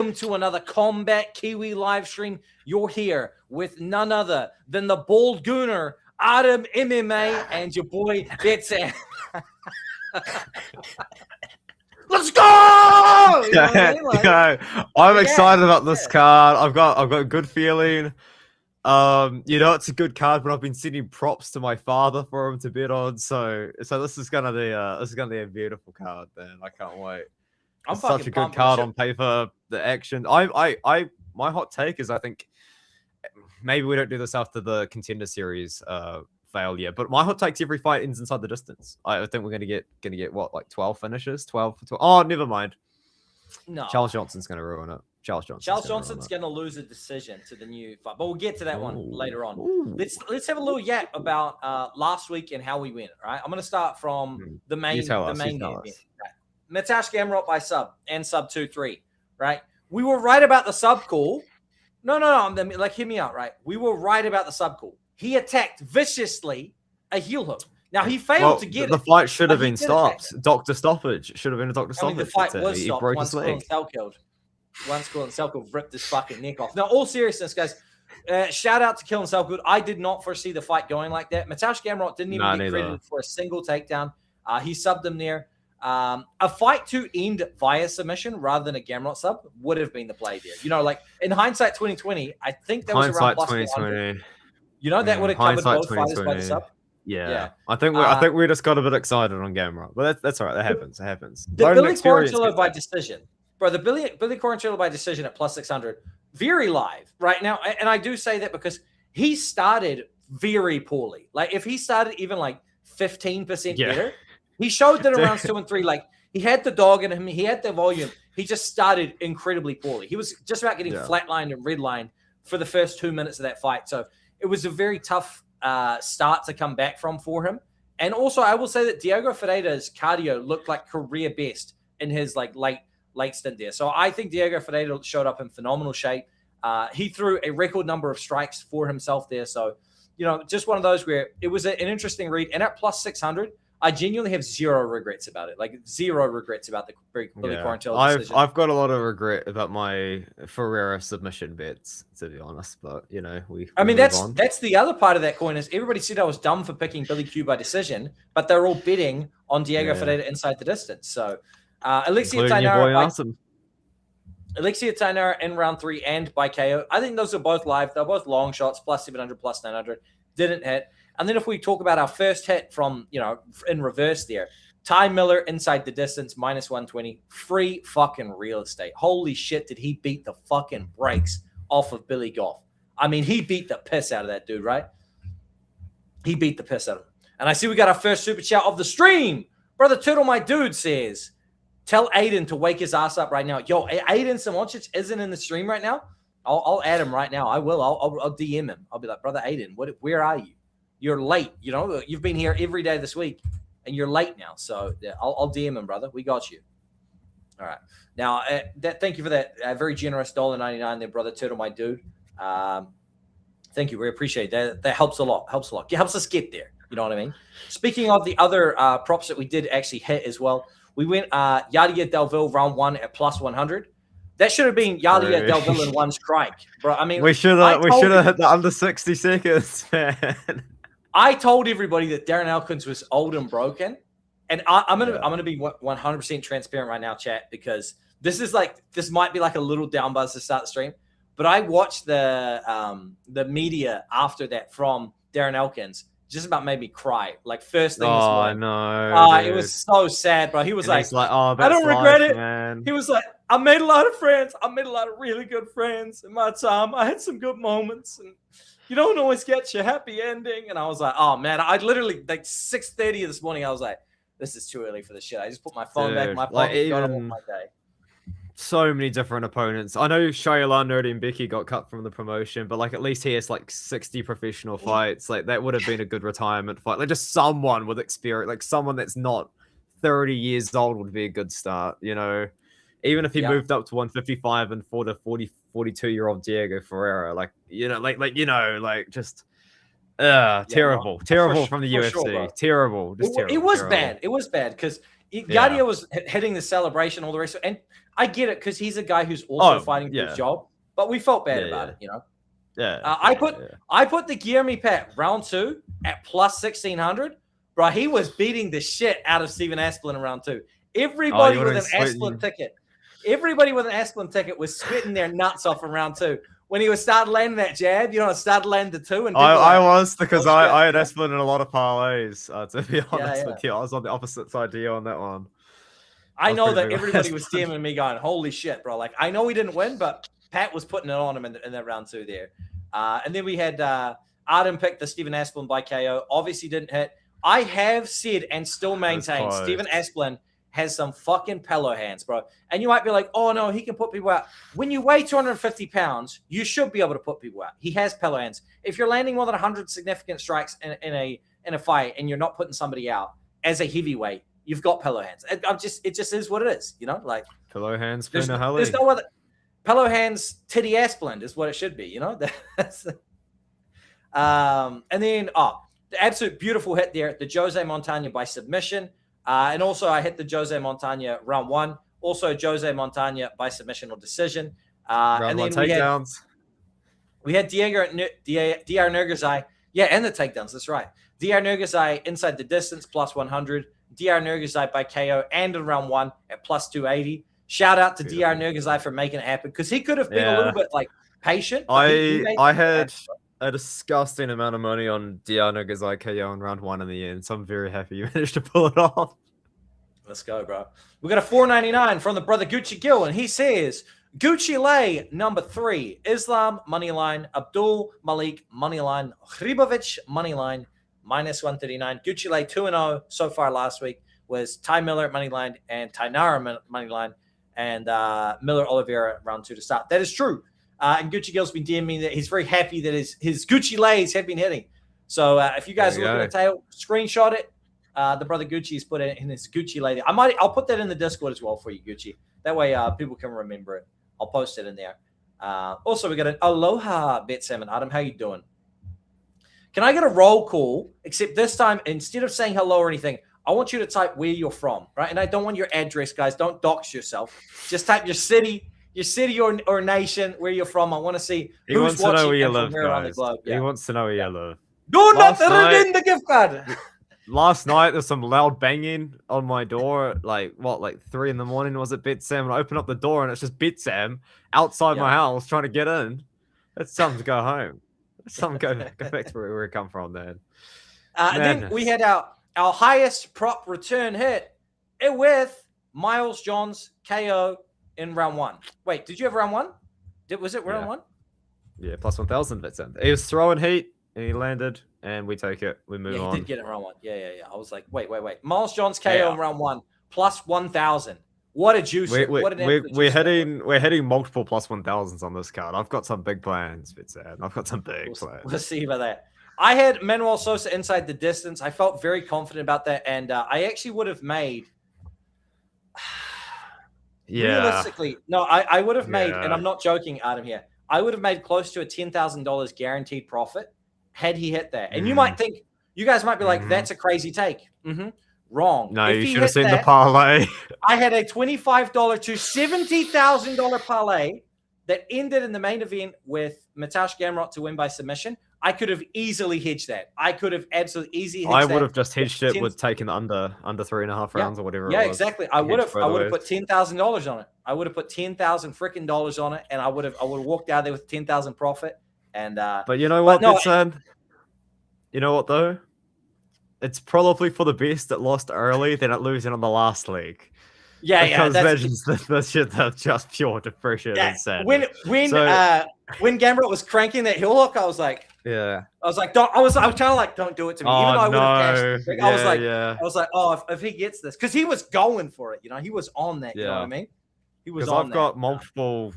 To another Kombat Kiwi live stream. You're here with none other than the bald gooner, Adam MMA, and your boy BetSam. Let's go! You know what I mean? I'm excited about this card. I've got a good feeling. It's a good card, but I've been sending props to my father for him to bet on. So this is gonna be a beautiful card, man. I can't wait. It's such a good card on paper. The action. My hot take is I think maybe we don't do this after the Contender Series failure, but my hot take's every fight ends inside the distance. I think we're gonna get what, like 12 finishes, 12 for 12. Oh, never mind. No, Charles Johnson's gonna ruin it. Charles Johnson's going to lose a decision to the new fight, but we'll get to that one later on. Let's have a little yap about last week and how we went. Right, I'm going to start from the main event. Right? Makhachev Gamrot by sub and sub 2-3. Right, we were right about the sub call. No. Like, hear me out. Right, we were right about the sub call. He attacked viciously a heel hook. Now he failed to get the fight should have been stopped. Doctor stoppage should have been a doctor stoppage. The fight was stopped. He broke his leg. One school and Selko ripped his fucking neck off. Now, all seriousness, guys, shout out to Kill and Selko. I did not foresee the fight going like that. Makhachev Gamrot didn't even get credited for a single takedown. He subbed him there. A fight to end via submission rather than a Gamrot sub would have been the play there. You know, like in hindsight 2020, I think that was around plus 2020. You know, that would have covered both fighters by the sub. Yeah. I think we just got a bit excited on Gamrot, but that's all right. That happens. It happens. The Billy Quarantillo by decision. Bro, the Billy Quarantillo by decision at plus 600, very live right now. And I do say that because he started very poorly. Like, if he started even like 15% better, he showed that in rounds 2 and 3, like, he had the dog in him, he had the volume. He just started incredibly poorly. He was just about getting flatlined and redlined for the first 2 minutes of that fight. So it was a very tough start to come back from for him. And also, I will say that Diego Ferreira's cardio looked like career best in his like late stint there. So I think Diego Ferreira showed up in phenomenal shape. He threw a record number of strikes for himself there. So, you know, just one of those where it was an interesting read. And at plus 600, I genuinely have zero regrets about it. Like, zero regrets about the Billy Quarantillo decision. I've got a lot of regret about my Ferreira submission bets, to be honest. But, you know, that's the other part of that coin is everybody said I was dumb for picking Billy Q by decision, but they're all betting on Diego Ferreira inside the distance. So, Alexia Tainara in round 3 and by KO. I think those are both live. They're both long shots, plus 700, plus 900. Didn't hit. And then if we talk about our first hit from, you know, in reverse there, Ty Miller inside the distance, minus 120. Free fucking real estate. Holy shit, did he beat the fucking brakes off of Billy Goff. I mean, he beat the piss out of that dude, right? He beat the piss out of him. And I see we got our first super chat of the stream. Brother Turtle, my dude, says, tell Aiden to wake his ass up right now. Yo, Aiden Samoncic isn't in the stream right now. I'll add him right now. I will. I'll DM him. I'll be like, brother Aiden, where are you? You're late. You know, you've been here every day this week, and you're late now. So yeah, I'll DM him, brother. We got you. All right. Now, thank you for that very generous $1.99 there, brother Turtle, my dude. Thank you. We appreciate that. That helps a lot. It helps us get there. You know what I mean? Speaking of the other props that we did actually hit as well, we went Yadia Delville round 1 at plus 100. That should have been Yadia Delville in one strike, bro. I mean, we should have hit the under 60 seconds, man. I told everybody that Darren Elkins was old and broken, and I'm gonna be 100% transparent right now, chat, because this might be like a little down buzz to start the stream. But I watched the media after that from Darren Elkins. Just about made me cry. Like, first thing this morning. No. It was so sad, bro. He was like, oh, I don't regret it. Man. He was like, I made a lot of friends. I made a lot of really good friends in my time. I had some good moments, and you don't always get your happy ending. And I was like, oh man, I literally, like 6:30 this morning, I was like, this is too early for this shit. I just put my phone back in my pocket, got on with my day. So many different opponents. I know Shayla, Nerdy, and Becky got cut from the promotion, but like at least he has like 60 professional fights. Like that would have been a good retirement fight. Like just someone with experience, like someone that's not 30 years old would be a good start, you know. Even if he moved up to 155 and fought a 42-year-old Diego Ferreira, like, you know, just terrible from the UFC. Sure, terrible. It was bad. It was bad because Yadia was hitting the celebration, all the rest. And I get it because he's a guy who's also fighting for his yeah. job, but we felt bad about it, you know. Yeah. I put the Guillermo Pat round 2 at plus 1,600. Bro, he was beating the shit out of Steven Asplin in round 2. Everybody with an Asplin ticket was sweating their nuts off in round 2. When he was started landing that jab, you know, started landing the 2. And I was, because I had Asplin in a lot of parlays, to be honest with you. I was on the opposite side to you on that one. I know that everybody was DMing me going, holy shit, bro. Like, I know he didn't win, but Pat was putting it on him in that round 2 there. And then we had Artem pick the Steven Asplin by KO. Obviously didn't hit. I have said and still maintain Steven Asplin has some fucking pillow hands, bro. And you might be like, oh, no, he can put people out. When you weigh 250 pounds, you should be able to put people out. He has pillow hands. If you're landing more than 100 significant strikes in a fight and you're not putting somebody out as a heavyweight, you've got pillow hands. It just is what it is, you know? Like pillow hands, there's no other. Pillow hands, titty Asplin is what it should be, you know? And then, the absolute beautiful hit there, the Jose Montana by submission. And also I hit the Jose Montana round 1. Also Jose Montana by submission or decision. And then takedowns. We had DR Nurgazai. Yeah, and the takedowns. That's right. DR Nurgazai inside the distance plus 100. DR Nurgazai by KO and in round 1 at plus 280. Shout out to DR Nurgazai for making it happen because he could have been a little bit like patient. I had a disgusting amount of money on DR Nurgazai KO in round 1 in the end, so I'm very happy you managed to pull it off. Let's go, bro. We got a $4.99 from the brother Gucci Gill, and he says Gucci Lay number 3, Islam moneyline, Abdul Malik moneyline, Hribovic moneyline minus 139. Gucci Lay 2-0 so far last week was Ty Miller at moneyline and Tainara moneyline, and Miller Oliveira round 2 to start. That is true. And Gucci Gill's been DMing me that he's very happy that his Gucci Lays have been hitting. So if you guys are looking at tail, screenshot it. The brother Gucci's put it in his Gucci Lay. I'll put that in the Discord as well for you, Gucci. That way people can remember it. I'll post it in there. Also, we got an aloha BetSam and Adam. How you doing? Can I get a roll call? Except this time, instead of saying hello or anything, I want you to type where you're from, right? And I don't want your address, guys. Don't dox yourself. Just type your city or nation, where you're from. I want to see who's watching where you and live, from where on the globe. He wants to know where you live. Do not redeem the gift card. Last night, there's some loud banging on my door. Like 3 a.m. was it BetSam? And I open up the door and it's just BetSam outside my house trying to get in. It's time to go home. It's time to go back to where we come from, man. And then we had our highest prop return hit with Miles Johns KO in round 1. Wait, did you have round 1? Was it round 1? Yeah, plus 1,000 BetSam. He was throwing heat and he landed, and we take it. We move on. He did get it in round 1. Yeah. I was like, wait. Miles Johns KO in round 1 plus 1,000. What a juice! We're hitting multiple plus 1,000s on this card. I've got some big plans, BetSam. I've got some big plans. We'll see about that. I had Manuel Sosa inside the distance. I felt very confident about that, and I actually would have made. Realistically, no, I would have made, and I'm not joking, Adam. Here, I would have made close to a $10,000 guaranteed profit had he hit that. And you guys might be like, "That's a crazy take." Wrong. No, you should have seen the parlay. I had a $25 to $70,000 parlay that ended in the main event with Mateusz Gamrot to win by submission. I could have easily hedged that. I could have absolutely easily hedged that. I would have just hedged it with taking under 3.5 rounds or whatever. Yeah, exactly. I would have put $10,000 on it. I would have put $10,000 freaking dollars on it, and I would have walked out there with 10,000 profit. And but you know what, BetSam? You know what though? It's probably for the best that lost early than it losing on the last leg. Because this shit that's just pure depression and sadness. When Gamrot was cranking that heel hook, I was like, don't. I was trying to like, don't do it to me. Even though I would have cashed. I was like, if he gets this, because he was going for it. You know, he was on that. You know what I mean? He was on. I've got multiple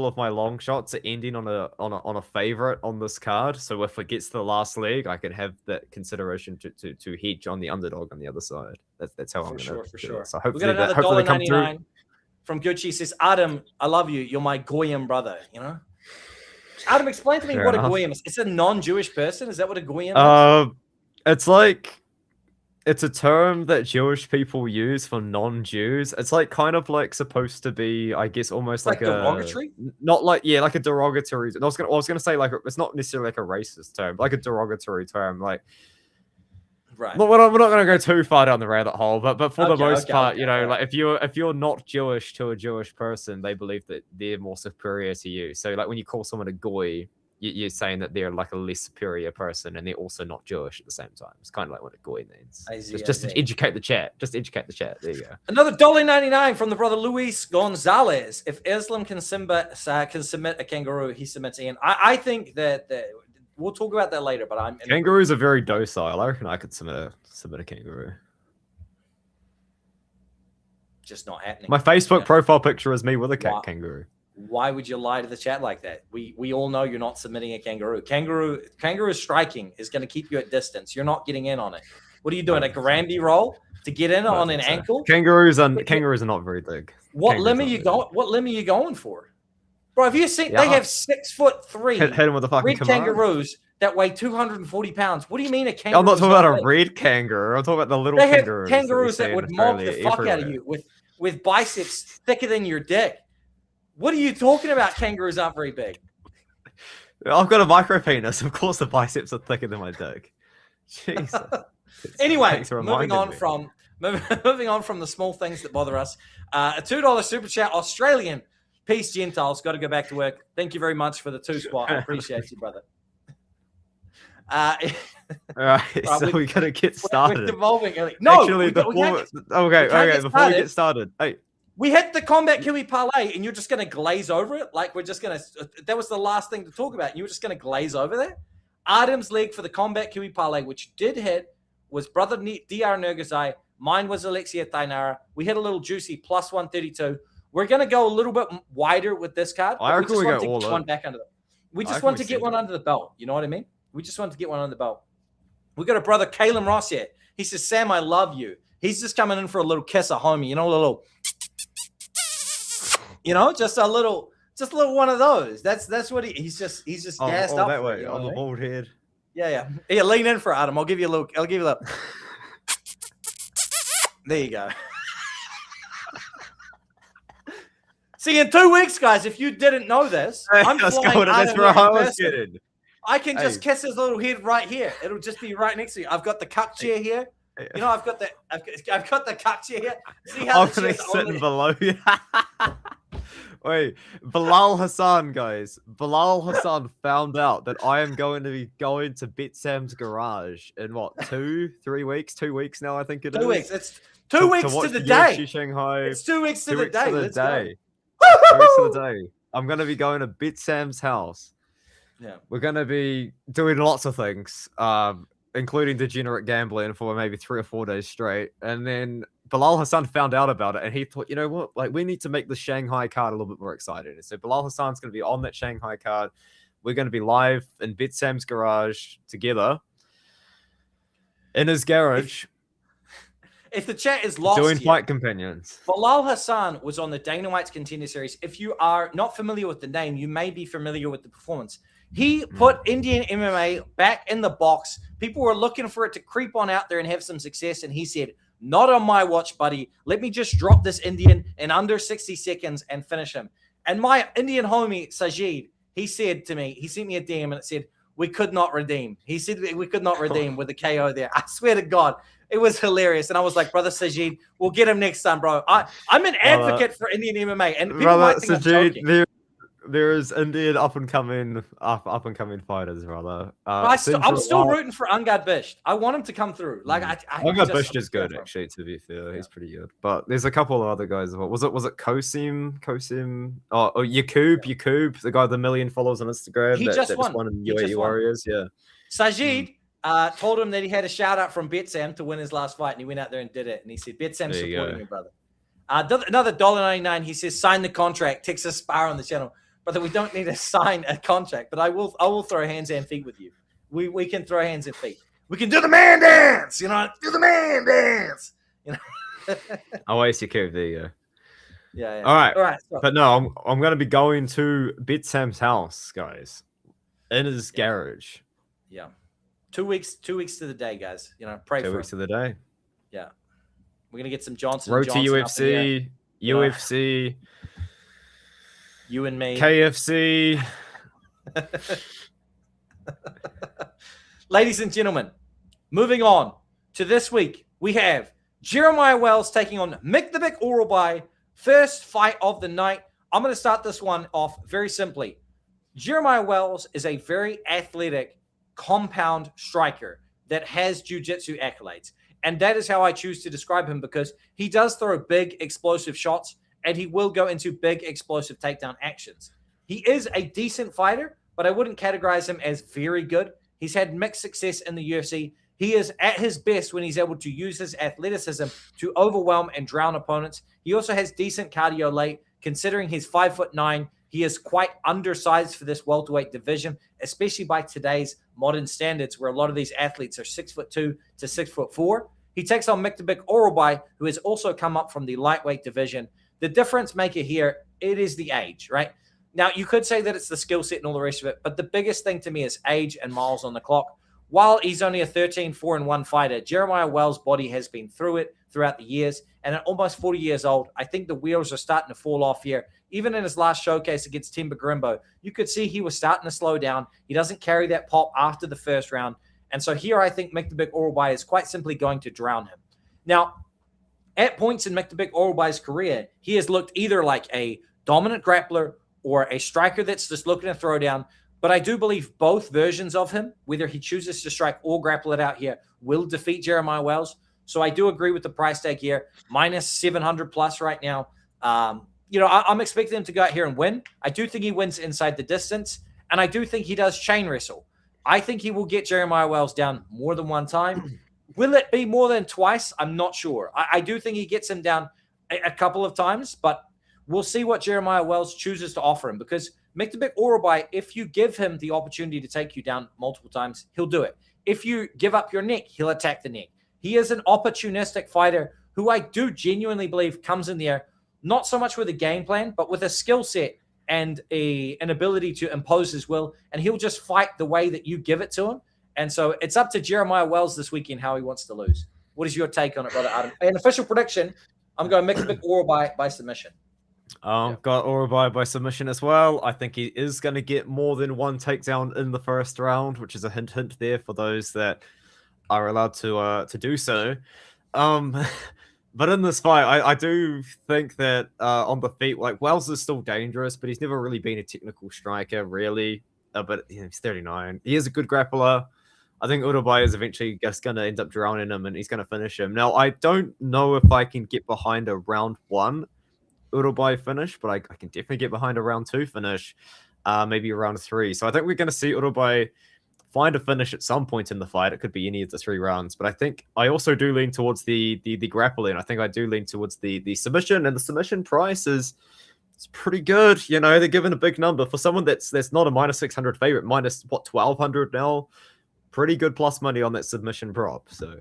of my long shots are ending on a favorite on this card. So if it gets to the last leg, I can have that consideration to hedge on the underdog on the other side. That's how I'm going to for sure. So hopefully, we got another $1.99 from Gucci. Says, Adam, I love you. You're my Goyim brother. You know. Adam, explain to me what a Goyim is. It's a non-Jewish person. Is that what a Goyim is? it's a term that Jewish people use for non-Jews. It's like kind of like supposed to be, I guess, almost Like like derogatory? not like like a derogatory. I was gonna say like it's not necessarily like a racist term, like a derogatory term. Like, Right. we're not gonna go too far down the rabbit hole, but for the most part, like if you're not Jewish to a Jewish person, they believe that they're more superior to you. So like when you call someone a goy, you're saying that they're like a less superior person and they're also not Jewish at the same time. It's kind of like what a goy means. Just to educate the chat. Just educate the chat. There you go. Another $1.99 from the brother Luis Gonzalez. If Islam can submit a kangaroo, he submits Ian. I think that we'll talk about that later. But kangaroos are very docile. I reckon I could submit a kangaroo. Just not happening. My Facebook profile picture is me with a kangaroo. Why would you lie to the chat like that? We all know you're not submitting a kangaroo. Kangaroo striking is going to keep you at distance. You're not getting in on it. What are you doing? A Granby roll to get in on an ankle? Kangaroos are not very big. What limb are you going? What limb are you going for, bro? Have you seen? They have 6'3" hit him with a fucking red kangaroos that weigh 240 pounds. What do you mean a kangaroo? I'm not talking about a red kangaroo. I'm talking about the little kangaroos. They have kangaroos that would mob the fuck out of you with biceps thicker than your dick. What are you talking about? Kangaroos aren't very big. I've got a micro penis. Of course, the biceps are thicker than my dick. Jesus. Anyway, moving on from the small things that bother us. A $2 super chat. Australian Peace Gentiles. Got to go back to work. Thank you very much for the 2 spot. I appreciate you, brother. All right, so we gotta get started. We're devolving. No, actually, before we get started, hey. We hit the Kombat Kiwi parlay, and you're just going to glaze over it? Like, we're just going to... That was the last thing to talk about. You were just going to glaze over that? Adam's leg for the Kombat Kiwi parlay, which did hit, was brother DR Nergazai. Mine was Alexia Tainara. We hit a little juicy plus 132. We're going to go a little bit wider with this card. I reckon we go all in. We just want to get one under the belt. You know what I mean? We just want to get one under the belt. We got a brother, Caleb Ross here. He says, Sam, I love you. He's just coming in for a little kiss at homie. You know, a little... just a little one of those. That's what he's just gassed up that way on the bald head. Yeah. Lean in for Adam. I'll give you a little. There you go. See, in 2 weeks, guys, if you didn't know this, I'm flying Adam. I can just kiss his little head right here. It'll just be right next to you. I've got the cup chair here. You know, I've got the cup chair here. See how I'm gonna sitting below you. Wait, Bilal Hassan, guys. Bilal Hassan found out that I am going to be going to BetSam's garage in what, 2-3 weeks? 2 weeks now, I think it is. 2 weeks. It's 2 weeks to the day. Shanghai. It's 2 weeks to the day. 2 weeks to the day. I'm going to be going to BetSam's house. Yeah. We're going to be doing lots of things, including degenerate gambling for maybe 3 or 4 days straight. And then Bilal Hassan found out about it, and he thought, you know what? Like, we need to make the Shanghai card a little bit more exciting. And so Bilal Hassan's going to be on that Shanghai card. We're going to be live in BetSam's garage together in his garage. If the chat is lost, doing fight companions. Bilal Hassan was on the Dana White's Contender Series. If you are not familiar with the name, you may be familiar with the performance. He put Indian MMA back in the box. People were looking for it to creep on out there and have some success, and he said, not on my watch, buddy. Let me just drop this Indian in under 60 seconds and finish him. And my Indian homie, Sajid, he said to me, he sent me a DM and it said, we could not redeem. He said we could not redeem with the KO there. I swear to God, it was hilarious. And I was like, brother Sajid, we'll get him next time, bro. I'm an advocate for Indian MMA. And people might think Sajid, I'm joking. There is Indian up and coming fighters, brother. I'm still rooting for Angad Bisht. I want him to come through. Like Angad Bisht is good, actually. To be fair, he's pretty good. But there's a couple of other guys as well. Was it Kosim? Oh, Yakub, the guy with 1 million followers on Instagram. He just won in UAE Warriors. Yeah. Sajid told him that he had a shout out from BetSam to win his last fight, and he went out there and did it. And he said, BetSam's supporting me, brother. Another $1.99. He says, sign the contract. Texas Spar on the channel. Brother, we don't need to sign a contract, but I will throw hands and feet with you. We can throw hands and feet. We can do the man dance, do the man dance. I'll waste your curve. There you go. Yeah. All right. So. But no, I'm going to be going to BetSam's house, guys, in his garage. Yeah. 2 weeks to the day, guys. Pray for 2 weeks to the day. Yeah. We're going to get some Johnson Road and to Johnson up in here. UFC, You and me. KFC. Ladies and gentlemen, moving on to this week, we have Jeremiah Wells taking on Mick the Big Orobai. First fight of the night. I'm going to start this one off very simply. Jeremiah Wells is a very athletic, compound striker that has jiu-jitsu accolades. And that is how I choose to describe him, because he does throw big, explosive shots, and he will go into big, explosive takedown actions. He is a decent fighter, but I wouldn't categorize him as very good. He's had mixed success in the UFC. He is at his best when he's able to use his athleticism to overwhelm and drown opponents. He also has decent cardio late. Considering he's 5'9", he is quite undersized for this welterweight division, especially by today's modern standards, where a lot of these athletes are 6'2" to 6'4". He takes on Mick the Big Orobai, who has also come up from the lightweight division. The difference maker here, it is the age, right? Now, you could say that it's the skill set and all the rest of it, but the biggest thing to me is age and miles on the clock. While he's only a 13-4-1 fighter, Jeremiah Wells' body has been through it throughout the years. And at almost 40 years old, I think the wheels are starting to fall off here. Even in his last showcase against Timber Grimbo, you could see he was starting to slow down. He doesn't carry that pop after the first round. And so here I think Mick the Big Orobai is quite simply going to drown him. Now, at points in Mick the Big Orobai's career, he has looked either like a dominant grappler or a striker that's just looking to throw down. But I do believe both versions of him, whether he chooses to strike or grapple it out here, will defeat Jeremiah Wells. So I do agree with the price tag here, minus 700 plus right now. I'm expecting him to go out here and win. I do think he wins inside the distance, and I do think he does chain wrestle. I think he will get Jeremiah Wells down more than one time. Will it be more than twice? I'm not sure. I do think he gets him down a couple of times, but we'll see what Jeremiah Wells chooses to offer him, because Mick the Big Orobai, if you give him the opportunity to take you down multiple times, he'll do it. If you give up your neck, he'll attack the neck. He is an opportunistic fighter who I do genuinely believe comes in there, not so much with a game plan, but with a skill set and an ability to impose his will, and he'll just fight the way that you give it to him. And so it's up to Jeremiah Wells this weekend how he wants to lose. What is your take on it, brother Adam? An official prediction, I'm going Mick the Big Orobai by submission. Got Orobai by submission as well. I think he is going to get more than one takedown in the first round, which is a hint there for those that are allowed to do so. But in this fight, I do think that on the feet, like, Wells is still dangerous, but he's never really been a technical striker, really. But he's 39. He is a good grappler. I think Orobai is eventually just going to end up drowning him, and he's going to finish him. Now, I don't know if I can get behind a round 1 Orobai finish, but I can definitely get behind a round 2 finish, maybe a round 3. So I think we're going to see Orobai find a finish at some point in the fight. It could be any of the 3 rounds, but I think I also do lean towards the grappling. I think I do lean towards the submission, and the submission price is pretty good. You know, they're given a big number for someone that's not a minus 600 favorite, minus 1,200 now. Pretty good plus money on that submission prop. So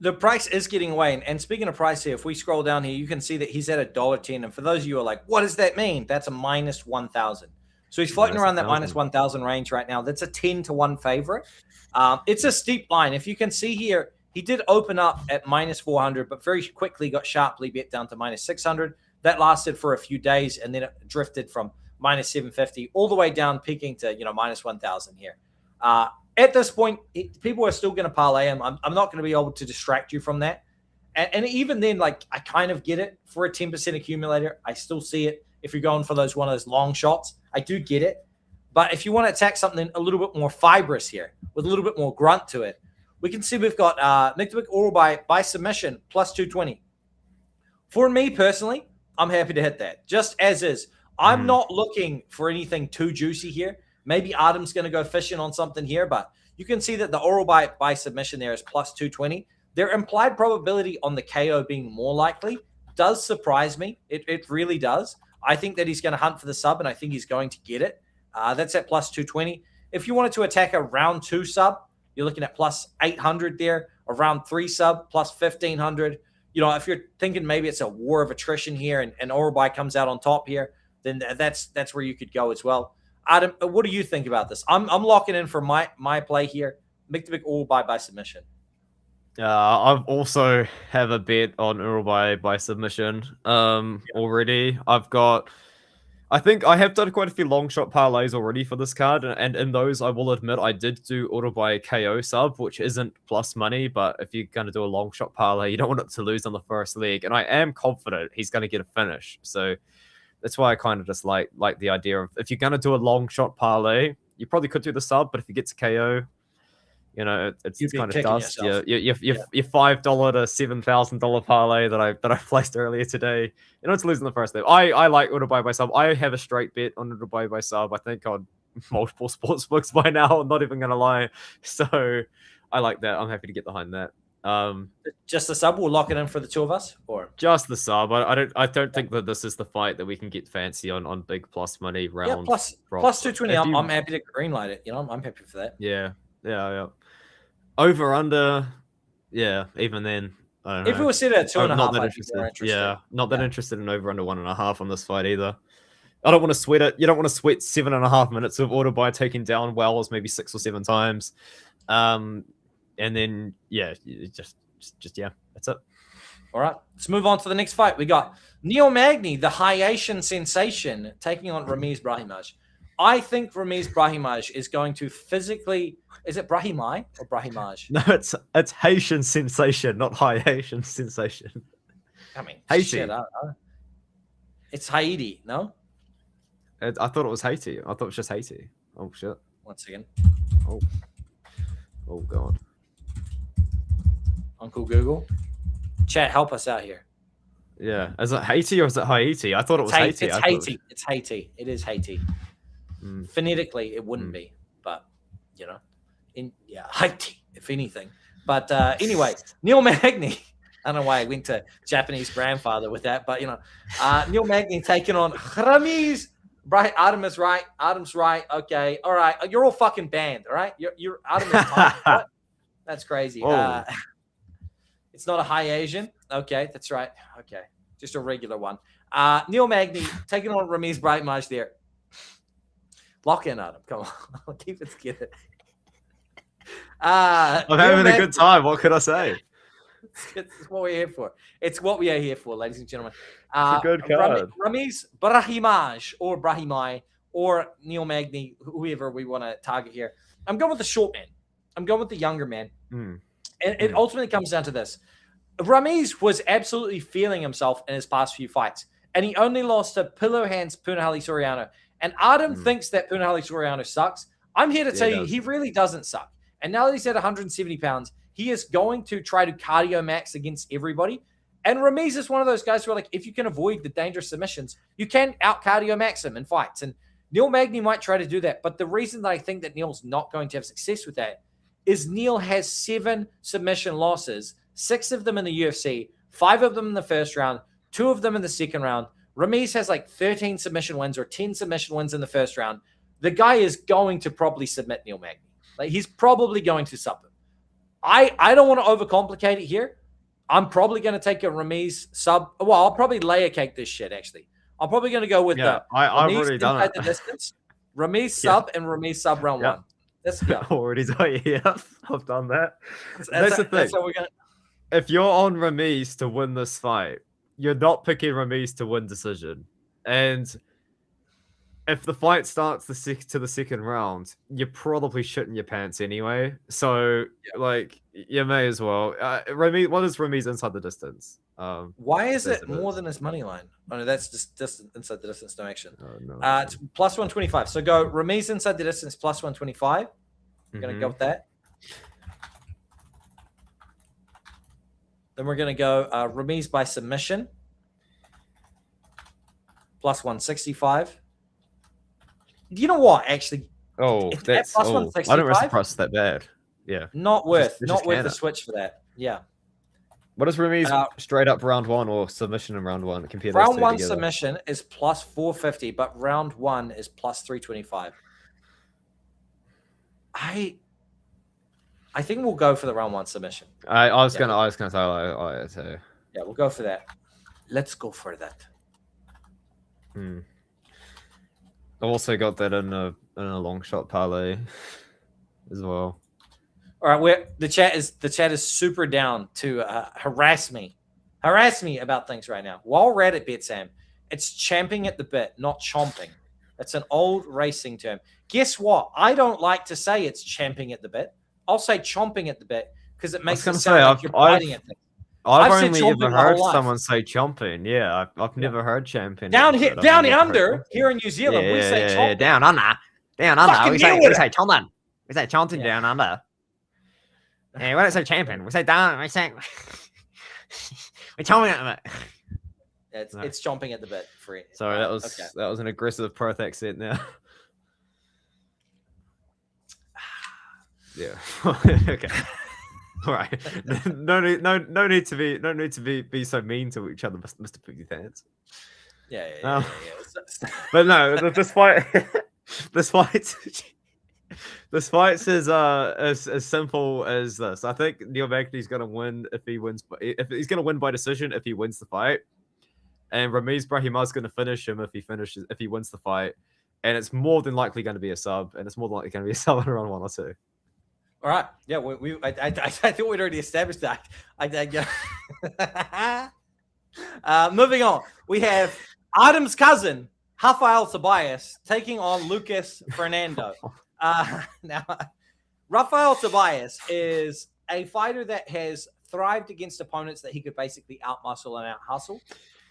the price is getting away. And speaking of price here, if we scroll down here, you can see that he's at $1.10. And for those of you who are like, what does that mean? That's a minus 1,000. So he's floating around that minus 1,000 range right now. That's a 10-1 favorite. It's a steep line. If you can see here, he did open up at minus 400, but very quickly got sharply bet down to minus 600. That lasted for a few days, and then it drifted from minus 750 all the way down, peaking to minus 1,000 here. At this point, people are still going to parlay him. I'm not going to be able to distract you from that. And even then, like, I kind of get it for a 10% accumulator. I still see it if you're going for one of those long shots. I do get it. But if you want to attack something a little bit more fibrous here, with a little bit more grunt to it, we can see we've got Mick the Big Orobai by submission, plus 220. For me personally, I'm happy to hit that, just as is. I'm not looking for anything too juicy here. Maybe Adam's going to go fishing on something here, but you can see that the Orobai by submission there is plus 220. Their implied probability on the KO being more likely does surprise me. It really does. I think that he's going to hunt for the sub, and I think he's going to get it. That's at plus 220. If you wanted to attack a round 2 sub, you're looking at plus 800 there. A round 3 sub, plus 1,500. If you're thinking maybe it's a war of attrition here and Orobai comes out on top here, then that's where you could go as well. Adam, what do you think about this? I'm locking in for my play here. Mick the Big Orobai by submission. I've also have a bet on Uruguay by submission. Already I think I have done quite a few long shot parlays already for this card, and in those, I will admit I did do Uruguay KO sub, which isn't plus money, but if you're going to do a long shot parlay, you don't want it to lose on the first leg, and I am confident he's going to get a finish. So that's why I kind of just like the idea of if you're going to do a long shot parlay, you probably could do the sub, but if he gets KO, you know, it's You'd be kind of kicking dust. yourself. Your $5 to $7,000 parlay that I placed earlier today. You know, it's losing the first step. I like Uruguay by sub. I have a straight bet on Uruguay by sub. I think on multiple sports books by now. I'm not even gonna lie. So I like that. I'm happy to get behind that. Just the sub. We'll lock it in for the two of us, or just the sub. I don't think that this is the fight that we can get fancy on big plus money round. yeah, plus 220. I'm happy to greenlight it. You know, I'm happy for that. Yeah. Over under, yeah. Even then, I don't know. If it was set at 2.5, not that I'd be more interested. Yeah, not that interested in over under 1.5 on this fight either. I don't want to sweat it. You don't want to sweat 7.5 minutes of order by taking down Wells maybe 6 or 7 times, and then yeah, just yeah, that's it. All right, let's move on to the next fight. We got Neil Magny, the Haitian sensation, taking on Ramiz Brahimaj. I think Ramiz Brahimaj is going to physically. Is it Brahimaj or Brahimaj? No, it's Haitian sensation, not Haitian sensation. I mean, Haiti. Shit, it's Haiti, no? I thought it was Haiti. I thought it was just Haiti. Oh shit. One second. Oh god. Uncle Google, chat, help us out here. Yeah, is it Haiti or is it Haiti? I thought it was Haiti. It's Haiti. It's Haiti. It is Haiti. Phonetically, it wouldn't be, but you know, Haiti, if anything. But anyway, Neil Magny. I don't know why I went to Japanese grandfather with that, but you know, Neil Magny taking on Ramiz. Right, Adam's right. Okay, all right. You're all fucking banned. All right, you're Adam is That's crazy. It's not a high Asian. Okay, that's right. Okay, just a regular one. Neil Magny taking on Ramiz Brahimaj there. Lock in, Adam. Come on. Keep it together. I'm having a good time. What could I say? It's what we're here for. It's what we are here for, ladies and gentlemen. It's a good card. Ramiz Brahimaj or Brahimaj or Neil Magny, whoever we want to target here. I'm going with the short man. I'm going with the younger man. And it ultimately comes down to this. Ramiz was absolutely feeling himself in his past few fights, and he only lost to Pillow Hands Punahele Soriano. And Adam thinks that Punahele Soriano sucks. I'm here to tell you he really doesn't suck. And now that he's at 170 pounds, he is going to try to cardio max against everybody. And Ramiz is one of those guys who are like, if you can avoid the dangerous submissions, you can out cardio max him in fights. And Neil Magny might try to do that. But the reason that I think that Neil's not going to have success with that is Neil has 7 submission losses, 6 of them in the UFC, 5 of them in the first round, 2 of them in the second round. Ramiz has like 13 submission wins or 10 submission wins in the first round. The guy is going to probably submit Neil Magny. Like, he's probably going to sub him. I don't want to overcomplicate it here. I'm probably going to take a Ramiz sub. Well, I'll probably layer cake this shit, actually. I'm probably going to go with I've already done it. The distance, Ramiz sub and Ramiz sub round 1. Let's go. Already done. Yeah, I've done that. That's the thing. That's what we're gonna... If you're on Ramiz to win this fight, you're not picking Ramiz to win decision. And if the fight starts to the second round, you're probably shitting your pants anyway. So, like, you may as well. Ramiz, what is Ramiz inside the distance? Why is it more than his money line? Oh, no, that's just inside the distance, no action. Oh, no. It's plus 125. So go Ramiz inside the distance plus 125. We're going to go with that. Then we're going to go Ramiz by submission plus 165. You know what? Actually, that's plus I 165. don't reciprocate that bad. Yeah, not worth the switch for that. Yeah. What is Ramiz straight up round 1 or submission in round 1 compared to round 1 submission is plus 450, but round 1 is plus 325. I think we'll go for the round 1 submission. I was gonna say. Yeah, we'll go for that. Let's go for that. I've also got that in a long shot parlay as well. All All right, the chat is super down to harass me about things right now. While we're at it, BetSam, it's champing at the bit, not chomping. That's an old racing term. Guess what? I don't like to say it's champing at the bit. I'll say chomping at the bit because it makes it sound like you're biting at things. I've only ever heard someone say chomping. Yeah, I've never heard champing. Down under, here in New Zealand, we say chomping. Yeah, down under. We say chomping. We say chomping down under. Yeah, we don't say champing. We say down. We're chomping at the bit. It's chomping at the bit. For it. Sorry, that was an aggressive Perth accent there. Yeah. Okay. All right. No need to be so mean to each other, Mr. Piggy Pants. Yeah. But no, this fight's as simple as this. I think Neil Magny's gonna win if he's gonna win by decision if he wins the fight, and Ramiz Brahimaj's gonna finish him if he wins the fight, and it's more than likely going to be a sub, and it's more than likely going to be a sub in round 1 or 2. All right. Yeah, I thought we'd already established that. Moving on, we have Adam's cousin, Rafael Tobias, taking on Lucas Fernando. Now, Rafael Tobias is a fighter that has thrived against opponents that he could basically outmuscle and out-hustle.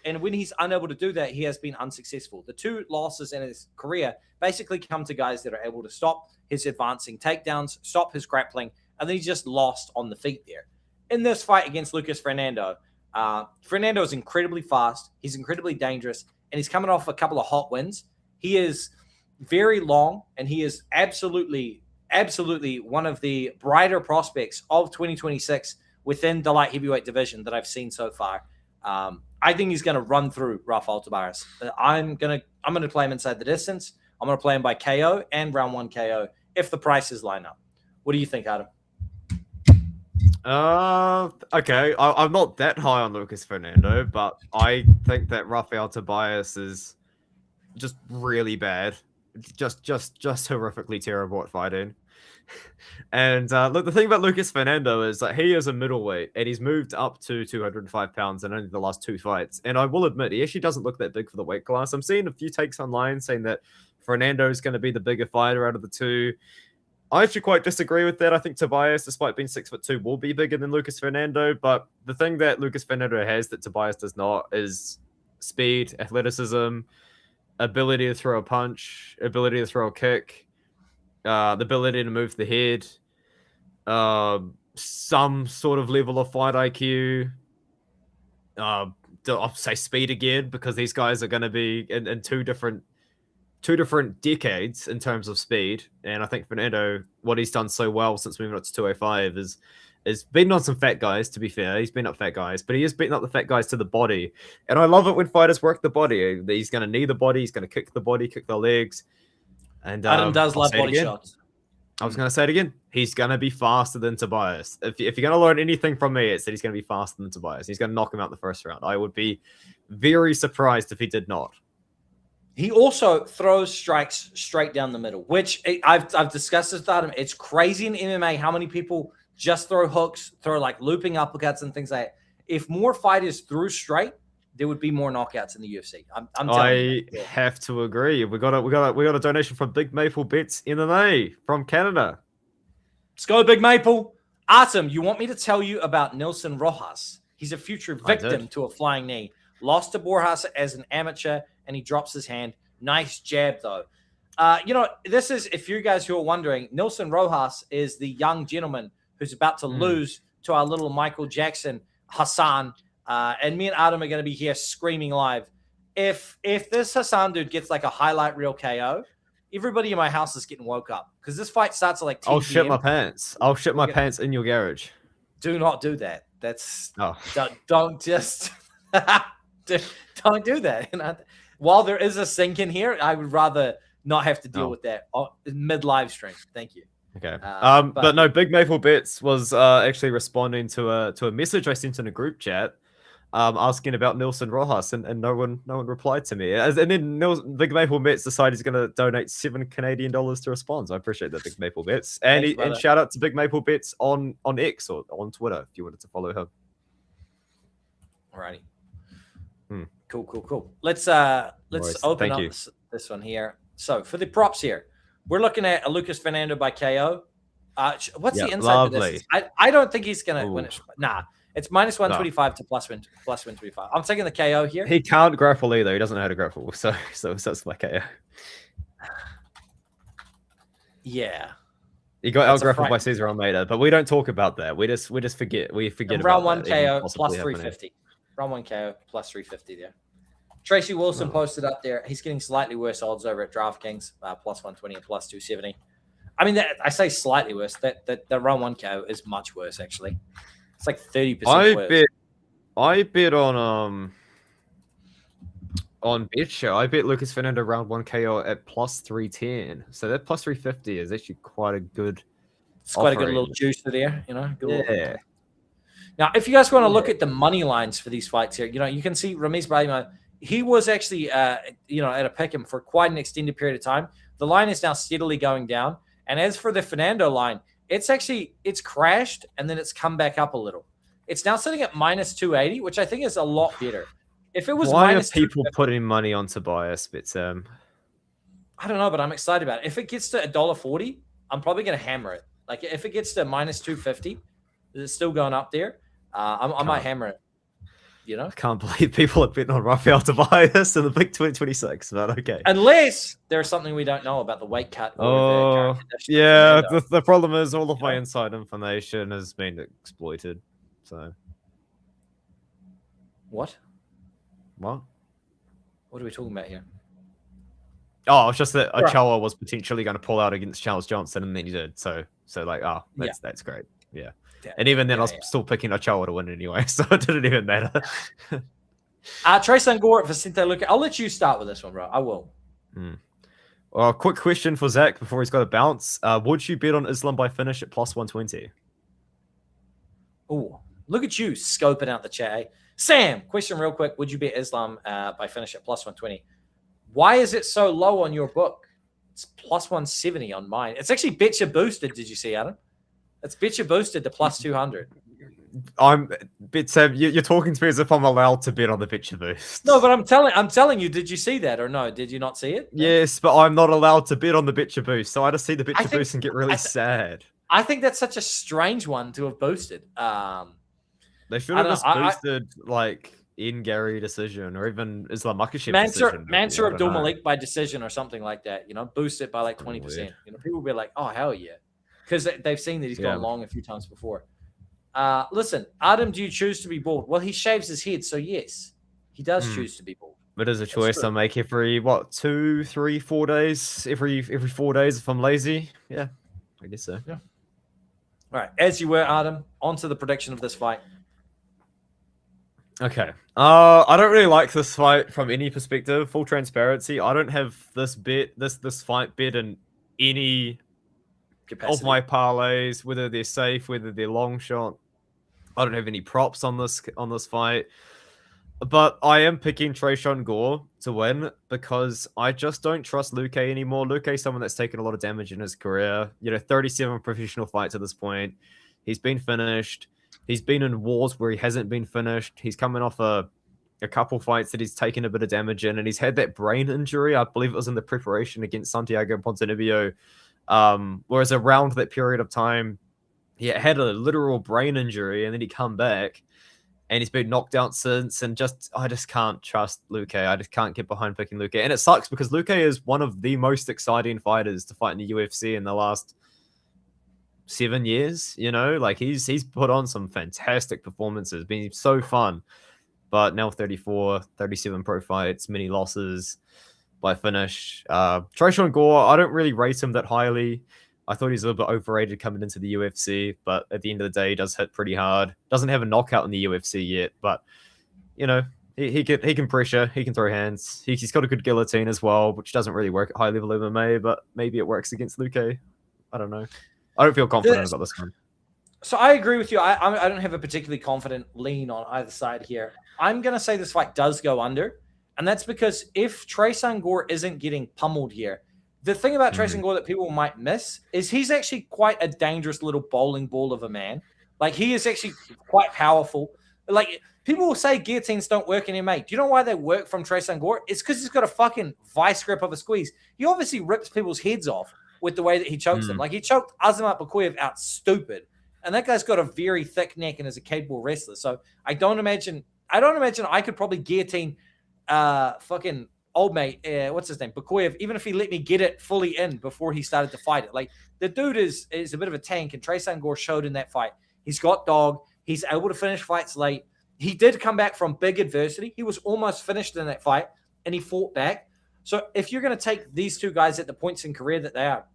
And when he's unable to do that, he has been unsuccessful. The 2 losses in his career basically come to guys that are able to stop his advancing takedowns, stop his grappling, and then he just lost on the feet there. In this fight against Lucas Fernando, Fernando is incredibly fast. He's incredibly dangerous, and he's coming off a couple of hot wins. He is very long, and he is absolutely one of the brighter prospects of 2026 within the light heavyweight division that I've seen so far. I think he's going to run through Rafael Tobias. I'm going to play him inside the distance. I'm going to play him by KO and round 1 KO if the prices line up. What do you think, Adam? Okay. I'm not that high on Lucas Fernando, but I think that Rafael Tobias is just really bad. Just horrifically terrible at fighting. And look, the thing about Lucas Fernando is that he is a middleweight and he's moved up to 205 pounds in only the last 2 fights. And I will admit, he actually doesn't look that big for the weight class. I'm seeing a few takes online saying that Fernando is going to be the bigger fighter out of the 2. I actually quite disagree with that. I think Tobias, despite being 6'2", will be bigger than Lucas Fernando. But the thing that Lucas Fernando has that Tobias does not is speed, athleticism, ability to throw a punch, ability to throw a kick, the ability to move the head, some sort of level of fight IQ. I'll say speed again because these guys are going to be in two different decades in terms of speed. And I think Fernando, what he's done so well since moving up to 205 is beating on some fat guys, to be fair. He's beaten up fat guys, but he is beating up the fat guys to the body. And I love it when fighters work the body. He's going to knee the body. He's going to kick the body, kick the legs. And Adam does love body shots. I was going to say it again. He's going to be faster than Tobias. If you're going to learn anything from me, it's that he's going to be faster than Tobias. He's going to knock him out the first round. I would be very surprised if he did not. He also throws strikes straight down the middle, which I've discussed this with Adam. It's crazy in MMA how many people just throw hooks, throw like looping uppercuts and things like that. If more fighters threw straight, there would be more knockouts in the UFC. I have to agree. We got a donation from Big Maple Bets MMA from Canada. Let's go, Big Maple. Artem, you want me to tell you about Nilson Rojas? He's a future victim to a flying knee. Lost to Borjas as an amateur, and he drops his hand. Nice jab, though. This is, if you guys who are wondering, Nilson Rojas is the young gentleman who's about to lose to our little Michael Jackson, Hassan. And me and Adam are going to be here screaming live. If this Hassan dude gets like a highlight reel KO, everybody in my house is getting woke up because this fight starts at like 10 I'll shit my pants. I'll shit my pants in your garage. Do not do that. That's don't just don't do that. And while there is a sink in here, I would rather not have to deal with that mid live stream. Thank you. Okay. But no, Big Maple Bets was actually responding to a message I sent in a group chat. asking about Nilson Rojas, and no one replied to me. And then Big Maple Bets decided he's going to donate $7 Canadian to respond. So I appreciate that, Big Maple Bets, and Thanks, and shout out to Big Maple Bets on X or on Twitter if you wanted to follow him. Alrighty. Cool. Let's open up this one here. So for the props here, we're looking at a Lucas Fernando by KO. What's the inside for this? I don't think he's gonna win it. Nah, it's minus 125 to plus 125. I'm taking the KO here. He can't grapple either. He doesn't know how to grapple, so that's my KO. Yeah. He got out grappled by Cesar Almeida, but we don't talk about that. We just forget. We forget about round one that, KO plus 350. Round one KO plus 350 there. Tracy Wilson posted up there. He's getting slightly worse odds over at DraftKings, plus 120 and plus 270. I mean, I say slightly worse. That round one KO is much worse, actually. It's like 30% worse. I bet on BetShow. I bet Lucas Fernando round one KO at plus 310. So that plus 350 is actually quite a good. It's quite a good little juicer there, Good. Now, if you guys want to look at the money lines for these fights here, you can see Ramiz Brahimaj. He was actually, at a pick'em for quite an extended period of time. The line is now steadily going down. And as for the Fernando line, it's crashed and then it's come back up a little. It's now sitting at minus 280, which I think is a lot better. If it was why are people putting money on Tobias BetSam? I don't know, but I'm excited about it. If it gets to $1.40, I'm probably going to hammer it. Like if it gets to minus 250, it's still going up there. I might hammer it. I can't believe people are betting on Rafael Tobias in the big 2026, but okay. Unless there's something we don't know about the weight cut. The problem is all of my inside information has been exploited. So, what? What are we talking about here? Oh, it's just that Ochoa was potentially going to pull out against Charles Johnson, and then he did. So that's great. Yeah. And even then, I was still picking Ochoa to win anyway, so it didn't even matter. Trace Angor at Vicente Luque. I'll let you start with this one, bro. I will. Well, quick question for Zach before he's got to bounce. Would you bet on Islam by finish at plus 120? Oh, look at you scoping out the chat. Eh? Sam, question real quick. Would you bet Islam by finish at plus 120? Why is it so low on your book? It's plus 170 on mine. It's actually betcha boosted. Did you see, Adam? It's betcha boosted to plus 200. BetSam, you're talking to me as if I'm allowed to bet on the betcha boost. No, but I'm telling you, did you see that or no? Did you not see it? Yes, but I'm not allowed to bet on the betcha boost. So I just see the betcha boost and get really sad. I think that's such a strange one to have boosted. They should have just boosted like in Garry decision or even Islam Makhachev decision. Mansour Abdul Malik by decision or something like that. Boost it by like 20%. People will be like, oh hell yeah. Because they've seen that he's gone long a few times before. Listen, Adam, do you choose to be bald? Well, he shaves his head, so yes, he does choose to be bald. It is a choice I make every 2, 3, 4 days. Every 4 days if I'm lazy. Yeah, I guess so. Yeah. All right, as you were, Adam. On to the prediction of this fight. Okay. I don't really like this fight from any perspective. Full transparency. I don't have this fight bet in any capacity of my parlays, whether they're safe, whether they're long shot. I don't have any props on this fight. But I am picking Tresean Gore to win because I just don't trust Luque anymore. Luque is someone that's taken a lot of damage in his career. 37 professional fights at this point. He's been finished. He's been in wars where he hasn't been finished. He's coming off a couple fights that he's taken a bit of damage in, and he's had that brain injury. I believe it was in the preparation against Santiago Ponzinibbio. Whereas around that period of time, he had a literal brain injury, and then he come back, and he's been knocked out since. And I just can't trust Luque. I just can't get behind picking Luque, and it sucks because Luque is one of the most exciting fighters to fight in the UFC in the last 7 years. He's put on some fantastic performances, been so fun. But now 34, 37 pro fights, many losses by finish. Tresean Gore, I don't really rate him that highly. I thought he's a little bit overrated coming into the UFC, but at the end of the day, he does hit pretty hard. Doesn't have a knockout in the UFC yet, but he can pressure, he can throw hands. He's got a good guillotine as well, which doesn't really work at high level MMA, but maybe it works against Luque. I don't know. I don't feel confident about this one. So I agree with you. I don't have a particularly confident lean on either side here. I'm going to say this fight does go under. And that's because if Tresean Gore isn't getting pummeled here, the thing about Tresean Gore that people might miss is he's actually quite a dangerous little bowling ball of a man. Like, he is actually quite powerful. Like, people will say guillotines don't work in MMA. Do you know why they work from Tresean Gore? It's because he's got a fucking vice grip of a squeeze. He obviously rips people's heads off with the way that he chokes them. Like, he choked Azamat Bakuyev out stupid. And that guy's got a very thick neck and is a capable wrestler. So I don't imagine I could probably guillotine fucking old mate, what's his name, Bakuyev, even if he let me get it fully in before he started to fight it. Like, the dude is a bit of a tank, and Tresean Gore showed in that fight. He's got dog. He's able to finish fights late. He did come back from big adversity. He was almost finished in that fight, and he fought back. So if you're going to take these two guys at the points in career that they are,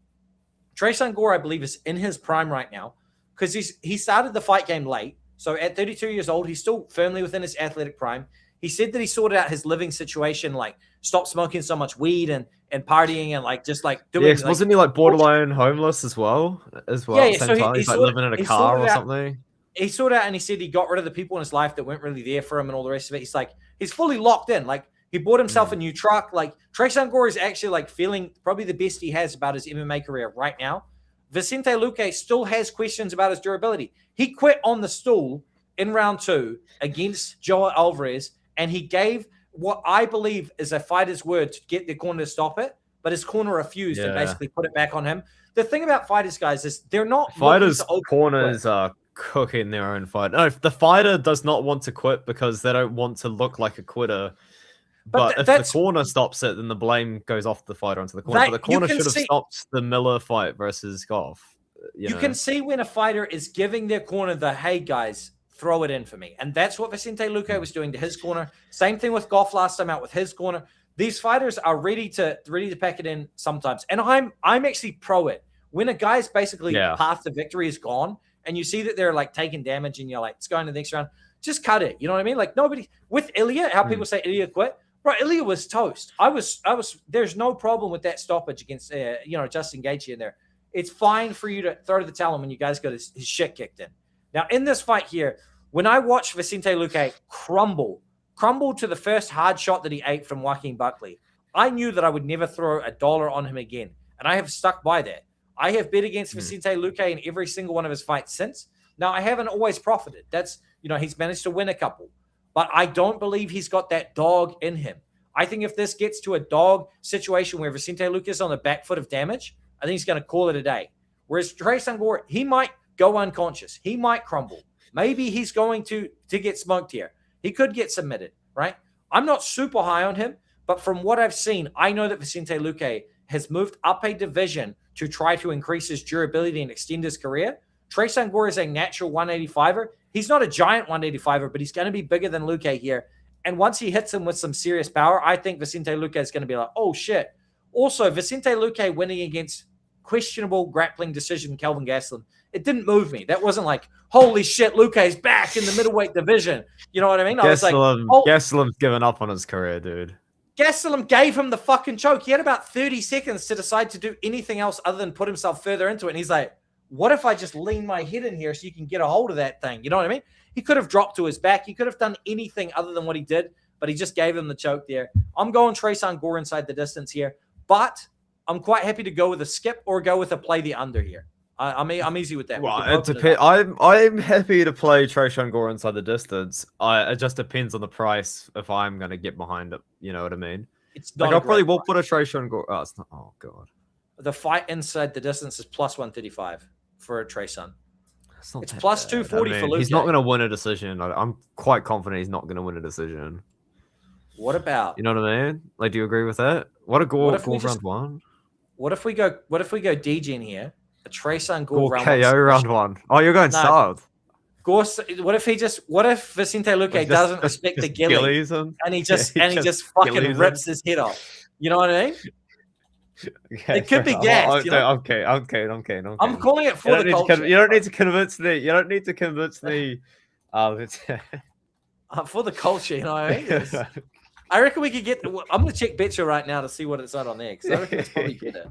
Tresean Gore, I believe, is in his prime right now because he started the fight game late. So at 32 years old, he's still firmly within his athletic prime. He said that he sorted out his living situation, like stopped smoking so much weed and partying and like just like doing. Yeah, wasn't he like borderline homeless as well? Yeah. So he's like living in a car or something. He sorted out and he said he got rid of the people in his life that weren't really there for him and all the rest of it. He's like, he's fully locked in. Like, he bought himself a new truck. Like, Tresean Gore is actually like feeling probably the best he has about his MMA career right now. Vicente Luque still has questions about his durability. He quit on the stool in round 2 against Joe Alvarez, and he gave what I believe is a fighter's word to get the corner to stop it, but his corner refused and basically put it back on him. The thing about fighters, guys, is they're not fighters' corners are cooking their own fight. No, if the fighter does not want to quit because they don't want to look like a quitter. But if the corner stops it, then the blame goes off the fighter onto the corner. But the corner should have stopped the Miller fight versus Goff. You can see when a fighter is giving their corner the, hey, guys, throw it in for me. And that's what Vicente Luque was doing to his corner. Same thing with Goff last time out with his corner. These fighters are ready to pack it in sometimes. And I'm actually pro it. When a guy's basically path to victory is gone and you see that they're like taking damage and you're like, it's going to the next round, just cut it. You know what I mean? Like, nobody with Ilya, how people say Ilya quit. Bro, Ilya was toast. I was. There's no problem with that stoppage against, Justin Gaethje in there. It's fine for you to throw to the towel when you guys got his shit kicked in. Now, in this fight here, when I watched Vicente Luque crumble to the first hard shot that he ate from Joaquin Buckley, I knew that I would never throw $1 on him again, and I have stuck by that. I have bet against Vicente Luque in every single one of his fights since. Now, I haven't always profited. That's, he's managed to win a couple. But I don't believe he's got that dog in him. I think if this gets to a dog situation where Vicente Luque is on the back foot of damage, I think he's going to call it a day. Whereas Tresean Gore, he might go unconscious. He might crumble. Maybe he's going to get smoked here. He could get submitted, right? I'm not super high on him, but from what I've seen, I know that Vicente Luque has moved up a division to try to increase his durability and extend his career. Tresean Gore is a natural 185er. He's not a giant 185er, but he's going to be bigger than Luque here. And once he hits him with some serious power, I think Vicente Luque is going to be like, oh, shit. Also, Vicente Luque winning against questionable grappling decision Kelvin Gastelum, it didn't move me. That wasn't like, holy shit, Luque's back in the middleweight division. You know what I mean? I was like, Gastelum's given up on his career, dude. Gastelum gave him the fucking choke. He had about 30 seconds to decide to do anything else other than put himself further into it. And he's like, what if I just lean my head in here so you can get a hold of that thing? You know what I mean? He could have dropped to his back. He could have done anything other than what he did, but he just gave him the choke there. I'm going Tresean Gore inside the distance here, but I'm quite happy to go with a skip or go with a play the under here. I'm easy with that. Well, it depends. I'm happy to play Tresean Gore inside the distance. It just depends on the price if I'm going to get behind it. You know what I mean? It's not. Like, I probably will put a Tresean Gore. Oh, it's not. Oh god. The fight inside the distance is plus 135 for Tresean. It's plus 240 for Luque. He's not going to win a decision. I'm quite confident he's not going to win a decision. What about? You know what I mean? Like, do you agree with that? What a Gore round one. What if we go DGen here? A Tresean Gore round KO round one. Oh, you're going styled. Gore. What if Vicente Luque doesn't respect the gillies and he just fucking rips his head off? You know what I mean? Okay, it could be gas. Okay. I'm calling it for the culture. You don't need to convince me. You don't need to convince me. For the culture, you know what I mean? I reckon we could get. I'm going to check Betcha right now to see what it's at on there because I reckon it's probably better.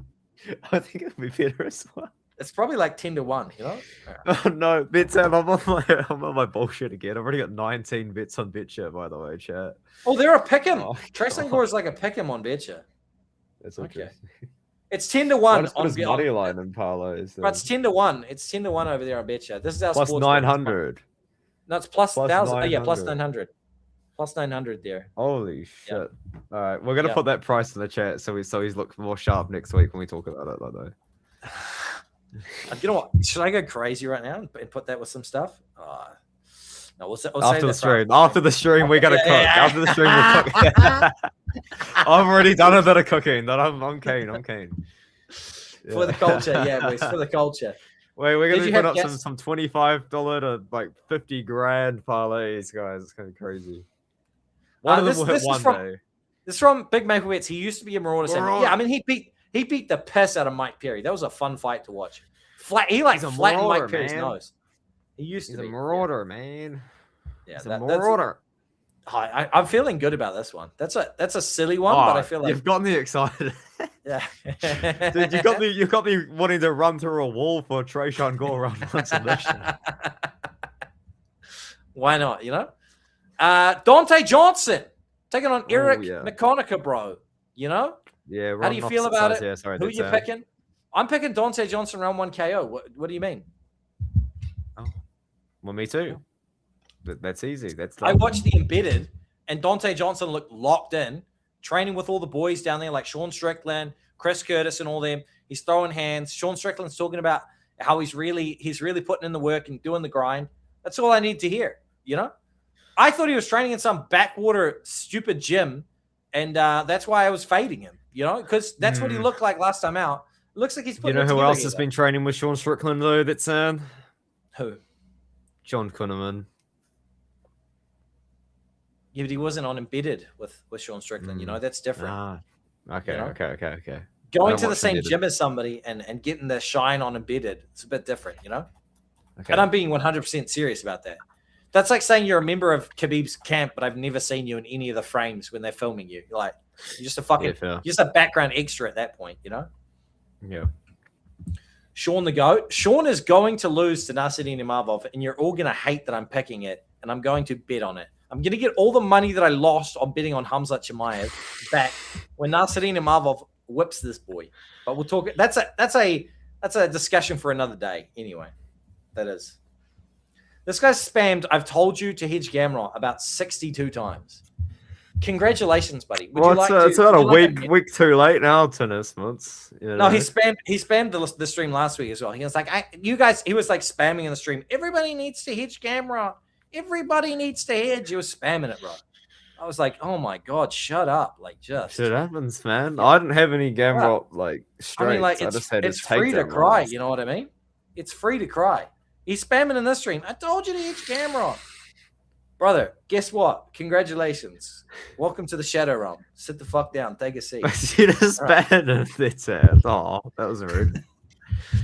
I think it'll be better as well. It's probably like 10-1, you know? Oh, no, BetSam, I'm on my bullshit again. I've already got 19 bits on BetShare, by the way, chat. Oh, they're a pick 'em. Oh, Tresengor is like a pick 'em on BetShare. That's Okay. interesting. It's 10-1 on money on line and parlays. But it's 10-1. It's 10-1 over there on BetShare. This is our Plus sports 900. No, it's plus 1,000. Oh, yeah, 900. plus 900. Plus 900 there. Holy shit! Yeah. All right, we're gonna put that price in the chat so he's look more sharp next week when we talk about it, though. You know what? Should I go crazy right now and put that with some stuff? No, we'll after the stream. After the stream, we gotta cook. After the stream, we'll cook. I've already done a bit of cooking. That I'm keen. Yeah. For the culture, boys. For the culture. Wait, we're gonna put up some $25 to like $50,000 parlays, guys. It's gonna be crazy. One of them will hit one day. This is from Big Maple Bets. He used to be a Marauder. Yeah, I mean he beat the piss out of Mike Perry. That was a fun fight to watch. He flattened Mike Perry's nose. He's a marauder, man. Yeah, he's a marauder. I'm feeling good about this one. That's a silly one, but I feel like you've got me excited. Yeah, dude, you got me wanting to run through a wall for Trayshawn Gore round one submission. Why not? You know, Dante Johnson taking on Eric McConaughey, bro. You know, yeah. How do you feel about it? Yeah, sorry, who are you picking? I'm picking Dante Johnson round 1 KO. What do you mean? Oh, well, me too. That's easy. I watched the Embedded, and Dante Johnson looked locked in, training with all the boys down there, like Sean Strickland, Chris Curtis, and all them. He's throwing hands. Sean Strickland's talking about how he's really putting in the work and doing the grind. That's all I need to hear. You know, I thought he was training in some backwater stupid gym, and that's why I was fading him. You know, because that's what he looked like last time out. It looks like he's putting. You know who else has been training with Sean Strickland though? That's who? John Kunneman. Yeah, but he wasn't on Embedded with Sean Strickland. You know, that's different. Okay, you know? Okay. Going to the same gym as somebody and getting the shine on Embedded, it's a bit different, you know? Okay. And I'm being 100% serious about that. That's like saying you're a member of Khabib's camp, but I've never seen you in any of the frames when they're filming you. You're like, you're just a fucking, you're just a background extra at that point, you know? Yeah. Sean the GOAT. Sean is going to lose to Nasruddin Imavov, and you're all going to hate that I'm picking it, and I'm going to bet on it. I'm going to get all the money that I lost on betting on Hamzat Chimaev back when Nasruddin Imavov whips this boy. But we'll talk. That's a discussion for another day. Anyway, that is. This guy's spammed. I've told you to hedge Gamrot about 62 times. Congratulations, buddy. It's about a week too late now, tennis months. You know? No, he spammed the stream last week as well. He was like, he was like spamming in the stream. Everybody needs to hedge Gamrot. Everybody needs to hedge. He was spamming it, bro. I was like, oh my God, shut up. Like, just. Shit happens, man. I didn't have any Gamrot, like, straight. I mean, like, it's free to cry. You know what I mean? It's free to cry. He's spamming in this stream. I told you to hedge Gamrot. Brother, guess what? Congratulations. Welcome to the Shadow Realm. Sit the fuck down. Take a seat. You just banned it. Oh, that was rude.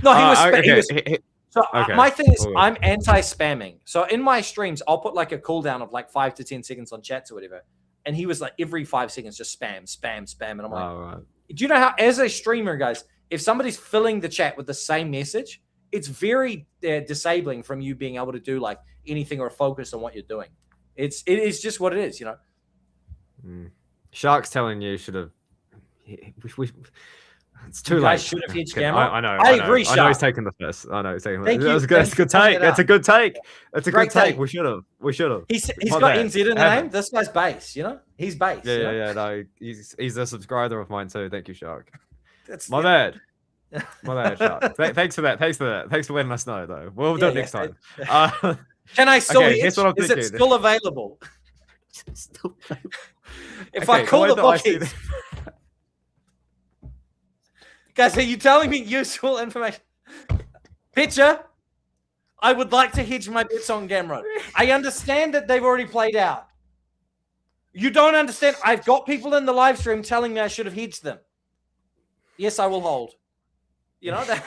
No, he was. So my thing is, I'm anti-spamming. So in my streams, I'll put like a cooldown of like 5 to 10 seconds on chats or whatever. And he was like every 5 seconds, just spam. And I'm like, do you know how, as a streamer, guys, if somebody's filling the chat with the same message, it's very disabling from you being able to do like anything or focus on what you're doing. It is just what it is, you know. Shark's telling you should have. It's too late. Guys should have hedged Gamrot. I know. I agree, Shark. I know he's taking the piss. I know he's taking the piss. That's a good take. That's a good take. That's a good take. We should have. He's got NZ in the name. This guy's base, you know? He's base. Yeah. No, he's a subscriber of mine too. Thank you, Shark. My bad. My bad, Shark. Thanks for that. Thanks for letting us know, though. We'll do it next time. Can I still hedge? Is it still available? If I call the bookies. Guys, are you telling me useful information? Picture, I would like to hedge my bets on Gamrot. I understand that they've already played out. You don't understand. I've got people in the live stream telling me I should have hedged them. Yes, I will hold. You know that.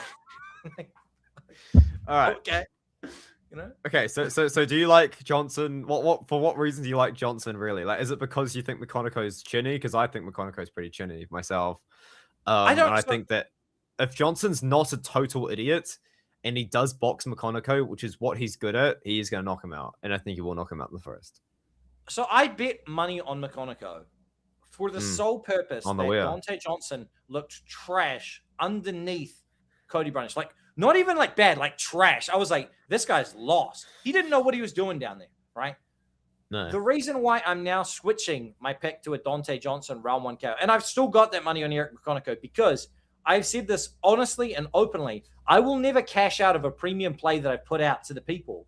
All right. Okay. You know. Okay. So do you like Johnson? For what reason do you like Johnson? Really? Like, is it because you think McConaughey's chinny? Because I think McConaughey's pretty chinny myself. I think that if Johnson's not a total idiot and he does box McConaughey, which is what he's good at, he is going to knock him out. And I think he will knock him out in the first. So I bet money on McConaughey for the sole purpose that Dante Johnson looked trash underneath Cody Brunish. Like, not even like bad, like trash. I was like, this guy's lost. He didn't know what he was doing down there, right? No. The reason why I'm now switching my pick to a Dante Johnson round 1 KO, and I've still got that money on Eric McConaughey, because I've said this honestly and openly, I will never cash out of a premium play that I've put out to the people,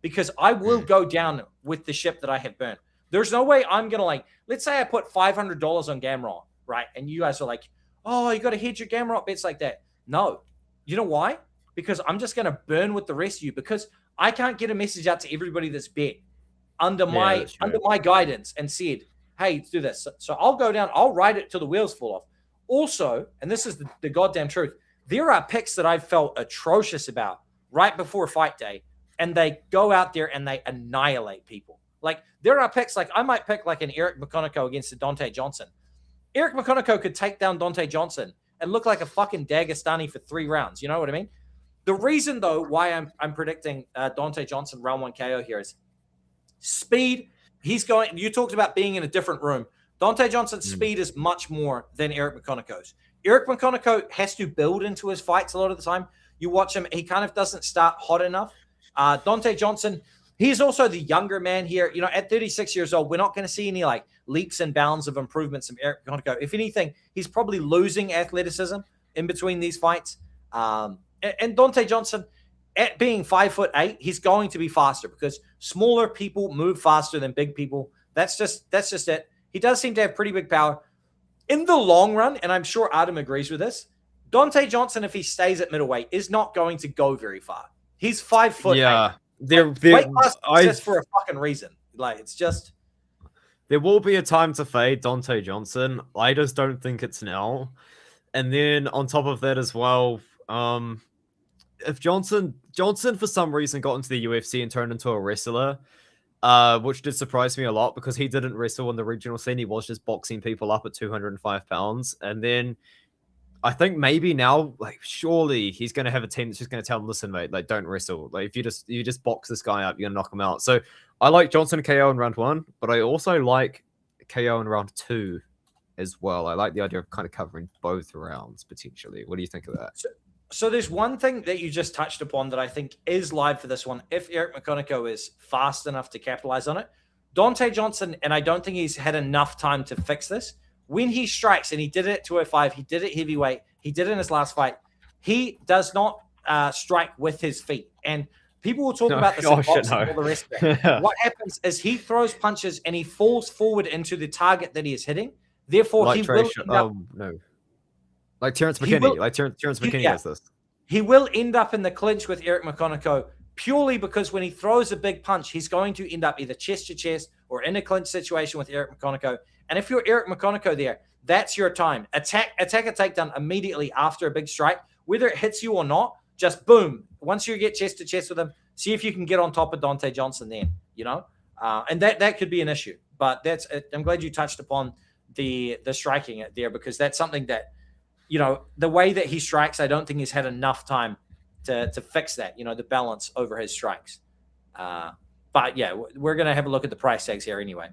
because I will go down with the ship that I have burnt. There's no way I'm going to, like, let's say I put $500 on Gamrot, right? And you guys are like, oh, you got to hedge your Gamrot bets like that. No. You know why? Because I'm just going to burn with the rest of you, because I can't get a message out to everybody that's bet under my guidance and said, hey, do this. So I'll go down, I'll ride it till the wheels fall off. Also, and this is the goddamn truth, there are picks that I've felt atrocious about right before fight day, and they go out there and they annihilate people. Like, there are picks, like I might pick like an Eric McConaughey against a Dante Johnson. Eric McConaughey could take down Dante Johnson and look like a fucking Dagestani for 3 rounds. You know what I mean? The reason, though, why I'm predicting Dante Johnson round 1 KO here is speed. He's going. You talked about being in a different room. Dante Johnson's speed is much more than Eric McConaughey's. Eric McConaughey has to build into his fights a lot of the time. You watch him, he kind of doesn't start hot enough. Dante Johnson, he's also the younger man here. You know, at 36 years old, we're not going to see any like leaps and bounds of improvements from Eric McConaughey. If anything, he's probably losing athleticism in between these fights. And Dante Johnson, at being 5'8", he's going to be faster, because smaller people move faster than big people. That's just it. He does seem to have pretty big power. In the long run, and I'm sure Adam agrees with this, Dante Johnson, if he stays at middleweight, is not going to go very far. He's 5 foot. Yeah, weight class exists for a fucking reason. Like, it's just. There will be a time to fade Dante Johnson. I just don't think it's now. And then on top of that as well, if Johnson for some reason got into the UFC and turned into a wrestler, which did surprise me a lot, because he didn't wrestle on the regional scene. He was just boxing people up at 205 pounds. And then I think maybe now, like, surely he's going to have a team that's just going to tell him, listen, mate, like, don't wrestle. Like, if you just box this guy up, you're going to knock him out. So I like Johnson KO in round 1, but I also like KO in round 2 as well. I like the idea of kind of covering both rounds potentially. What do you think of that? So there's one thing that you just touched upon that I think is live for this one. If Eric McConaughey is fast enough to capitalize on it, Dante Johnson, and I don't think he's had enough time to fix this, when he strikes, and he did it at 205, he did it heavyweight, he did it in his last fight, he does not strike with his feet. And people will talk about this in boxing and all the rest of it. What happens is he throws punches and he falls forward into the target that he is hitting. Therefore, like he will end up, like Terrence McKinney. Terrence McKinney does this. He will end up in the clinch with Eric McConaughey purely because when he throws a big punch, he's going to end up either chest to chest or in a clinch situation with Eric McConaughey. And if you're Eric McConaughey there, that's your time. Attack a takedown immediately after a big strike. Whether it hits you or not, just boom. Once you get chest to chest with him, see if you can get on top of Dante Johnson then, you know? And that could be an issue. But I'm glad you touched upon the striking it there, because that's something that, you know, the way that he strikes, I don't think he's had enough time to fix that, you know, the balance over his strikes. But yeah, we're going to have a look at the price tags here anyway.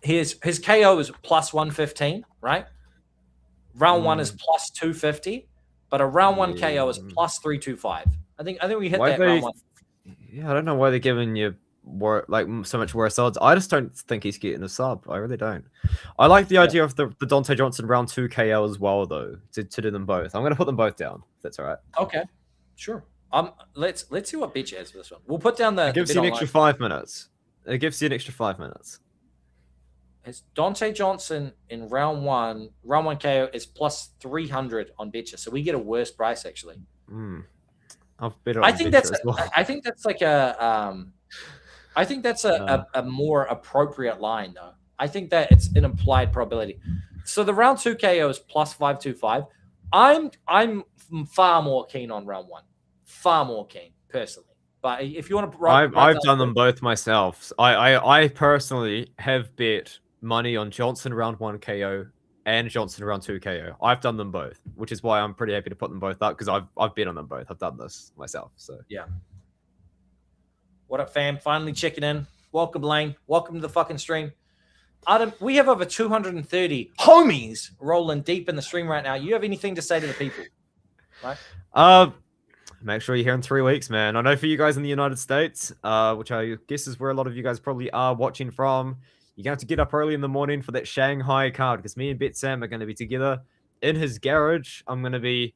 His KO is plus 115, right? Round 1 is plus 250, but a round 1 KO is plus 325. I think we hit that round 1. Yeah, I don't know why they're giving you so much worse odds. I just don't think he's getting a sub. I really don't. I like the idea of the Dante Johnson round 2 KO as well, though, to do them both. I'm going to put them both down, if that's all right. Okay, sure. Let's see what bitch has for this one. We'll put down the. It gives you an extra 5 minutes. It gives you an extra 5 minutes. It's Dante Johnson in round 1. Round 1 KO is plus 300 on Betcha, so we get a worse price actually. I think that's like a more appropriate line though. I think that it's an implied probability. So the round 2 KO is plus 525. I'm far more keen on round 1. Far more keen personally. But if you want to, I've done them both myself. I personally have bet money on Johnson round 1 KO and Johnson round 2 KO. I've done them both, which is why I'm pretty happy to put them both up because I've been on them both. I've done this myself. So yeah. What up, fam? Finally checking in. Welcome, Lane. Welcome to the fucking stream. Adam, we have over 230 homies rolling deep in the stream right now. You have anything to say to the people? Right? Make sure you're here in 3 weeks, man. I know for you guys in the United States, which I guess is where a lot of you guys probably are watching from, you're going to have to get up early in the morning for that Shanghai card because me and BetSam are going to be together in his garage. I'm going to be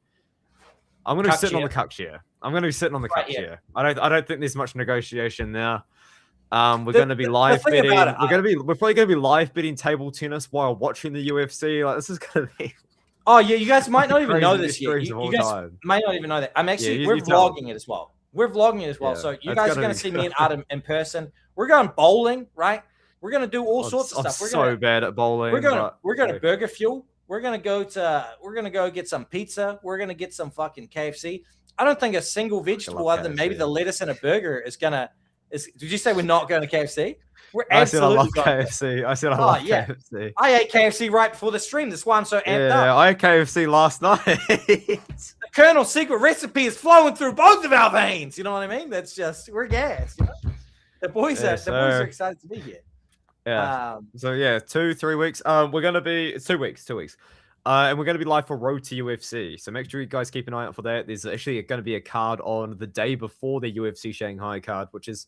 sitting on the cuck chair. I'm going to be sitting on the cuck chair. I don't think there's much negotiation there. We're going to be live betting. We're probably going to be live betting table tennis while watching the UFC. Like, this is going to be. Oh yeah, you guys might not even know this yet. You guys might not even know that. We're vlogging it as well. We're vlogging it as well. So you guys are going to see me and Adam in person. We're going bowling, right? We're going to do all sorts of stuff. We're so bad at bowling. We're going to Burger Fuel. We're going to go get some pizza. We're going to get some fucking KFC. I don't think a single vegetable other than maybe the lettuce in a burger is going to. Did you say we're not going to KFC? I said I love KFC. I said I love KFC. I ate KFC right before the stream. That's why I'm so amped up. Yeah, I ate KFC last night. The Colonel's secret recipe is flowing through both of our veins. You know what I mean? That's just, we're gassed. You know? The boys are excited to be here. Yeah. 2-3 weeks. We're going to be, it's 2 weeks. And we're going to be live for Road to UFC. So make sure you guys keep an eye out for that. There's actually going to be a card on the day before the UFC Shanghai card, which is,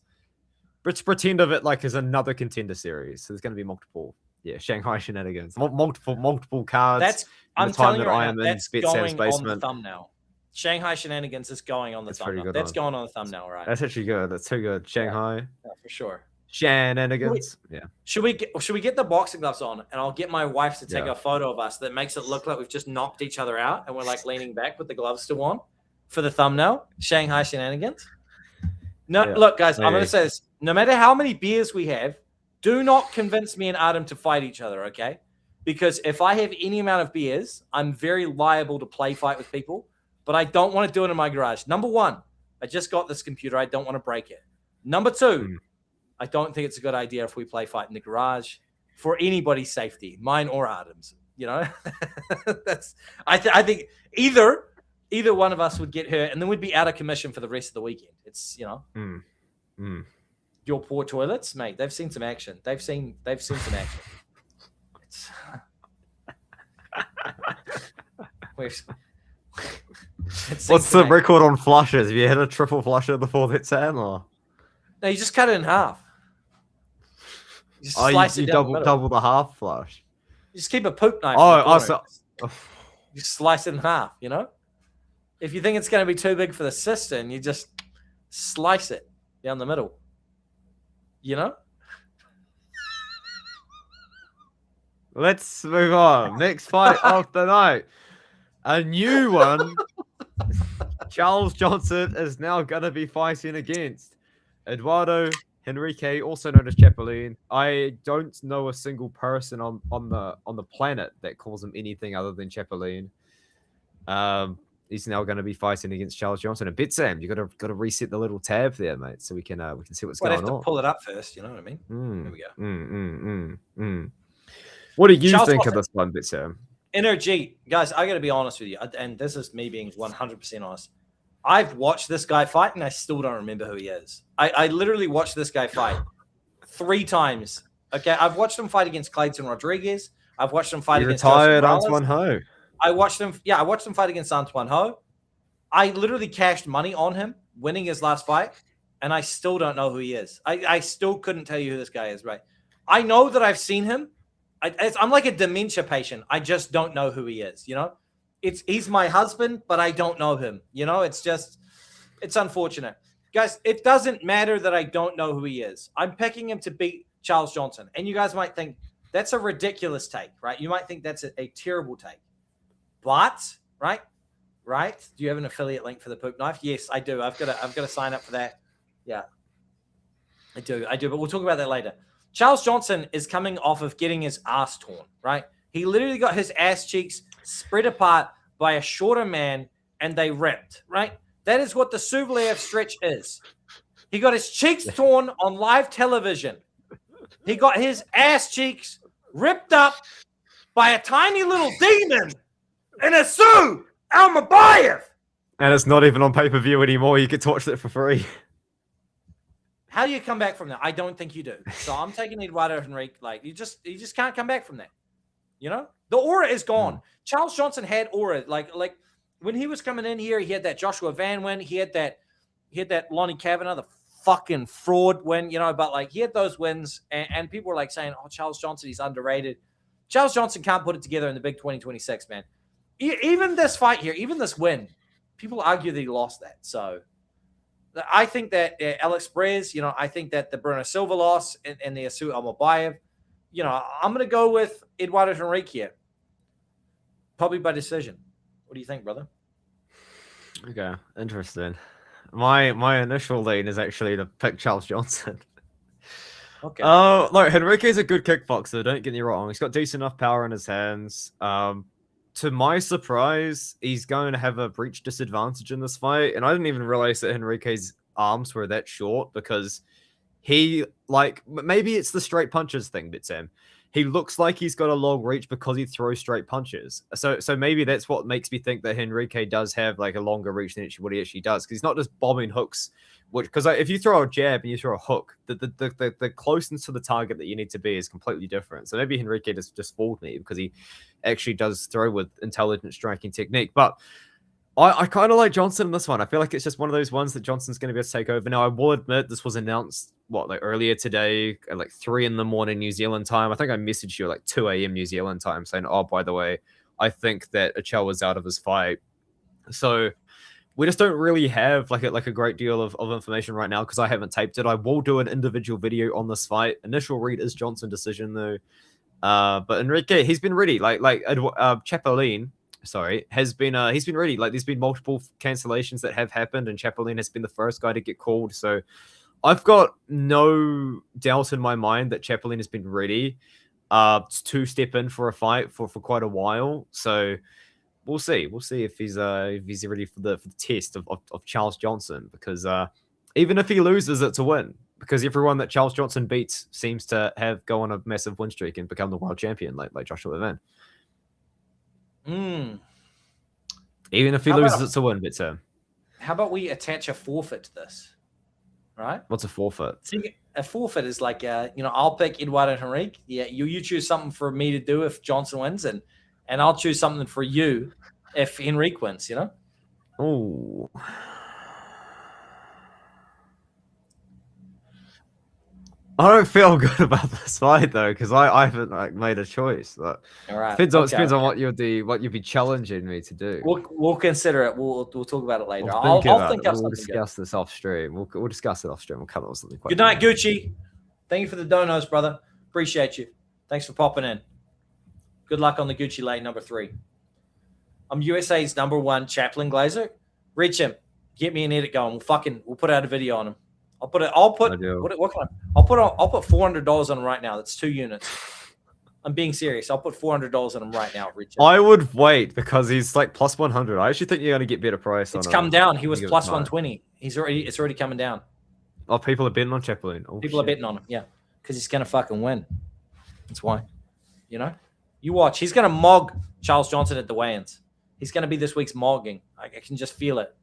let's pretend of it like as another contender series. So there's going to be multiple, Shanghai shenanigans, multiple cards. I'm telling you right now, that's going on the thumbnail. Shanghai shenanigans is going on the thumbnail. That's going on the thumbnail, right? That's actually good. That's too good. Shanghai, for sure. Shenanigans. Should we get the boxing gloves on, and I'll get my wife to take a photo of us that makes it look like we've just knocked each other out, and we're like leaning back with the gloves still on for the thumbnail. Shanghai shenanigans. No, look, guys, I'm going to say this. No matter how many beers we have, do not convince me and Adam to fight each other, okay? Because if I have any amount of beers, I'm very liable to play fight with people, but I don't want to do it in my garage. Number one, I just got this computer. I don't want to break it. Number two, I don't think it's a good idea if we play fight in the garage for anybody's safety, mine or Adam's. You know, I think either one of us would get hurt, and then we'd be out of commission for the rest of the weekend. It's your poor toilets, mate. They've seen some action. They've seen some action. What's the record on flushes? Have you had a triple flusher before BetSam, or? No, you just cut it in half. You just slice it down double the half flush. You just keep a poop knife. You slice it in half. You know, if you think it's going to be too big for the cistern, you just slice it down the middle. You know? Let's move on. Next fight of the night. A new one. Charles Johnson is now going to be fighting against Eduardo Henrique, also known as Chapolin. I don't know a single person on the planet that calls him anything other than Chapolin. He's now going to be fighting against Charles Johnson. And BetSam, you got to reset the little tab there, mate, so we can see what's going on. I have to pull it up first. You know what I mean? Here we go. What do you think of this one, BetSam? Energy, guys. I got to be honest with you, and this is me being 100% honest. I've watched this guy fight, and I still don't remember who he is. I literally watched this guy fight 3 times. Okay, I've watched him fight against Clayton Rodriguez. I've watched him fight against Antoine Ho. I watched him fight against Antoine Ho. I literally cashed money on him winning his last fight, and I still don't know who he is. I still couldn't tell you who this guy is, right? I know that I've seen him. I'm like a dementia patient. I just don't know who he is, you know? He's my husband, but I don't know him. You know, it's unfortunate. Guys, it doesn't matter that I don't know who he is. I'm picking him to beat Charles Johnson. And you guys might think that's a ridiculous take, right? You might think that's a terrible take. But, right? Do you have an affiliate link for the poop knife? Yes, I do. I've got to sign up for that. Yeah. I do, but we'll talk about that later. Charles Johnson is coming off of getting his ass torn, right? He literally got his ass cheeks spread apart by a shorter man, and they ripped, right? That is what the Suvalev stretch is. He got his cheeks torn on live television. He got his ass cheeks ripped up by a tiny little demon in a suit, Almabayev. And it's not even on pay-per-view anymore. You get to watch it for free. How do you come back from that? I don't think you do. So I'm taking Eduardo Henrique. Like you just can't come back from that. You know, the aura is gone. Charles Johnson had aura. Like when he was coming in here, he had that Joshua Van win. He had that Lonnie Kavanaugh, the fucking fraud win. You know, but like he had those wins, and people were like saying, "Oh, Charles Johnson, he's underrated." Charles Johnson can't put it together in the big 2026, man. Even this fight here, even this win, people argue that he lost that. So I think that Alex Perez, you know, I think that the Bruno Silva loss and the Asu Almabayev, you know, I'm going to go with Eduardo Henrique here. Probably by decision. What do you think, brother? Okay, interesting. My initial lean is actually to pick Charles Johnson. Okay. Look, Henrique's a good kickboxer, don't get me wrong. He's got decent enough power in his hands. To my surprise, he's going to have a breach disadvantage in this fight. And I didn't even realize that Henrique's arms were that short because he, like, maybe it's the straight punches thing, BetSam. He looks like he's got a long reach because he throws straight punches. So maybe that's what makes me think that Henrique does have, like, a longer reach than what he actually does. Because he's not just bombing hooks. Because if you throw a jab and you throw a hook, the closeness to the target that you need to be is completely different. So maybe Henrique just fooled me because he actually does throw with intelligent striking technique. But I kind of like Johnson in this one. I feel like it's just one of those ones that Johnson's going to be able to take over. Now, I will admit this was announced, earlier today at like 3 a.m. New Zealand time. I think I messaged you at like 2 a.m. New Zealand time saying, oh, by the way, I think that Achel was out of his fight. So we just don't really have like a great deal of information right now because I haven't taped it. I will do an individual video on this fight. Initial read is Johnson decision though. But Enrique, he's been ready. Chapolin, has been he's been ready. Like there's been multiple cancellations that have happened, and Chapolin has been the first guy to get called. So I've got no doubt in my mind that Chapolin has been ready to step in for a fight for quite a while. So we'll see. We'll see if he's ready for the test of Charles Johnson, because even if he loses, it's a win, because everyone that Charles Johnson beats seems to go on a massive win streak and become the world champion, like Joshua Van. Even if he loses, it's a win, BetSam. How about we attach a forfeit to this? Right? What's a forfeit? See, a forfeit is like, I'll pick Eduardo Henrique. Yeah, you choose something for me to do if Johnson wins, and I'll choose something for you if Henrique wins, you know? Oh. I don't feel good about this fight though, because I haven't made a choice. All right. Depends on what you'd be challenging me to do. We'll consider it. We'll talk about it later. I'll think of something. We'll discuss this off stream. We'll discuss it off stream. We'll come up with something. Good night, Gucci. Thank you for the donos, brother. Appreciate you. Thanks for popping in. Good luck on the Gucci lane number 3. I'm USA's number 1 Chaplin Glazer. Reach him. Get me an edit going. We'll put out a video on him. I'll put $400 on him right now. That's 2 units. I'm being serious. I'll put $400 on him right now. Reach him. I would wait because he's like plus 100. I actually think you're going to get better price on him. It's come down. He was plus 120. It's already coming down. Oh, people are betting on Chaplin. People are betting on him. Yeah, because he's going to fucking win. That's why. You know, you watch. He's going to mog Charles Johnson at the weigh-ins. He's going to be this week's mogging. I can just feel it.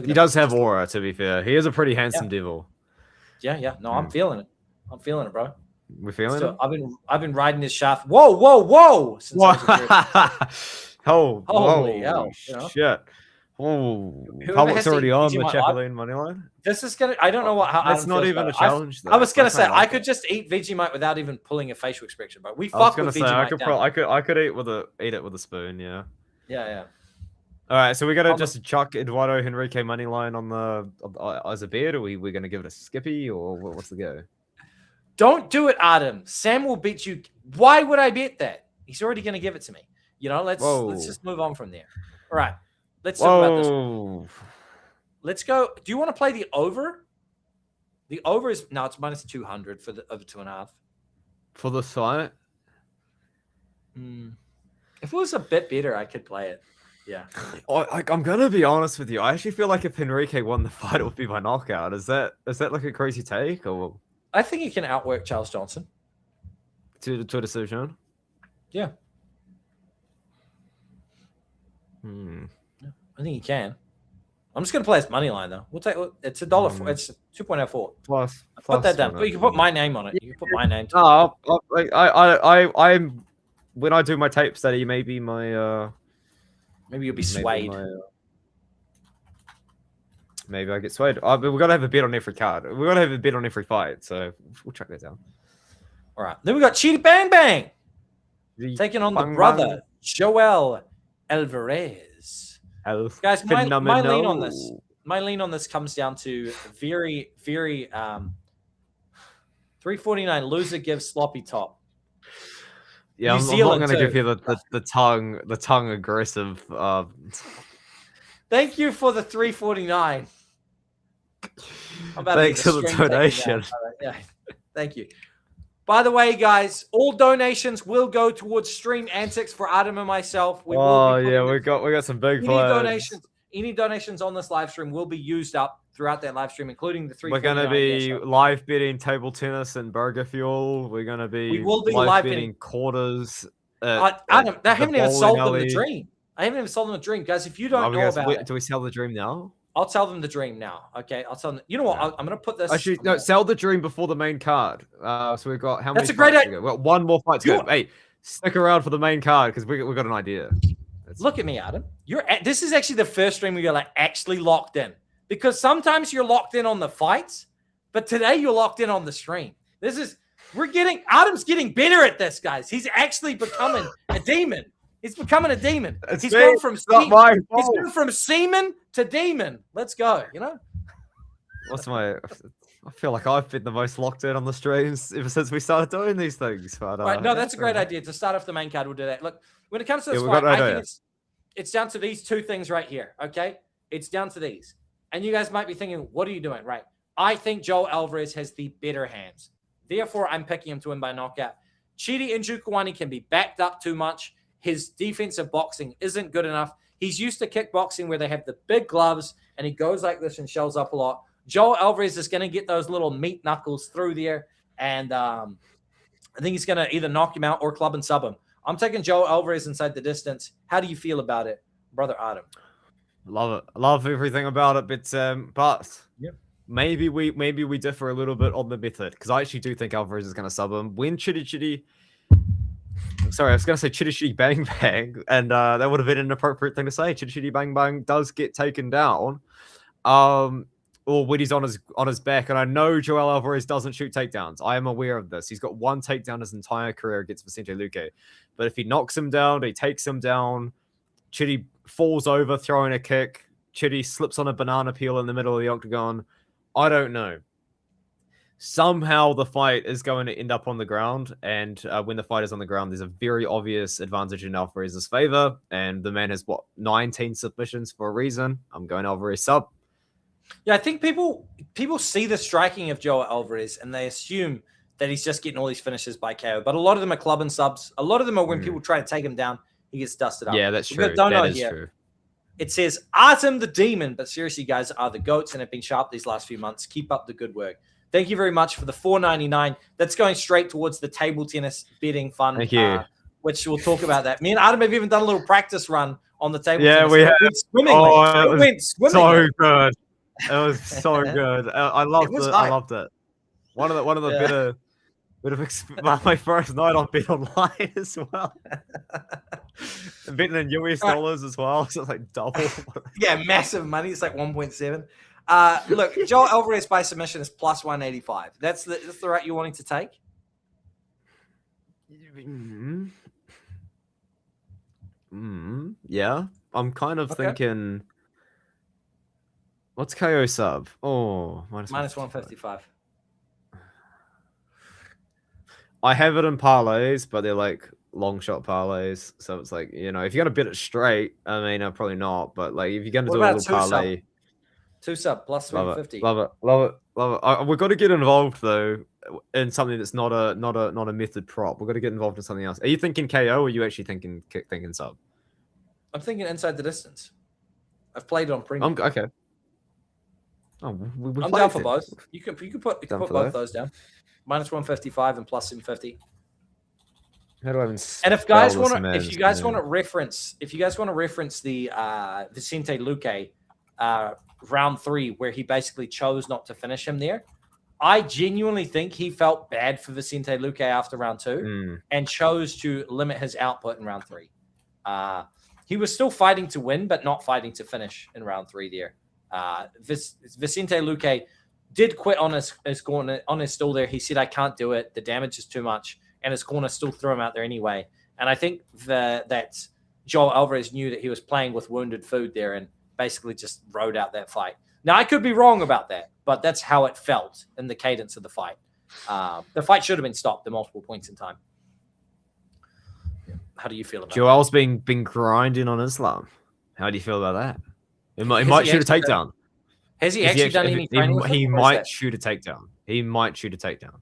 He does have aura, to be fair. He is a pretty handsome devil. Yeah. No, I'm feeling it. I'm feeling it, bro. We're feeling it? I've been riding this shaft. Whoa! Since holy hell! Shit! Oh, public's already on the Chapolin moneyline. This is gonna. I don't know how. That's not even a challenge. I was gonna say I could just eat Vegemite without even pulling a facial expression, but we fuck with Vegemite. I could eat it with a spoon. Yeah. Yeah. All right, so we got to just chuck Eduardo Henrique money line on the as a bet, or we're going to give it a skippy, or what's the go? Don't do it, Adam. Sam will beat you. Why would I bet that? He's already going to give it to me. You know, let's just move on from there. All right, let's talk about this one. Let's go. Do you want to play the over? The over is it's minus 200 for the over 2.5 for the fight. If it was a bit better, I could play it. Yeah. I'm gonna be honest with you. I actually feel like if Henrique won the fight, it would be by knockout. Is that like a crazy take, or? I think he can outwork Charles Johnson to a decision. Yeah. I think he can. I'm just gonna play his money line though. We'll take it's $1. It's 2.04. Plus. Put that down. But you can put my name on it. You can put my name. I'm when I do my tape study, maybe my maybe you'll be swayed. Maybe I get swayed. But we're gonna have a bid on every card. We're gonna have a bid on every fight, so we'll track that down. All right. Then we got Cheetah Bang Bang taking on the brother Joel Alvarez. Guys, my lean on this. My lean on this comes down to very 349 loser gives sloppy top. Yeah, I'm not going to give you the tongue aggressive. Thank you for the 349. Thanks for the donation. Yeah, thank you. By the way, guys, all donations will go towards stream antics for Adam and myself. We got some big plans. Any donations on this live stream will be used up throughout that live stream, including the 349. We're going to be live betting table tennis and burger fuel. We're going to be live betting quarters. Adam, they haven't even sold them the dream. I haven't even sold them the dream, guys. If you don't know about it, do we sell the dream now? I'll tell them the dream now. Okay, I'll tell them. You know what? I'm going to put this. Actually, no, sell the dream before the main card. So we've got how many? That's a great idea. We've got one more fight to go. Hey, stick around for the main card because we got an idea. Look at me, Adam. This is actually the first stream where you're like actually locked in, because sometimes you're locked in on the fights, but today you're locked in on the stream. Adam's getting better at this, guys. He's actually becoming a demon. He's becoming a demon. He's gone from semen to demon. Let's go. You know. I feel like I've been the most locked in on the streams ever since we started doing these things. But, right, no, that's a great idea. To start off the main card, we'll do that. Look, when it comes to this fight, I think it's down to these two things right here. Okay, it's down to these. And you guys might be thinking, what are you doing? Right. I think Joel Alvarez has the better hands. Therefore, I'm picking him to win by knockout. Chidi Njokuani can be backed up too much. His defensive boxing isn't good enough. He's used to kickboxing where they have the big gloves and he goes like this and shells up a lot. Joel Alvarez is going to get those little meat knuckles through there, and I think he's going to either knock him out or club and sub him. I'm taking Joel Alvarez inside the distance. How do you feel about it, brother Adam? Love it. I love everything about it, but maybe we differ a little bit on the method, because I actually do think Alvarez is going to sub him. When Sorry, I was going to say Chitty Bang Bang, and that would have been an appropriate thing to say. Chitty Bang Bang does get taken down, or when he's on his back. And I know Joel Alvarez doesn't shoot takedowns. I am aware of this. He's got one takedown his entire career against Vicente Luque. But if he knocks him down, he takes him down, Chitty falls over throwing a kick, Chitty slips on a banana peel in the middle of the octagon. I don't know. Somehow the fight is going to end up on the ground, and when the fight is on the ground, there's a very obvious advantage in Alvarez's favor, and the man has 19 submissions for a reason. I'm going Alvarez sub. Yeah, I think people see the striking of Joel Alvarez and they assume that he's just getting all these finishes by KO, but a lot of them are club and subs. A lot of them are when people try to take him down, he gets dusted up. Yeah, that's true. That is true. It says Artem the Demon, but seriously, guys, are the GOATs and have been sharp these last few months. Keep up the good work. Thank you very much for the $4.99. That's going straight towards the table tennis betting fund. Thank you. Which we'll talk about that. Me and Adam have even done a little practice run on the table tennis. Yeah, we have. It went swimmingly. So good. It was so good. I loved it. I loved it. One of the better. My first night on Bet Online as well. Betting in US dollars as well. So it's like double. Yeah, massive money. It's like 1.7. Look, Joel Alvarez by submission is plus 185. That's the route you're wanting to take? Yeah. I'm kind of thinking. What's KO sub? Oh, minus 155. I have it in parlays, but they're like long shot parlays. So it's like, if you're going to bet it straight, I mean, probably not. But like, if you're going to do a little parlay. Two sub plus 350. Love it. We've got to get involved though in something that's not a method prop. We've got to get involved in something else. Are you thinking KO, or are you actually thinking sub? I'm thinking inside the distance. I've played it on premium. Okay. Oh, I'm down for both. You can put both those down. Minus 155 and plus 750. How do I even And if you guys spell this want man's to name? reference, the Vicente Luque round 3, where he basically chose not to finish him there, I genuinely think he felt bad for Vicente Luque after round 2 and chose to limit his output in round 3. He was still fighting to win, but not fighting to finish in round 3 there. Vicente Luque did quit on his corner, on his stool there. He said, I can't do it. The damage is too much. And his corner still threw him out there anyway. And I think that Joel Alvarez knew that he was playing with wounded food there and basically just rode out that fight. Now, I could be wrong about that, but that's how it felt in the cadence of the fight. The fight should have been stopped at multiple points in time. How do you feel about that? Joel's been grinding on Islam. How do you feel about that? He might shoot a takedown. Has he actually done any training with him? He might shoot a takedown. He might shoot a takedown.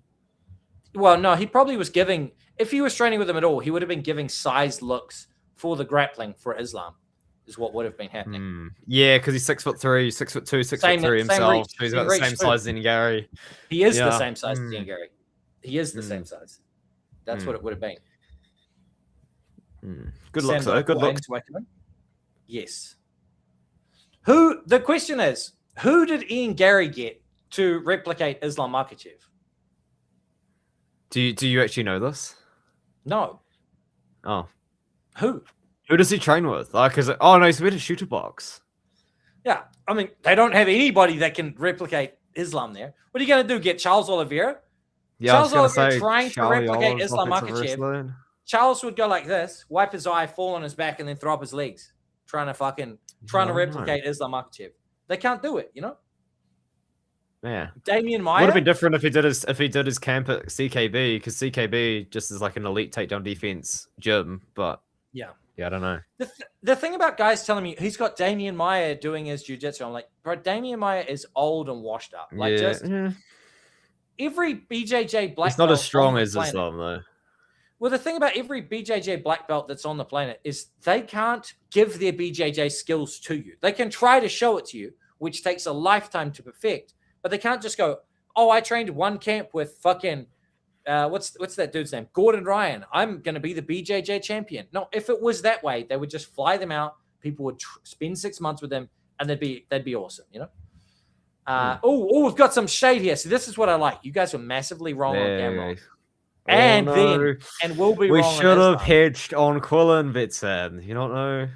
Well, no, he probably was giving, if he was training with him at all, he would have been giving size looks for the grappling for Islam, is what would have been happening. Yeah, because he's 6'3", 6'2", 6'3" himself. So he's about the same size as Garry. He is the same size as Garry. He is the same size. That's what it would have been. Good luck, though. Good luck. Yes. The question is, who did Ian Garry get to replicate Islam Makhachev? Do you actually know this? No. Oh. Who? Who does he train with? No, he's with a shooter box. Yeah. I mean, they don't have anybody that can replicate Islam there. What are you going to do? Get Charles Oliveira? Yeah, Charles Oliveira trying to replicate Islam Makhachev. Charles would go like this, wipe his eye, fall on his back, and then throw up his legs, trying to replicate Islam Makhachev. They can't do it, you know? Yeah. Damian Maia would have been different if he did his camp at CKB, because CKB just is like an elite takedown defense gym. But yeah, I don't know. The thing about guys telling me he's got Damian Maia doing his jiu-jitsu, I'm like, bro, Damian Maia is old and washed up. Like every BJJ black. It's not as strong as Islam though. Well, the thing about every BJJ black belt that's on the planet is they can't give their BJJ skills to you. They can try to show it to you, which takes a lifetime to perfect. But they can't just go, oh, I trained one camp with fucking, what's that dude's name? Gordon Ryan. I'm going to be the BJJ champion. No, if it was that way, they would just fly them out. People would spend 6 months with them, and they'd be awesome, you know? We've got some shade here. So this is what I like. You guys were massively wrong on camera. And we'll be wrong. We should have hedged on Quillen, BetSam. You don't know.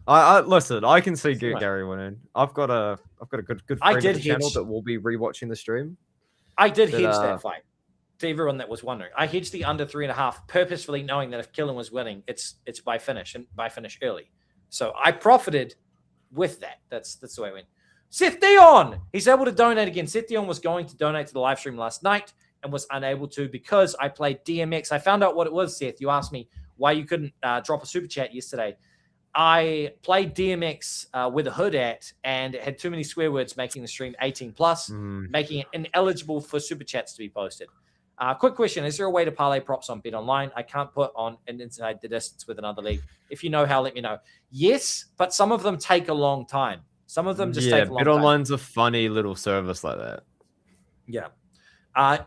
I listen. I can see Garry winning. I've got a good friend on the channel that will be rewatching the stream. I did hedge that fight. To everyone that was wondering, I hedged the under 3.5 purposefully, knowing that if Quillen was winning, it's by finish and by finish early. So I profited with that. That's the way it went. Seth Dion, he's able to donate again. Seth Dion was going to donate to the live stream last night and was unable to because I played DMX. I found out what it was, Seth. You asked me why you couldn't drop a super chat yesterday. I played DMX with a hood at, and it had too many swear words, making the stream 18+, making it ineligible for super chats to be posted. Quick question: is there a way to parlay props on BetOnline? I can't put on an inside the distance with another league. If you know how, let me know. Yes, but some of them take a long time. Some of them just take a long time. BetOnline's a funny little service like that. Yeah.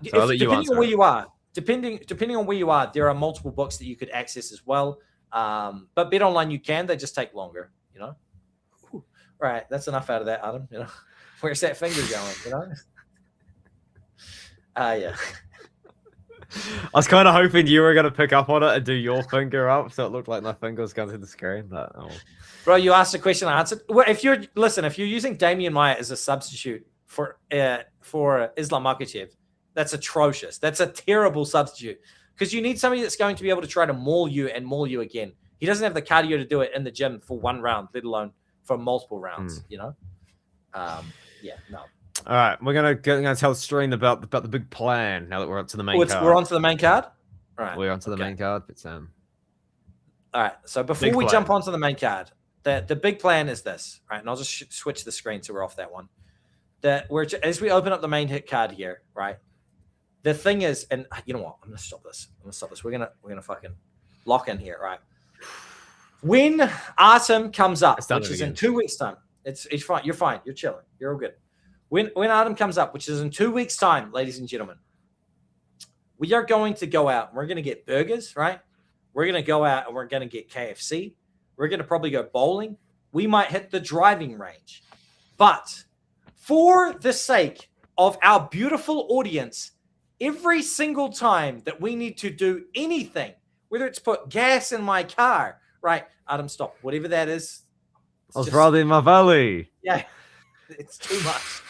Depending on where you are, depending on where you are, there are multiple books that you could access as well. But BetOnline you can, they just take longer, you know. All right, that's enough out of that, Adam. You know, where's that finger going? You know. Yeah. I was kind of hoping you were going to pick up on it and do your finger up, so it looked like my finger was going through the screen. But bro, you asked a question, I answered. Well, if you're using Damian Maia as a substitute for Islam Makhachev, that's atrocious. That's a terrible substitute because you need somebody that's going to be able to try to maul you and maul you again. He doesn't have the cardio to do it in the gym for one round, let alone for multiple rounds. You know. Yeah. No. All right, we're gonna tell the stream about the big plan now that we're on to the main card. We're on to the main card. All right, we're on to the main card. But all right. So before we jump onto the main card, the big plan is this. Right, and I'll just switch the screen so we're off that one. As we open up the main hit card here, right? The thing is, and you know what? I'm gonna stop this. We're gonna fucking lock in here, right? When Artem comes up, which is in 2 weeks' time, it's fine. You're fine. You're chilling. You're all good. When Artem comes up, which is in 2 weeks' time, ladies and gentlemen, we are going to go out. We're going to get burgers, right? We're going to go out and we're going to get KFC. We're going to probably go bowling. We might hit the driving range. But for the sake of our beautiful audience, every single time that we need to do anything, whether it's put gas in my car, right? Adam, stop. Whatever that is. I was rather in my valley. Yeah, it's too much.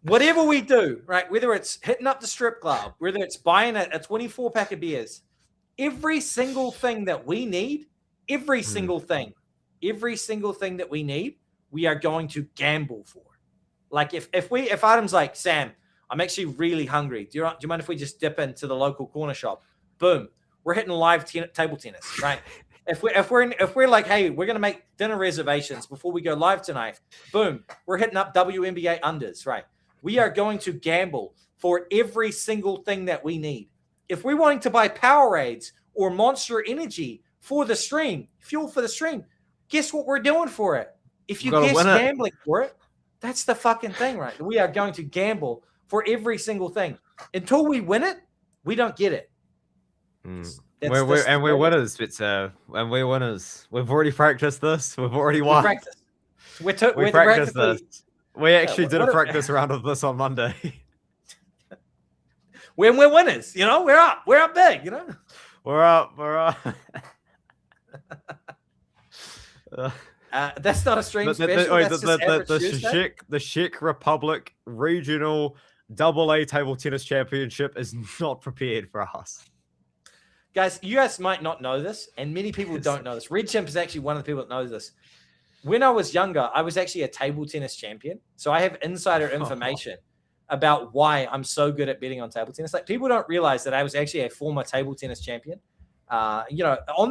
Whatever we do, right? Whether it's hitting up the strip club, whether it's buying a 24-pack of beers, every single thing that we need, every single thing that we need, we are going to gamble for. Like if Adam's like, Sam, I'm actually really hungry. Do you mind if we just dip into the local corner shop? Boom, we're hitting live table tennis, right? If we're like, hey, we're gonna make dinner reservations before we go live tonight. Boom, we're hitting up WNBA unders, right? We are going to gamble for every single thing that we need. If we're wanting to buy Powerades or Monster Energy for the stream, fuel for the stream, guess what we're doing for it? If you guess gambling for it, that's the fucking thing, right? We are going to gamble for every single thing. Until we win it, we don't get it. We're winners, BetSam. And we're winners. We've already practiced this. We've already won. We practiced this. We actually did a practice round of this on Monday. When we're winners, we're up big, We're up. That's not a stream special. The Czech Republic Regional AA Table Tennis Championship is not prepared for us. Guys, you guys might not know this, and many people don't know this. Red Chimp is actually one of the people that knows this. When I was younger, I was actually a table tennis champion. So I have insider information about why I'm so good at betting on table tennis. Like, people don't realize that I was actually a former table tennis champion. On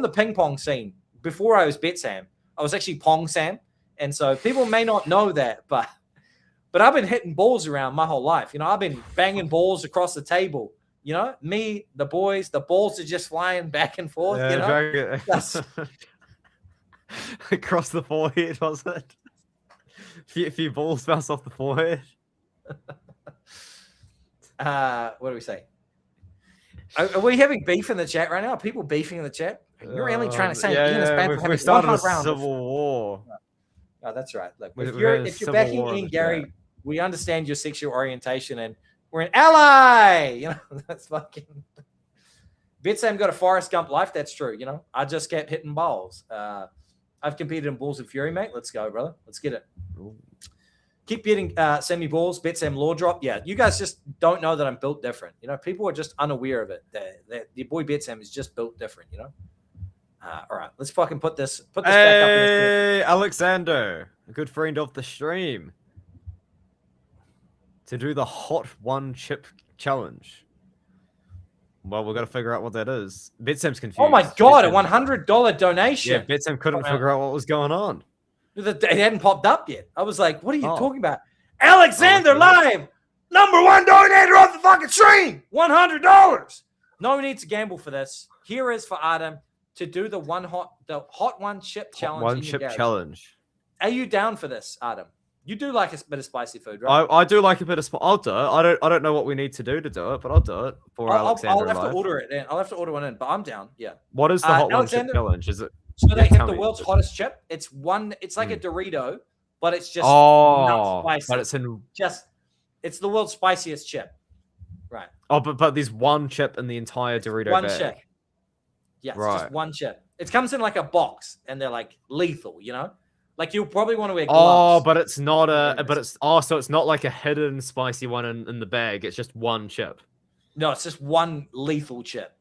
the ping pong scene, before I was BetSam, I was actually Pong Sam. And so people may not know that, but I've been hitting balls around my whole life. I've been banging balls across the table. Me, the boys, the balls are just flying back and forth. Across the forehead, was it? A few balls bounce off the forehead. What do we say? Are we having beef in the chat right now? Are people beefing in the chat? You're really trying to say Ian is bad for having started one a civil war. Oh, that's right. Look, if you're backing Ian Garry, we understand your sexual orientation, and we're an ally. That's fucking. BetSam got a Forrest Gump life. That's true. I just kept hitting balls. I've competed in Balls of Fury, mate. Let's go, brother. Let's get it. Ooh. Keep getting semi balls. BetSam law drop. Yeah, you guys just don't know that I'm built different. People are just unaware of it. That your boy BetSam is just built different. All right, let's fucking put this back up. Hey, Alexander, a good friend of the stream, to do the Hot One Chip Challenge. Well, we've got to figure out what that is. BetSam's confused. Oh my god, a $100 donation. Yeah, BetSam couldn't figure out what was going on. It hadn't popped up yet. I was like, what are you talking about? Alexander live, #1 donator of the fucking stream, $100. No need to gamble for this. Here is for Adam to do the Hot One Chip Challenge. One Chip Challenge. Are you down for this, Adam? You do like a bit of spicy food, right? I do like a bit of spicy. I'll do it. I don't know what we need to do it, but I'll do it for Alexander. I'll have to order it then. I'll have to order one in, but I'm down. Yeah. What is the Hot One Chip Challenge? Is it? So they have the world's hottest chip. It's like a Dorito, but it's just spicy. But it's the world's spiciest chip. Right. Oh, but there's one chip in the entire Dorito bag. One chip. Yeah, it's just one chip. It comes in like a box, and they're like lethal, Like, you'll probably want to wear gloves. Oh, but it's not so it's not like a hidden spicy one in the bag. It's just one chip. No, it's just one lethal chip.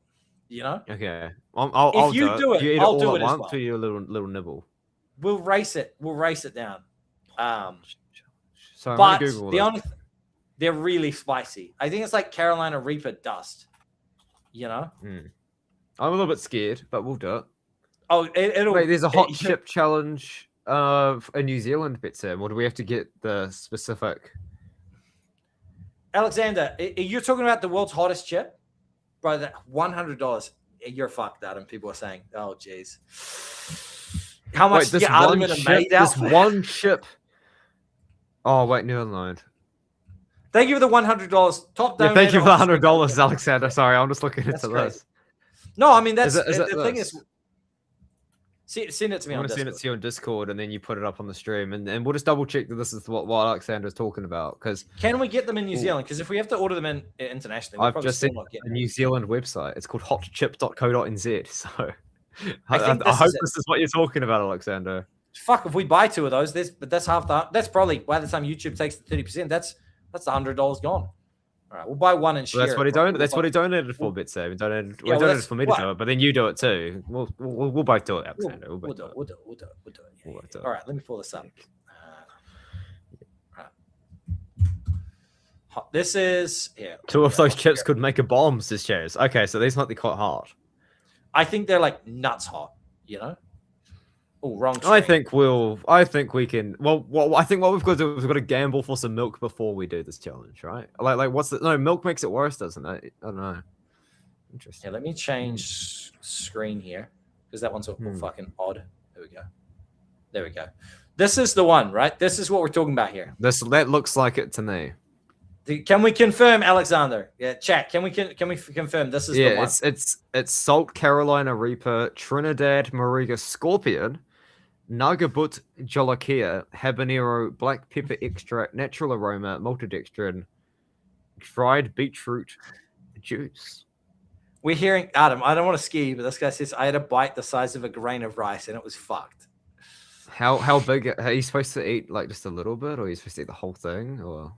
Okay. I'll do it. You eat I'll it do all it at as once, well. or you a little nibble. We'll race it. We'll race it down. So but they're really spicy. I think it's like Carolina Reaper dust. I'm a little bit scared, but we'll do it. Oh, wait. There's a hot chip challenge in New Zealand, BetSam, or do we have to get the specific? Alexander, you're talking about the world's hottest chip, bro? That $100. You're fucked, Adam. People are saying, "Oh, jeez, how much do you get Adam in a made out?" This one chip. Oh wait, never mind. Thank you for the $100. Top donor. Thank you for the $100, Alexander. Sorry, I'm just looking into this. No, I mean, Is that's it the thing this? is, send it to me I'm on gonna send it Discord. to you on Discord, and then you put it up on the stream, and we'll just double check that this is what Alexander's talking about. Because Can we get them in New Zealand? Because if we have to order them in internationally, we're I've probably just still seen not a getting them. New Zealand website. It's called hotchip.co.nz. So I think I this hope is it. this is what you're talking about, Alexander. Fuck, if we buy 2 of those, that's half the. That's probably by the time YouTube takes the 30%. That's $100 gone. All right, we'll buy one and share. Well, that's it. what he donated for, BetSam. He donated, Yeah, well, donated for me to do it, but then you do it too. We'll both do it, Alexander. We'll do it. We'll do it. Yeah, We'll both do it. All right, let me pull this up. This is 2 of those chips could make a bomb, says Chaz. Okay, so these might be quite hard. I think they're like nuts hot, you know? Oh, wrong stream. I think we can. Well, I think what we've got to do is we've got to gamble for some milk before we do this challenge, right? Like what's the no milk makes it worse, doesn't it? I don't know. Interesting. Yeah, let me change screen here because that one's all fucking odd. There we go. This is the one, right? This is what we're talking about here. That looks like it to me. Can we confirm, Alexander? Yeah, chat. Can we confirm this is the one? It's Salt Carolina Reaper, Trinidad Mariga Scorpion, Nagabut Jolokia, Habanero Black Pepper Extract, Natural Aroma, Maltodextrin, Fried Beetroot Juice. We're hearing Adam. I don't want to ski, but this guy says I had a bite the size of a grain of rice and it was fucked. How big are you supposed to eat? Like just a little bit, or are you supposed to eat the whole thing? Or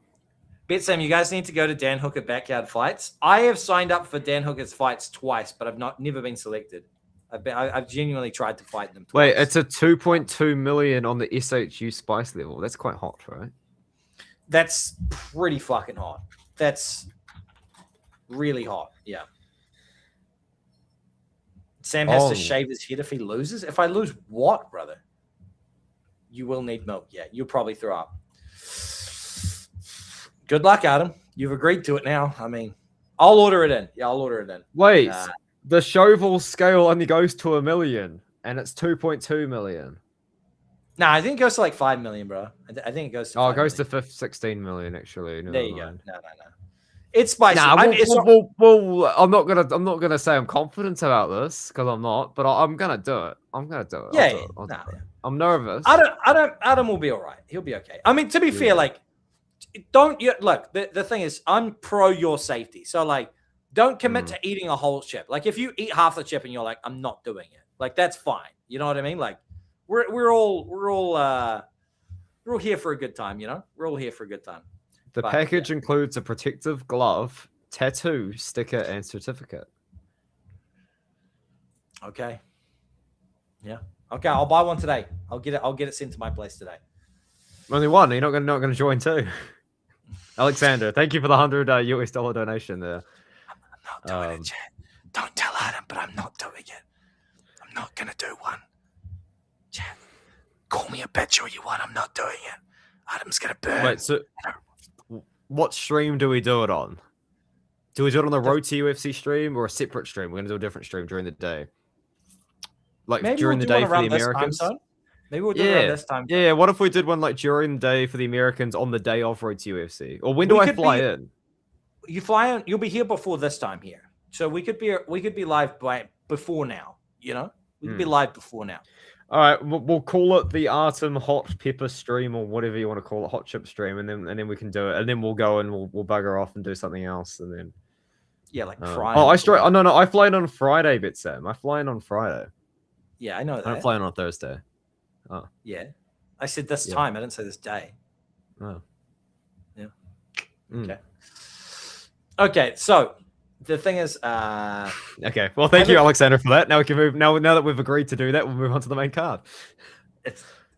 BetSam, you guys need to go to Dan Hooker Backyard Fights. I have signed up for Dan Hooker's fights twice, but I've never been selected. I've genuinely tried to fight them twice. Wait, it's a 2.2 million on the SHU spice level. That's quite hot, right? That's pretty fucking hot. That's really hot. Yeah. Sam has to shave his head if he loses. If I lose what, brother? You will need milk. Yeah, you'll probably throw up. Good luck, Adam. You've agreed to it now. I mean, I'll order it in. Yeah, I'll order it in. Wait, the Chauvel scale only goes to 1 million, and it's 2.2 million. Nah, I think it goes to like 5 million, bro. I think it goes to. Oh, it goes to 16 million actually. There you go. No. It's spicy. Nah, I'm not gonna say I'm confident about this because I'm not, but I'm gonna do it. I'm gonna do it. Yeah, I'm nervous. Adam will be all right. He'll be okay. I mean, to be fair, like, look. The thing is, I'm pro your safety. So like, don't commit to eating a whole chip. Like, if you eat half the chip and you're like, I'm not doing it. Like, that's fine. You know what I mean? Like, we're all here for a good time. You know, we're all here for a good time. The package includes a protective glove, tattoo, sticker, and certificate. Okay. Yeah. Okay, I'll buy one today. I'll get it sent to my place today. Only one. You're not gonna join too. Alexander, thank you for the $100 US donation there. I'm not doing it, Chad. Don't tell Adam, but I'm not doing it. I'm not gonna do one. Chad, call me a bitch all you want. I'm not doing it. Adam's gonna burn. Wait, so what stream do we do it on? Do we do it on the Road to UFC stream or a separate stream? We're going to do a different stream during the day. Like maybe during the day for the Americans? Maybe we'll do it around this time. Yeah, what if we did one like during the day for the Americans on the day of Road to UFC? Or when do I fly in? You fly in, you'll be here before this time here. So we could be live before now, you know? We could be live before now. All right, we'll call it the Artem Hot Pepper stream or whatever you want to call it, hot chip stream, and then we can do it, and then we'll go and we'll bugger off and do something else, and then like Friday. I fly in on Friday, BetSam. I fly in on Friday. Yeah, I know that. I don't fly in on Thursday. Oh. Yeah, I said this time. I didn't say this day. Oh. Yeah. Okay. So. The thing is, okay. Well, thank you, Alexander, for that. Now we can move. Now that we've agreed to do that, we'll move on to the main card.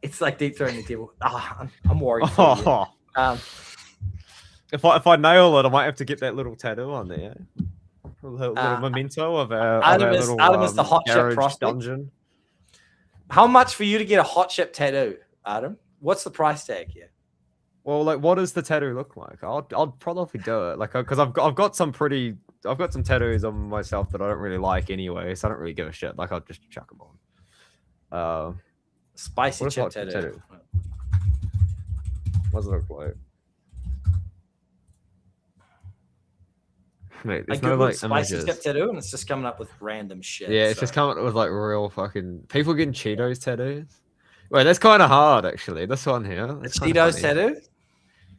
It's like deep throwing the table. I'm worried. If I nail it, I might have to get that little tattoo on there. A little memento of our Adam is the hot chip prospect dungeon. How much for you to get a hot chip tattoo, Adam? What's the price tag here? Well, like, what does the tattoo look like? I'll probably do it, like, because I've got some tattoos on myself that I don't really like anyway, so I don't really give a shit. Like, I'll just chuck them on. Spicy chip tattoo. What does it look like? Mate, I there's no googled like spicy images. chip tattoo, and it's just coming up with random shit. Yeah, it's just coming up with like real fucking people getting Cheetos tattoos. Wait, that's kind of hard actually. This one here, the that's kind of Cheetos funny. tattoo.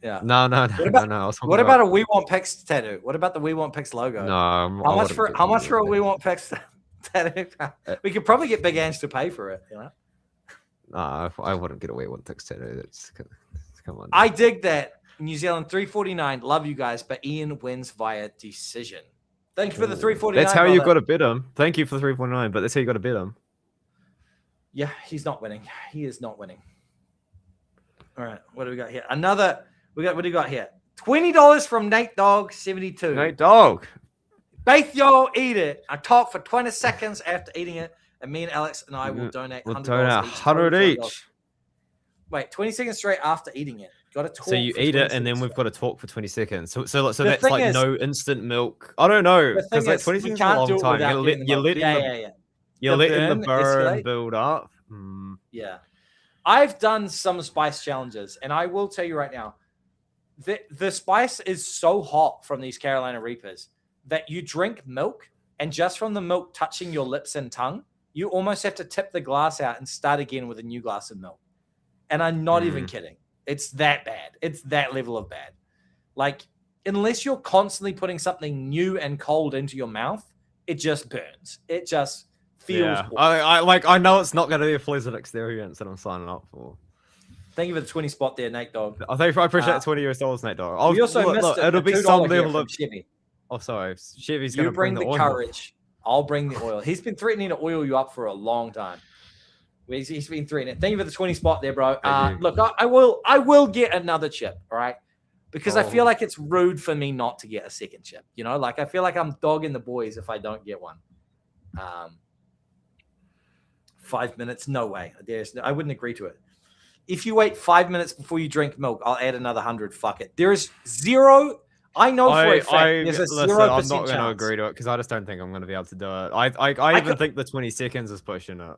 Yeah. No, no, no, What about no. I was talking what about about a We Want Picks tattoo? What about the We Want Picks logo? no. How much for a We Want Picks tattoo? We could probably get Big Ange to pay for it. You know. Nah, I wouldn't get away with Picks tattoo. That's come on. I dig that. New Zealand 349. Love you guys, but Ian wins via decision. Thank you for the 349. That's how you got to bid him. Thank you for the 349, but that's how you got to bid him. Yeah, he's not winning. He is not winning. All right, what do we got here? What do we got here? $20 from Nate Dog 72. Nate Dog. Both y'all eat it. I talk for 20 seconds after eating it, and me and Alex and I will donate $100 each. 100 each. Wait, 20 seconds straight after eating it. Got to talk. So you eat it, and then we've got to talk for 20 seconds. So that's like is, no instant milk. I don't know because like 20 seconds is a long time. You're letting the burn build up. Yeah, I've done some spice challenges, and I will tell you right now, the spice is so hot from these Carolina Reapers that you drink milk, and just from the milk touching your lips and tongue, you almost have to tip the glass out and start again with a new glass of milk. And I'm not even kidding. It's that bad. It's that level of bad. Like, unless you're constantly putting something new and cold into your mouth, it just burns. It just feels. Yeah. I know it's not going to be a pleasant experience that I'm signing up for. Thank you for the 20 spot there, Nate Dog. I appreciate $20, Nate Dog. We also missed it'll be some level of Chevy. Oh, sorry. Chevy's going to bring the oil. courage. I'll bring the oil. He's been threatening to oil you up for a long time. He's been threatening. Thank you for the 20 spot there, bro. Look, I will get another chip, all right? Because I feel like it's rude for me not to get a second chip. You know, like I feel like I'm dogging the boys if I don't get one. 5 minutes, no way. I wouldn't agree to it. If you wait 5 minutes before you drink milk, I'll add another 100. Fuck it. There is zero. I know for a fact there's a 0% I'm not going to agree to it because I just don't think I'm going to be able to do it. I even think the 20 seconds is pushing it.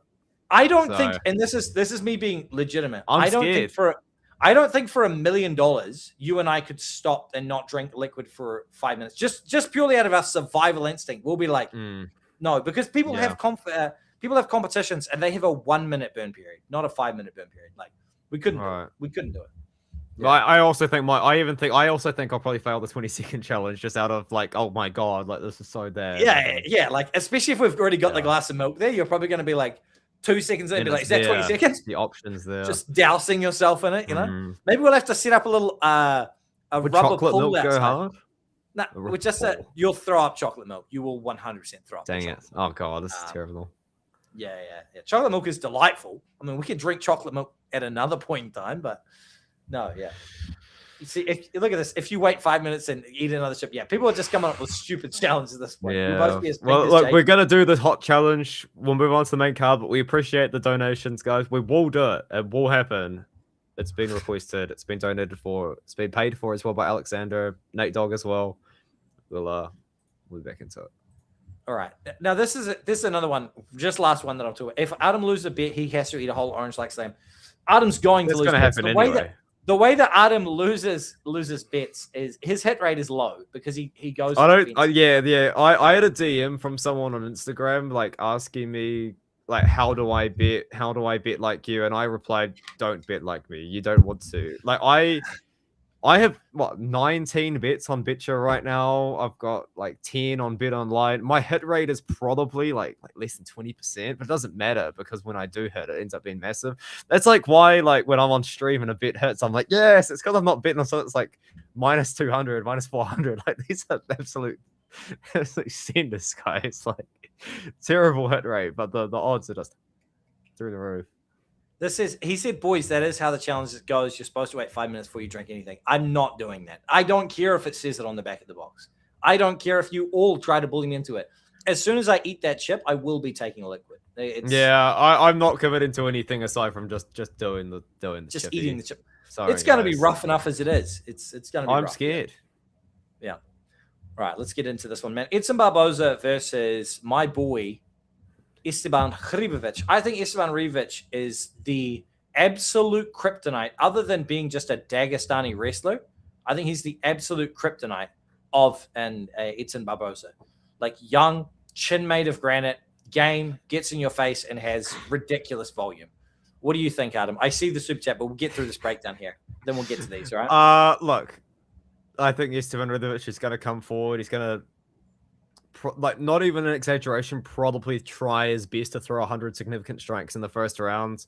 I don't think, and this is me being legitimate. I don't think for $1 million you and I could stop and not drink liquid for 5 minutes. Just purely out of our survival instinct, we'll be like, no, because people have competitions and they have a 1 minute burn period, not a 5 minute burn period. Like we couldn't do it. Yeah. I also think I'll probably fail the 20-second challenge just out of like, oh my god, like this is so bad. Yeah. Like especially if we've already got the glass of milk there, you're probably going to be like 2 seconds in and be like, is that 20 seconds? The options there. Just dousing yourself in it, you know? Maybe we'll have to set up a little a rubber pool outside. No, with just you'll throw up chocolate milk. You will 100% throw up. Dang it. Oh god, this is terrible. Yeah. Chocolate milk is delightful. I mean, we could drink chocolate milk at another point in time, but no, yeah. You see, look at this. If you wait 5 minutes and eat another chip, people are just coming up with stupid challenges at this point. Yeah. Well, look, we're gonna do the hot challenge. We'll move on to the main card, but we appreciate the donations, guys. We will do it. It will happen. It's been requested. It's been donated for. It's been paid for as well by Alexander, Nate Dog as well. We'll be back into it. All right. Now this is another one. Just last one that I'll talk about. If Adam loses a bet, he has to eat a whole orange like Sam. Adam's going to lose. It's going to happen anyway. The way that Adam loses bets is his hit rate is low because he goes. I had a DM from someone on Instagram like asking me like how do I bet like you, and I replied, don't bet like me. You don't want to. Like I have 19 bets on Betcha right now. I've got like 10 on Bet Online. My hit rate is probably like less than 20%, but it doesn't matter because when I do hit, it ends up being massive. That's like why like when I'm on stream and a bet hits, I'm like, yes, it's because I'm not betting. So it's like minus 200, minus 400. Like these are absolute senders, guys. Like terrible hit rate, but the odds are just through the roof. He said, boys, that is how the challenge goes. You're supposed to wait 5 minutes before you drink anything. I'm not doing that. I don't care if it says it on the back of the box. I don't care if you all try to bully me into it. As soon as I eat that chip, I will be taking a liquid. I'm not committing to anything aside from just doing the just eating the chip. Sorry, it's going to be rough enough as it is. It's going to be I'm rough. scared. Yeah. All right, let's get into this one, man. Edson Barboza versus my boy, Esteban Hribovic. I think Esteban Hribovic is the absolute kryptonite, other than being just a Dagestani wrestler. I think he's the absolute kryptonite of an Edson Barboza. Like young, chin made of granite, game, gets in your face, and has ridiculous volume. What do you think, Adam? I see the super chat, but we'll get through this breakdown here. Then we'll get to these, all right? Look, I think Esteban Ridovich is going to come forward. He's going to, like, not even an exaggeration, probably try his best to throw 100 significant strikes in the first round.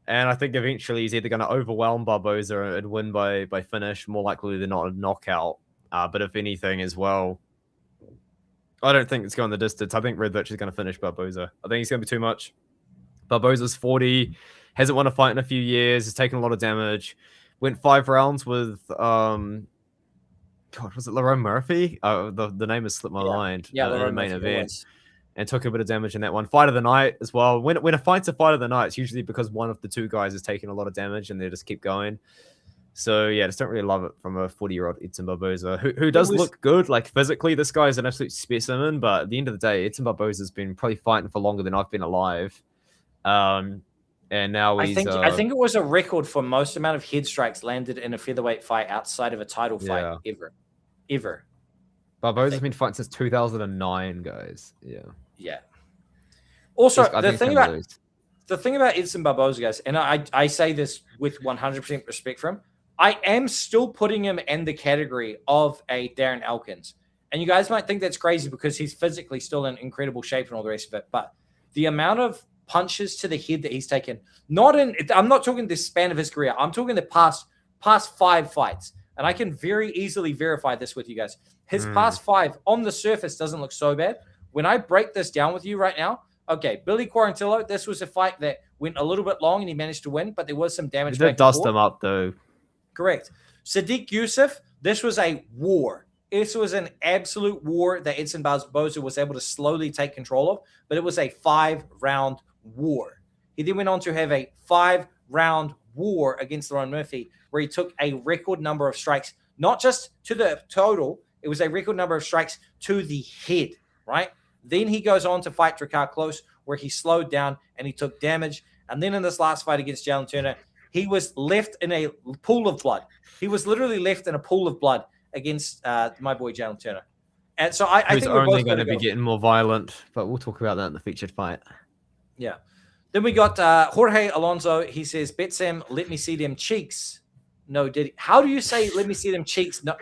And I think eventually he's either going to overwhelm Barboza and win by finish, more likely than not a knockout. But if anything as well, I don't think it's going the distance. I think Ridovich is going to finish Barboza. I think he's going to be too much. Barboza's 40, hasn't won a fight in a few years, has taken a lot of damage. Went 5 rounds with, God, was it Lerone Murphy? The name has slipped my mind. Yeah, in the main event. And took a bit of damage in that one. Fight of the night as well. When a fight's a fight of the night, it's usually because one of the two guys is taking a lot of damage and they just keep going. So, yeah, just don't really love it from a 40-year-old Edson Barboza, who does look good. Like, physically, this guy is an absolute specimen. But at the end of the day, Edson Barboza's been probably fighting for longer than I've been alive. And now he's... I think it was a record for most amount of head strikes landed in a featherweight fight outside of a title fight ever. Barboza's been fighting since 2009, guys. Yeah. Also, the thing about Edson Barboza, guys, and I say this with 100% respect for him, I am still putting him in the category of a Darren Elkins. And you guys might think that's crazy because he's physically still in incredible shape and all the rest of it. But the amount of punches to the head that he's taken, I'm not talking the span of his career. I'm talking the past 5 fights. And I can very easily verify this with you guys. His past 5 on the surface doesn't look so bad. When I break this down with you right now, okay, Billy Quarantillo, this was a fight that went a little bit long and he managed to win, but there was some damage. He did dust him up, though. Correct. Sadiq Youssef, this was a war. This was an absolute war that Edson Barboza was able to slowly take control of, but it was a 5-round war. He then went on to have a 5-round war against Lerone Murphy, where he took a record number of strikes, not just to the total, it was a record number of strikes to the head, right? Then he goes on to fight Drakkar Klose, where he slowed down and he took damage. And then in this last fight against Jalen Turner, he was left in a pool of blood. He was literally left in a pool of blood against my boy Jalen Turner. And so I think we're only going to be getting more violent, but we'll talk about that in the featured fight. Yeah. Then we got Jorge Alonso. He says, BetSam, let me see them cheeks. No, Diddy. How do you say, let me see them cheeks? No,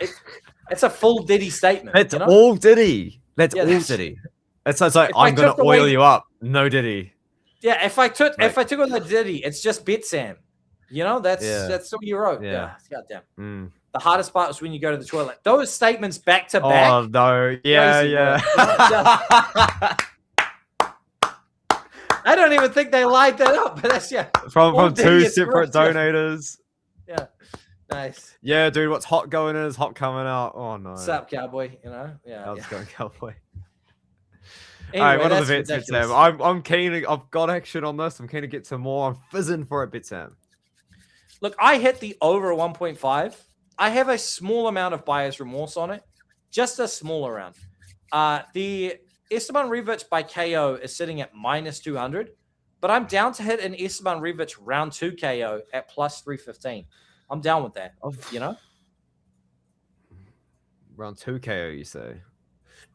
it's a full Diddy statement. It's all Diddy. That's all Diddy. It's like, I'm going to oil you up. No Diddy. Yeah, if I took on the Diddy, it's just BetSam. You know, that's what you wrote. Yeah. Goddamn. The hardest part was when you go to the toilet. Those statements back to back. Oh, no. Yeah. I don't even think they lied that up, but that's from 2 separate donators. Yeah. Nice. Yeah, dude, what's hot going in is hot coming out. Oh, no. What's up, cowboy? You know? Yeah. How's it going, cowboy? Anyway, all right, what are the bets, BetSam? I'm keen. I've got action on this. I'm keen to get some more. I'm fizzing for it, BetSam. Look, I hit the over 1.5. I have a small amount of buyer's remorse on it. Just a small amount. The Esteban Ridovich by KO is sitting at minus 200, but I'm down to hit an Esteban Ridovich round 2 KO at plus 315. I'm down with that. You know? Round 2 KO, you say?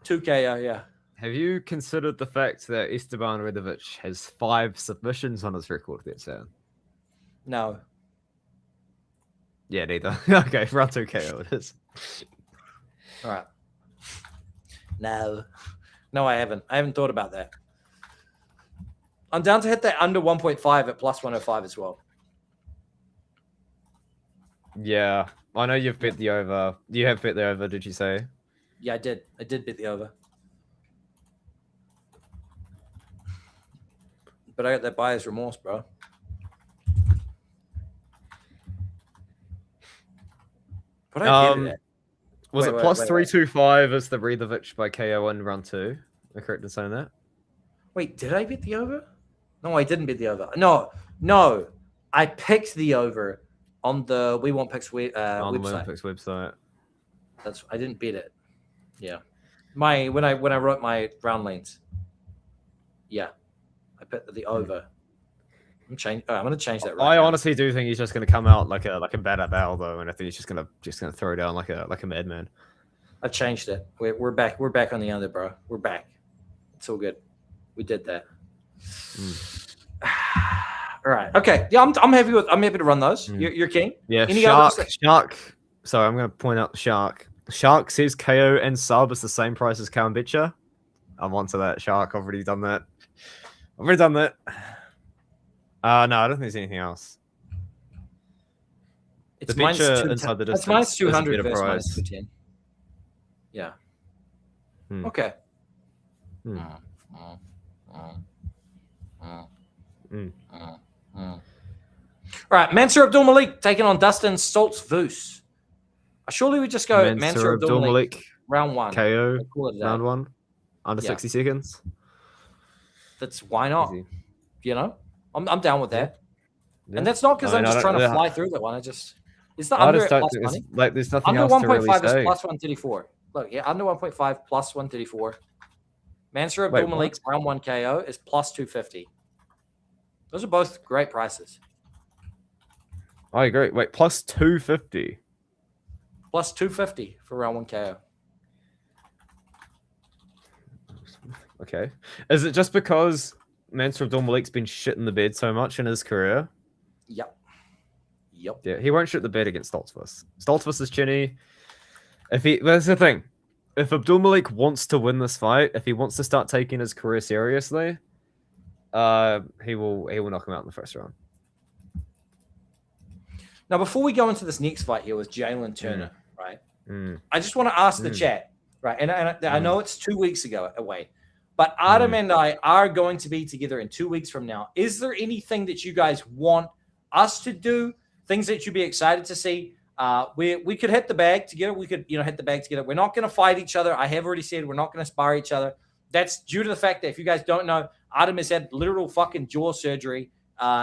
2 KO, yeah. Have you considered the fact that Esteban Ridovich has 5 submissions on his record, BetSam? No. Yeah, neither. Okay, round 2 KO it is. All right. No, I haven't. I haven't thought about that. I'm down to hit that under 1.5 at plus 105 as well. Yeah, I know you've bet the over. You have bet the over, did you say? Yeah, I did. I did bet the over. But I got that buyer's remorse, bro. But I bet it. Was it plus 325 as the Ridovich by KO in round 2? Am I correct in saying that? Wait, did I bet the over? No, I didn't bet the over. No. I picked the over on the We Want Picks website. On the We Want Picks website. I didn't bet it. Yeah. When I wrote my round lanes. Yeah. I bet the over. I'm going to change that right now. Honestly do think he's just going to come out like a bad at battle though, and I think he's just going to throw down like a madman. I changed it. We're back. We're back on the under, bro. We're back. It's all good. We did that. All right. Okay. Yeah, I'm happy to run those. You're king. Yeah. Any Shark. Sorry, I'm gonna point out Shark. Shark says KO and sub is the same price as Kambicha. I'm onto that. Shark. I've already done that. No, I don't think there's anything else. It's the picture inside the distance. It's -200 versus -210. Yeah. Okay. All right, Mansur Abdul-Malik taking on Dustin Stoltz-Vus. Surely we just go Mansur Abdul-Malik round 1. KO round 1. Under 60 seconds. Why not? Easy. You know? I'm down with that. Yeah. And that's not because I'm just trying to fly through that one. It's not under plus money. Like there's nothing under else to really say. Under 1.5 is plus 134. Look, yeah, under 1.5 plus 134. Mansur Abdul-Malik round 1 KO is plus 250. Those are both great prices. I agree. Wait, plus 250. Plus 250 for round 1 KO. Okay. Is it just because Mansur Abdul-Malik's been shitting the bed so much in his career? Yep. Yeah, he won't shit the bed against Stoltzfus. Stoltzfus is chinny. That's the thing. If Abdul-Malik wants to win this fight, if he wants to start taking his career seriously, he will knock him out in the first round. Now, before we go into this next fight here with Jalen Turner, right? I just want to ask the chat, right? And I know it's 2 weeks away, but Adam and I are going to be together in 2 weeks from now. Is there anything that you guys want us to do? Things that you'd be excited to see? We could hit the bag together. We could, hit the bag together. We're not going to fight each other. I have already said we're not going to spar each other. That's due to the fact that if you guys don't know, Adam has had literal fucking jaw surgery.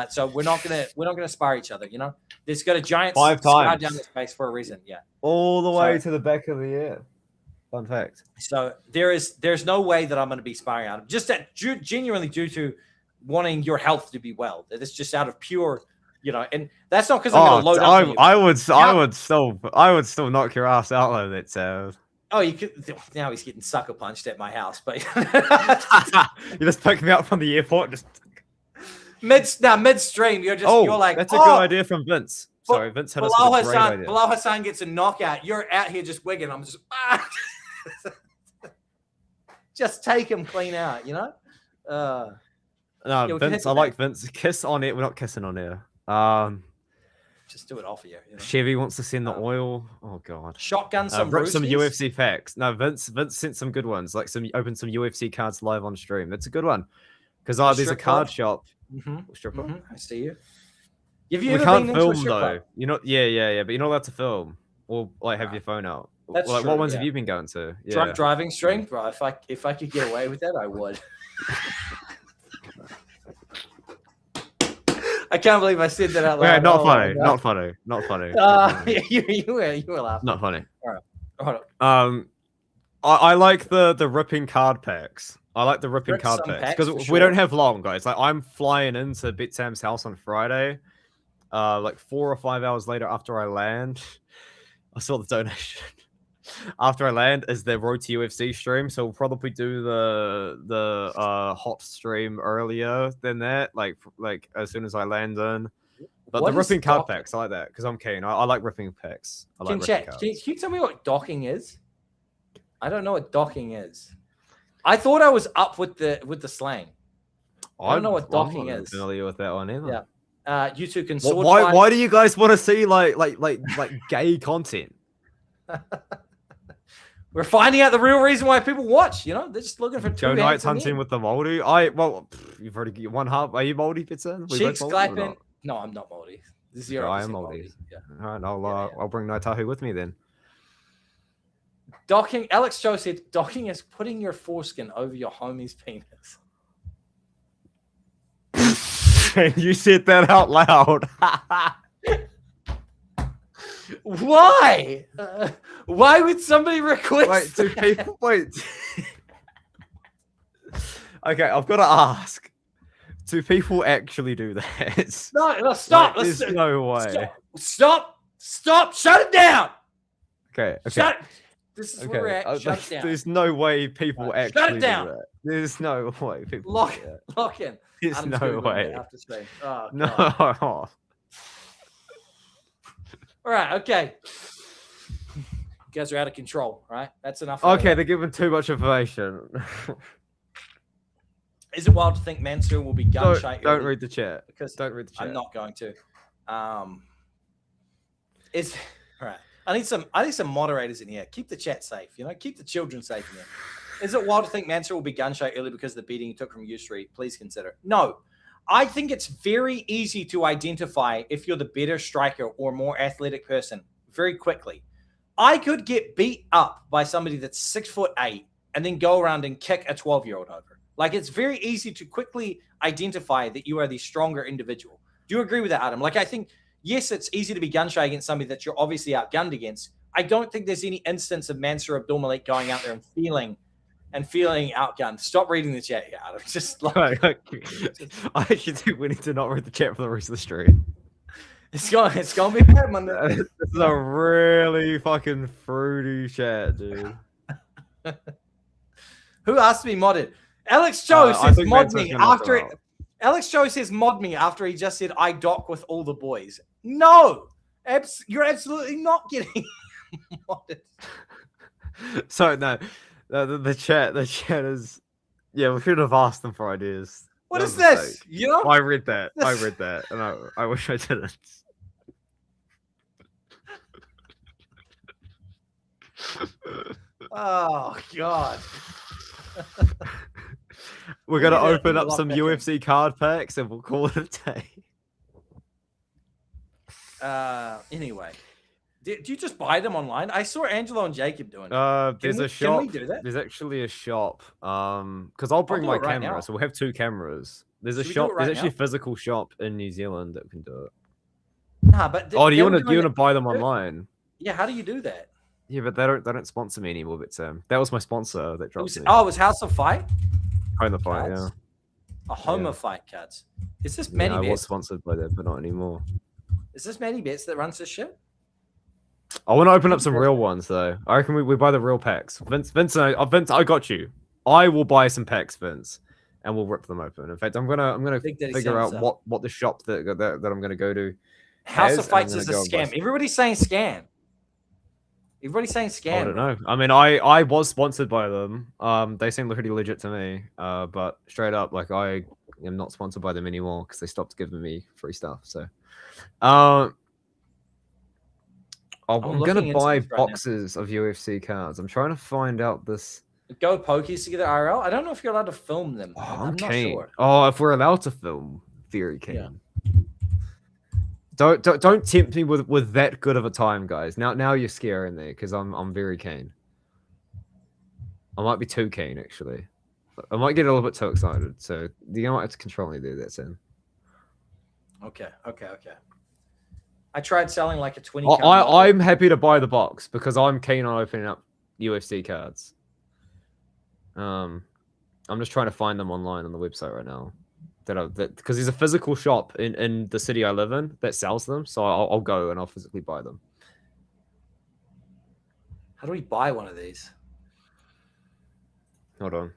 So we're not gonna spar each other. There's got a giant 5 times down this face for a reason. Yeah, all the way to the back of the ear. Fun fact. So there's no way that I'm going to be sparring Adam. Just that genuinely due to wanting your health to be well. It's just out of pure. And that's not because I'm going to load up. I would still knock your ass out though. That sounds. Oh, you could. Now he's getting sucker punched at my house, but you just pick me up from the airport. Just midstream. You're like, that's a good idea from Vince. Sorry, Vince had a great idea. Bilal Hassan gets a knockout. You're out here just wigging. I'm just, just take him clean out. No, Vince. I like Vince. Kiss on it. We're not kissing on air. Just do it off of you. Chevy wants to send the oil. Oh god. Shotgun some UFC packs. No, Vince sent some good ones. Like opened some UFC cards live on stream. That's a good one. Because there's a card shop. I see you. We can't film though. You're not. Yeah. But you're not allowed to film or have your phone out. That's true, what ones have you been going to? Drunk driving stream, bro. If I could get away with that, I would. I can't believe I said that out loud. Yeah, not funny. You were laughing. Not funny. All right. Hold on. I like the ripping card packs. I like the ripping card packs because we don't have long, guys. Like I'm flying into BetSam's house on Friday. Like 4 or 5 hours later after I land, I saw the donation. After I land is the Road to UFC stream, so we'll probably do the hot stream earlier than that, like as soon as I land in. But the ripping card packs, I like that because I'm keen. I like ripping packs. Can you tell me what docking is? I don't know what docking is. I thought I was up with the slang. I don't know what docking is. Familiar with that one either. Yeah. You two can sword fight. Why do you guys want to see like gay content? We're finding out the real reason why people watch. They're just looking for Joe Knight's hunting with the Moldy. You've already got one half. Are you Moldy, BetSam? Sheik's Skyping. No, I'm not Moldy. I am Moldy. Yeah. All right, I'll bring Naitahu with me then. Docking. Alex Joe said docking is putting your foreskin over your homie's penis. You said that out loud. Why? Why would somebody request? Wait, do people wait? Okay, I've got to ask. Do people actually do that? No, stop. There's no way. Stop. Shut it down. Okay. This is where we're at. Shut it down. There's no way people actually shut it down. do that. There's no way people Lock do that. in. There's Adam's no way. After stream. Oh, No. God. All right. Okay. You guys are out of control. All right. That's enough. Okay, they're giving too much information. Is it wild to think Mansour will be gun shy? Don't read the chat. Because don't read the chat. I'm not going to. Is all right. I need some moderators in here. Keep the chat safe. Keep the children safe in here. Is it wild to think Mansour will be gun shy early because of the beating he took from U Street? Please consider. No, I think it's very easy to identify if you're the better striker or more athletic person very quickly. I could get beat up by somebody that's 6'8" and then go around and kick a 12-year-old over. Like, it's very easy to quickly identify that you are the stronger individual. Do you agree with that, Adam? Like, I think, yes, it's easy to be gun shy against somebody that you're obviously outgunned against. I don't think there's any instance of Mansour Abdulmalik going out there and feeling outgunned. Stop reading the chat here, Adam. Just like, I actually think we need to not read the chat for the rest of the stream. It's gonna be bad, Monday. This is a really fucking fruity chat, dude. Who asked to be modded? Alex Cho says mod me after it. Alex Cho says mod me after he just said I dock with all the boys. No, you're absolutely not getting modded. So no, the chat is, yeah, we should have asked them for ideas. What is this? I read that, and I wish I didn't. Oh God. We're gonna open up some UFC card packs and we'll call it a day. Anyway, do you just buy them online? I saw Angelo and Jacob doing it. There's a shop. Can we do that? There's actually a shop. Because I'll bring my camera, so we'll have two cameras. There's a shop. There's actually a physical shop in New Zealand that can do it. Nah, but do you want to buy them online? Yeah, how do you do that? Yeah, but they don't sponsor me anymore. BetSam. That was my sponsor that dropped me. Oh, it was House of Fight. Home of Fight, yeah. A Home of Fight cards. Is this Manny Betts? I was sponsored by that, but not anymore. Is this Manny Betts that runs this shit? I want to open up some real ones though. I reckon we buy the real packs. Vince, I got you. I will buy some packs, Vince, and we'll rip them open. In fact, I'm gonna figure out what the shop that I'm gonna go to. House of Fights is a scam. Everybody's saying scam. Everybody's saying scam. I don't know. I mean, I was sponsored by them. They seem pretty legit to me. But straight up, like, I am not sponsored by them anymore because they stopped giving me free stuff. So, I'm gonna buy boxes of UFC cards. I'm trying to find out this. Go pokies together IRL. I don't know if you're allowed to film them. I'm not sure. Oh, if we're allowed to film, very keen. Yeah. Don't tempt me with that good of a time, guys. Now you're scaring me because I'm very keen. I might be too keen, actually. I might get a little bit too excited. So you might have to control me there. That's in. Okay. I tried selling like a 20. I'm happy to buy the box because I'm keen on opening up UFC cards. I'm just trying to find them online on the website right now. Because there's a physical shop in the city I live in that sells them, so I'll go and I'll physically buy them. How do we buy one of these? Hold on.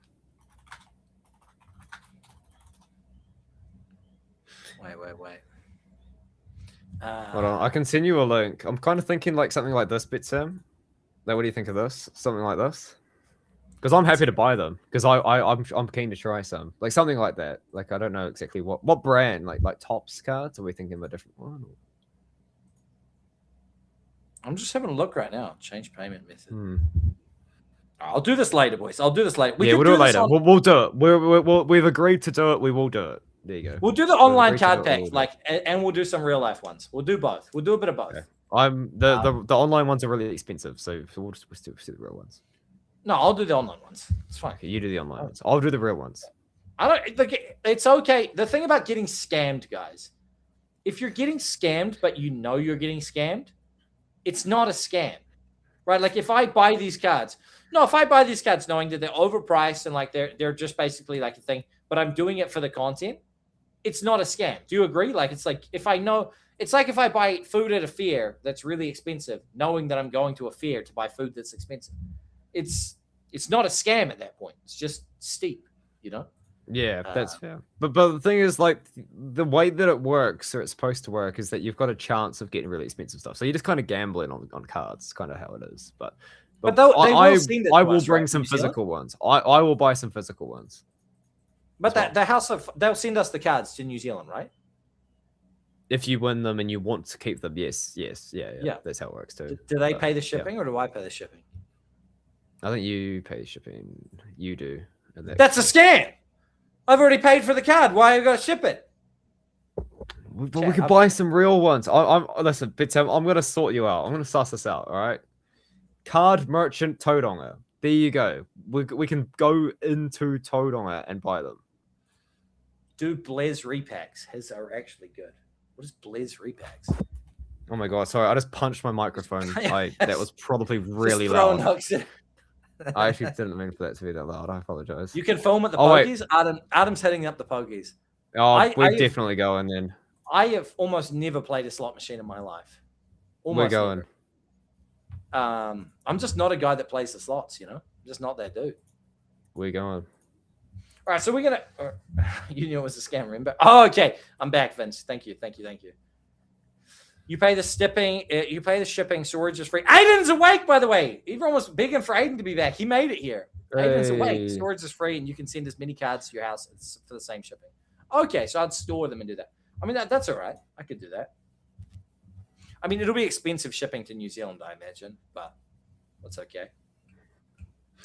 Wait. Hold on, I can send you a link. I'm kind of thinking like something like this, BetSam. Like, what do you think of this? Something like this? Because I'm happy to buy them. Because I'm keen to try some. Like something like that. Like, I don't know exactly what brand. Like Topps cards? Are we thinking of a different one? I'm just having a look right now. Change payment method. I'll do this later, boys. I'll do this later. We'll do it later. We'll do it. We've agreed to do it. We will do it. There you go. We'll do the online card pack, and we'll do some real life ones. We'll do both. We'll do a bit of both. Okay. The online ones are really expensive, so we'll do the real ones. No, I'll do the online ones. It's fine. Okay, you do the online ones. I'll do the real ones. I don't like. It's okay. The thing about getting scammed, guys, if you're getting scammed, but you know you're getting scammed, it's not a scam, right? Like if I buy these cards knowing that they're overpriced and like they're just basically like a thing, but I'm doing it for the content, it's not a scam. Do you agree? Like it's like if It's like if I buy food at a fair that's really expensive, knowing that I'm going to a fair to buy food that's expensive. It's not a scam at that point. It's just steep, you know? Yeah, that's fair. But the thing is, like, the way that it works, or it's supposed to work, is that you've got a chance of getting really expensive stuff. So you're just kind of gambling on cards. It's kind of how it is. But I will bring some physical ones. I will buy some physical ones. But they'll send us the cards to New Zealand, right? If you win them and you want to keep them, yes, yeah. That's how it works too. Do they pay the shipping, or do I pay the shipping? I think you pay shipping. You do. That's a scam. I've already paid for the card. Why you got to ship it? But we could buy some real ones. Listen, BetSam, I'm gonna sort you out. I'm gonna suss this out. All right. Card merchant Tauranga. There you go. We can go into Tauranga and buy them. Do Blaze repacks. His are actually good. What is Blaze repacks? Oh my god! Sorry, I just punched my microphone. That was probably really loud. I actually didn't mean for that to be that loud. I apologize. You can film at the pokies. Adam's heading up the pokies. Oh, we're definitely going then. I have almost never played a slot machine in my life. Almost we're going. Never. I'm just not a guy that plays the slots. You know, I'm just not that dude. We're going. All right, so we're gonna. You knew it was a scam, remember? Oh, okay. I'm back, Vince. Thank you. You pay the shipping. You pay the shipping. Storage is free. Aiden's awake, by the way. Everyone was begging for Aiden to be back. He made it here. Hey. Aiden's awake. Storage is free, and you can send as many cards to your house for the same shipping. Okay, so I'd store them and do that. I mean, that's all right. I could do that. I mean, it'll be expensive shipping to New Zealand, I imagine, but that's okay.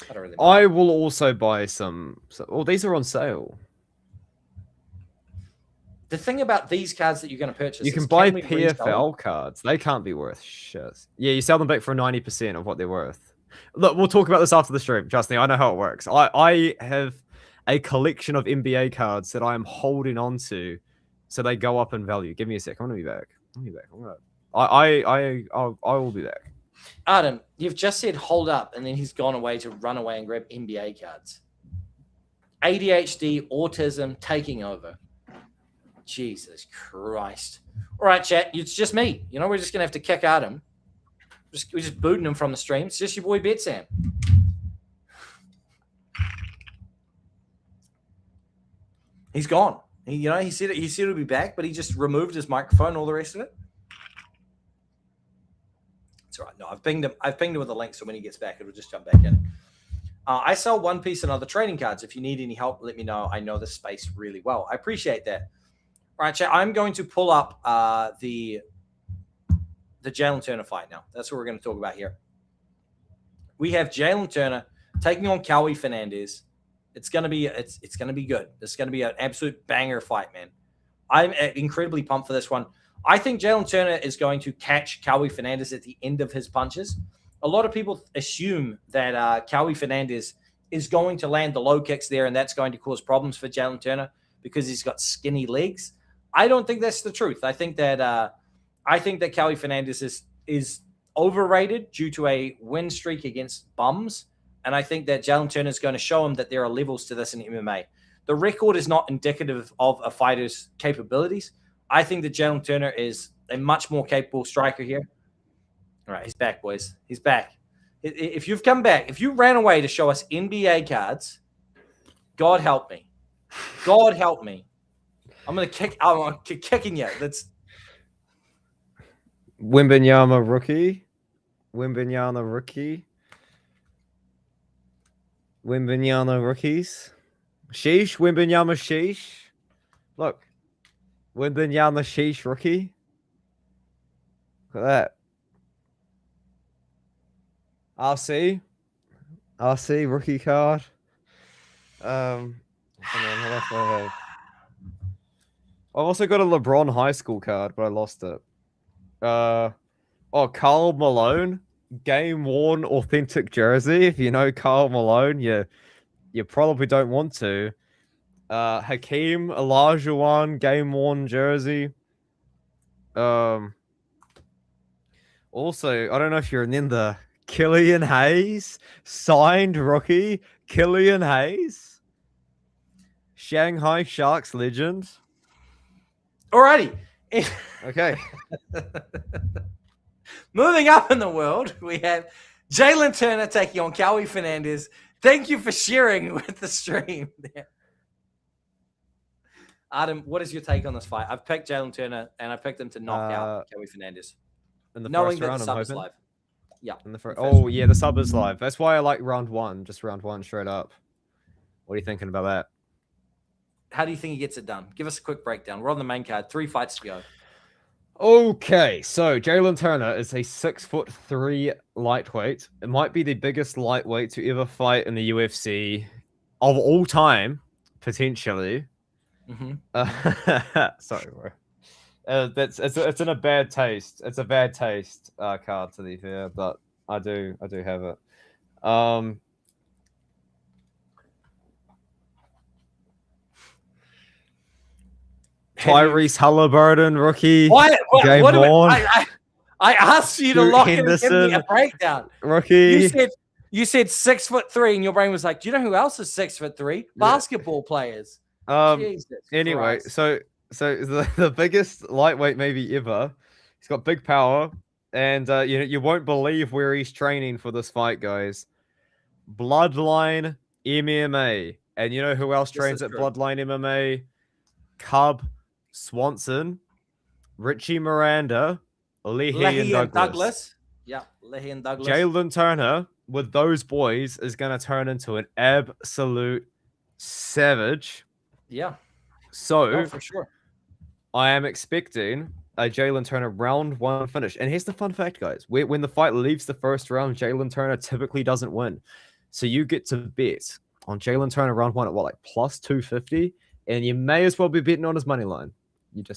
I don't really mind. I will also buy some. Oh, these are on sale. The thing about these cards that you're going to purchase, you can buy PFL cards. They can't be worth shit. Yeah, you sell them back for 90% of what they're worth. Look, we'll talk about this after the stream. Trust me, I know how it works. I have a collection of NBA cards that I am holding on to, so they go up in value. Give me a sec. I'm gonna be back. I will be back. Adam, you've just said hold up, and then he's gone away to run away and grab NBA cards. ADHD, autism taking over. Jesus Christ. All right, chat. It's just me. You know, we're just going to have to kick Adam. We're just booting him from the stream. It's just your boy BetSam. He's gone. He said he'll be back, but he just removed his microphone and all the rest of it. It's all right. No, I've pinged him with a link, so when he gets back, it'll just jump back in. I sell One Piece and other trading cards. If you need any help, let me know. I know the space really well. I appreciate that. All right, chat. I'm going to pull up the Jalen Turner fight now. That's what we're going to talk about here. We have Jalen Turner taking on Kiwi Fernandez. It's going to be good. It's going to be an absolute banger fight, man. I'm incredibly pumped for this one. I think Jalen Turner is going to catch Kiwi Fernandez at the end of his punches. A lot of people assume that Kiwi Fernandez is going to land the low kicks there, and that's going to cause problems for Jalen Turner because he's got skinny legs. I don't think that's the truth. I think that Kiwi Fernandez is overrated due to a win streak against bums, and I think that Jalen Turner is going to show him that there are levels to this in MMA. The record is not indicative of a fighter's capabilities. I think that Jalen Turner is a much more capable striker here. All right, he's back, boys. He's back. If you've come back, if you ran away to show us NBA cards, God help me. God help me. I'm kicking you. That's Wimbenyama rookie. Wimbenyama rookies. Sheesh. Wimbenyama sheesh. Look. Wimbenyama sheesh rookie. Look at that. RC rookie card. Hang on, what else do I have? I've also got a LeBron high school card, but I lost it. Karl Malone, game worn authentic jersey. If you know Karl Malone, you probably don't want to. Hakeem Olajuwon, game worn jersey. Also, I don't know if you're in the Killian Hayes signed rookie. Killian Hayes, Shanghai Sharks legend. Alrighty. Okay. Moving up in the world, we have Jalen Turner taking on Kiwi Fernandez. Thank you for sharing with the stream. Adam, what is your take on this fight? I've picked Jalen Turner, and I picked him to knock out Kiwi Fernandez. In the Knowing first that round, the I'm sub is hoping. live. Yeah. In the first. Oh yeah, the sub is live. That's why I like round one. Just round one straight up. What are you thinking about that? How do you think he gets it done? Give us a quick breakdown. We're on the main card. 3 fights to go. Okay, so Jalen Turner is a 6'3" lightweight. It might be the biggest lightweight to ever fight in the UFC of all time, potentially. Sorry, bro. It's in a bad taste. It's a bad taste card, to be fair, but I do have it. Tyrese Halliburton, rookie. What Game on. I asked you to lock in and give me a breakdown. Rookie. You said 6'3", and your brain was like, "Do you know who else is 6'3"? Basketball players." Jesus anyway, Christ. so the biggest lightweight maybe ever. He's got big power, and you won't believe where he's training for this fight, guys. Bloodline MMA, and you know who else trains at Bloodline MMA? Cub Swanson, Richie Miranda, Leahy and Douglas. Yeah, Leahy and Douglas. Jalen Turner with those boys is going to turn into an absolute savage. Yeah. So, for sure. I am expecting a Jalen Turner round one finish. And here's the fun fact, guys. When the fight leaves the first round, Jalen Turner typically doesn't win. So you get to bet on Jalen Turner round one at what, like plus 250? And you may as well be betting on his money line.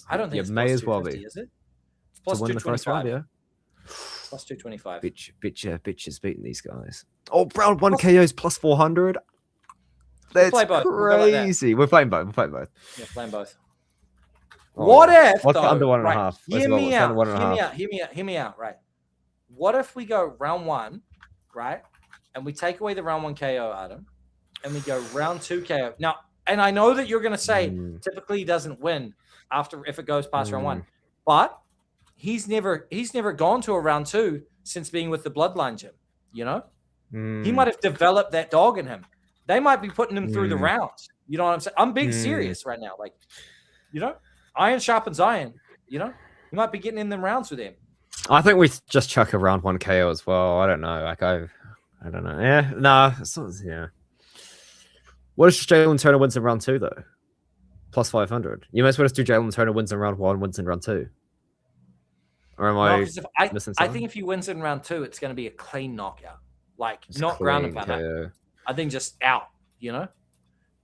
I don't think you it's may plus as well 250, be. Is it? It's plus to win the first round, yeah. Plus 225. Bitches beating these guys. Oh, round one KO's plus 400. That's crazy. We're playing both. Yeah, playing both. Oh, what if? What's though, the under 1.5? Right, hear me out. Right. What if we go round one, right, and we take away the round one KO, Adam, and we go round two KO? Now, and I know that you're going to say typically he doesn't win if it goes past round one, but he's never gone to a round two since being with the Bloodline gym. You know, he might have developed that dog in him. They might be putting him through the rounds. You know what I'm saying? I'm being serious right now. Like, you know, iron sharpens iron. You know, you might be getting in them rounds with him. I think we just chuck a round one KO as well. I don't know. Like I don't know. Yeah, nah. Yeah. What if Jalen Turner wins in round two though? Plus 500. You might as well just do Jalen Turner wins in round one, wins in round two. Or am I missing something? I think if he wins in round two, it's going to be a clean knockout. Like, just not ground and pounder. I think just out, you know?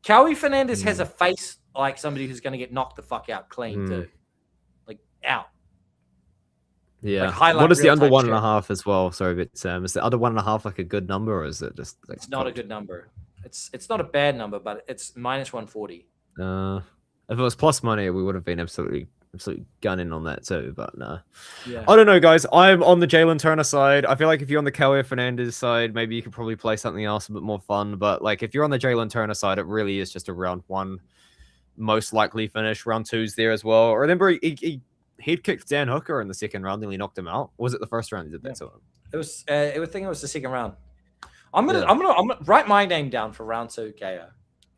Kiwi Fernandez has a face like somebody who's going to get knocked the fuck out clean, too. Like, out. Yeah. Like, what is the under 1.5 as well? Sorry, but Sam, is the under 1.5 like a good number, or is it just like it's not a good number. It's not a bad number, but it's minus 140. If it was plus money, we would have been absolutely gunning on that too, but nah. Yeah. I don't know, guys. I'm on the Jalen Turner side. I feel like if you're on the Kiwi Fernandez side, maybe you could probably play something else a bit more fun. But like, if you're on the Jalen Turner side, it really is just a round one, most likely finish. Round two's there as well. Remember, he head kicked Dan Hooker in the second round, and he knocked him out. Or was it the first round he did that to him? It was. I would think it was the second round. I'm gonna write my name down for round two KO.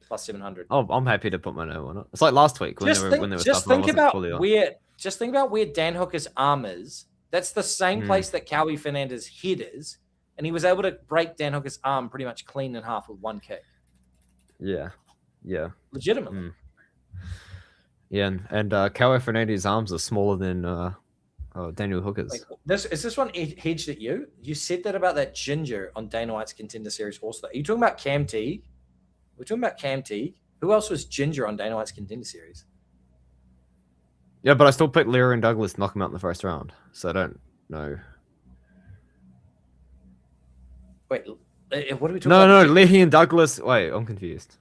Plus 700. Oh, I'm happy to put my name on it. It's like last week when they were just think about where Dan Hooker's arm is. That's the same place that Kiwi Fernandez's head is, and he was able to break Dan Hooker's arm pretty much clean in half with one kick. Yeah. Legitimately. Yeah, and Kiwi Fernandez's arms are smaller than Daniel Hooker's. Is this one hedged at you? You said that about that ginger on Dana White's Contender Series also. Are you talking about Cam Teague? We're talking about Cam Teague. Who else was ginger on Dana White's Contender Series? Yeah, but I still picked Leary and Douglas to knock him out in the first round. So I don't know. Wait, what are we talking about? No, ginger? Leahy and Douglas. Wait, I'm confused.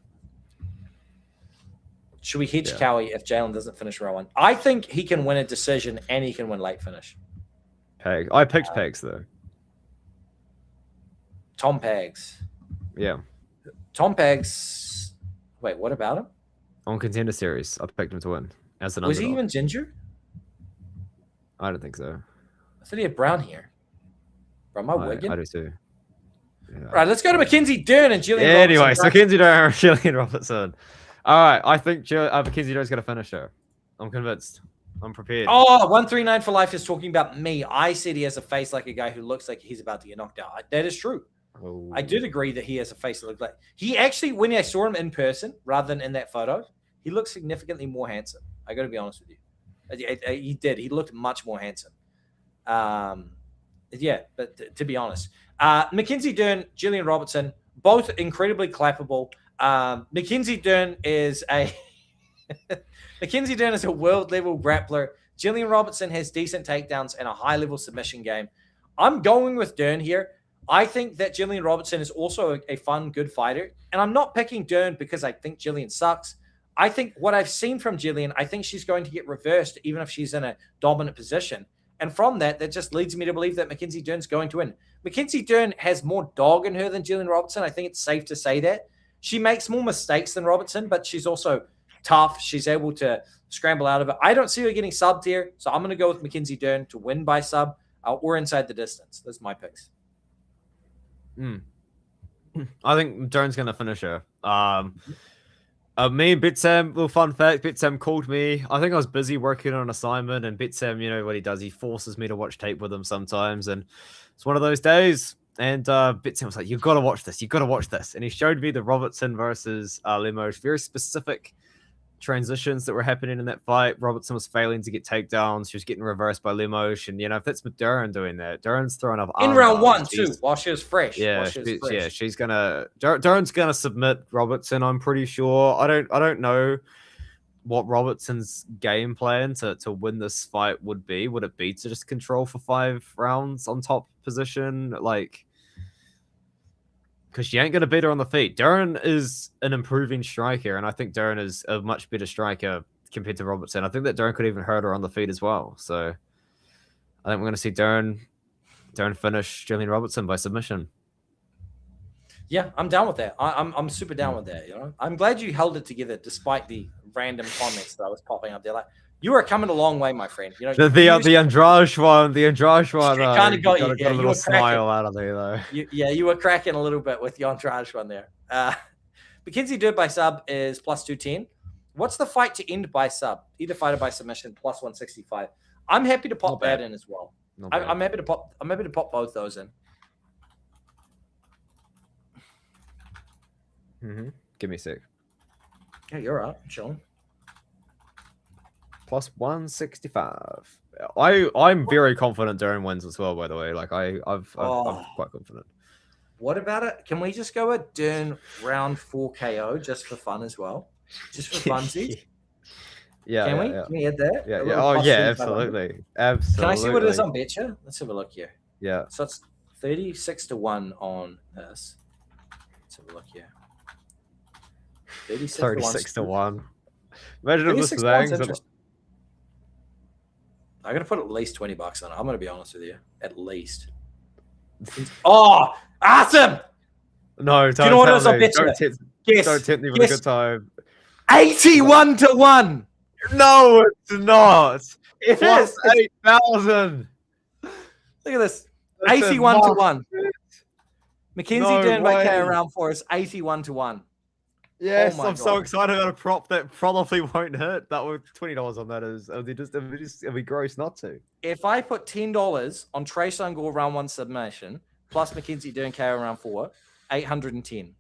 Should we hedge Cowie if Jalen doesn't finish round one? I think he can win a decision and he can win late finish. Peg. I picked Pegs, though. Tom Pegs. Yeah. Tom Pegs. Wait, what about him? On Contender Series, I picked him to win. Was he even ginger? I don't think so. I said he had brown hair. Bro, am I I wigging? do too. Yeah. All right, let's go to Mackenzie Dern and Jillian Anyway, Robertson. so Mackenzie Dern, Jillian Robertson. All right, I think Mackenzie Dern's going to finish her. I'm convinced. I'm prepared. Oh, 139 for life is talking about me. I said he has a face like a guy who looks like he's about to get knocked out. That is true. Oh. I did agree that he has a face that looks like he actually, when I saw him in person rather than in that photo, he looked significantly more handsome. I got to be honest with you. He did. He looked much more handsome. Yeah, but to be honest, Mackenzie Dern, Jillian Robertson, both incredibly clappable. Mackenzie Dern is a Mackenzie Dern is a world level grappler. Jillian Robertson has decent takedowns and a high level submission game. I'm going with Dern here. I think that Jillian Robertson is also a fun, good fighter. And I'm not picking Dern because I think Jillian sucks. I think what I've seen from Jillian, I think she's going to get reversed even if she's in a dominant position. And from that just leads me to believe that Mackenzie Dern's going to win. Mackenzie Dern has more dog in her than Jillian Robertson. I think it's safe to say that. She makes more mistakes than Robertson, but she's also tough. She's able to scramble out of it. I don't see her getting subbed here, so I'm going to go with Mackenzie Dern to win by sub or inside the distance. Those are my picks. I think Dern's going to finish her. Me and BetSam, little fun fact, BetSam called me. I think I was busy working on an assignment, and BetSam, you know what he does? He forces me to watch tape with him sometimes, and it's one of those days. And BetSam was like, "You've got to watch this. You've got to watch this." And he showed me the Robertson versus Lemos, very specific transitions that were happening in that fight. Robertson was failing to get takedowns. She was getting reversed by Lemos. And, you know, if that's Dern doing that, Dern's throwing up in round one, too, while she was fresh. Yeah, she's going to... Dern's going to submit Robertson, I'm pretty sure. I don't know what Robertson's game plan to win this fight would be. Would it be to just control for 5 rounds on top position? Like... because she ain't going to beat her on the feet. Dern is an improving striker, and I think Dern is a much better striker compared to Robertson. I think that Dern could even hurt her on the feet as well. So I think we're going to see Dern finish Jillian Robertson by submission. Yeah, I'm down with that. I'm super down with that. You know, I'm glad you held it together despite the random comments that I was popping up there. Like, you are coming a long way, my friend. You know, the Andrade one, kind of got you. Got a little smile out of there though. You were cracking a little bit with the Andrade one there. Mackenzie Dern by sub is plus 210. What's the fight to end by sub? Either fighter by submission plus 165. I'm happy to pop that in as well. I'm happy to pop both those in. Give me a sec. Yeah, you're right. I'm chilling. Plus 165. I'm very confident Dern wins as well, by the way. Like I'm quite confident. What about it? Can we just go with Dern round 4 KO just for fun as well? Just for funsies? Yeah. Can we? Yeah. Can we add that? Yeah. Oh yeah, absolutely. Absolutely. Can I see what it is on Betcha? Let's have a look here. Yeah. So it's 36-1 on this. Let's have a look here. 36-1. Imagine if this was eggs. I'm gonna put at least $20 on it. I'm gonna be honest with you. At least. Oh, awesome! No, do you know what it is on Betcha? Don't tempt me with a good time. 81-1. No, it's not. It Plus is 8,000. Look at this. 81-1. Mackenzie Dern by KO round 4 is 81-1. Yes, I'm so excited about a prop that probably won't hit. That with $20 on that it'll be gross not to. If I put $10 on Trey Sungor round 1 submission plus Mackenzie Dern KO round 4, 810.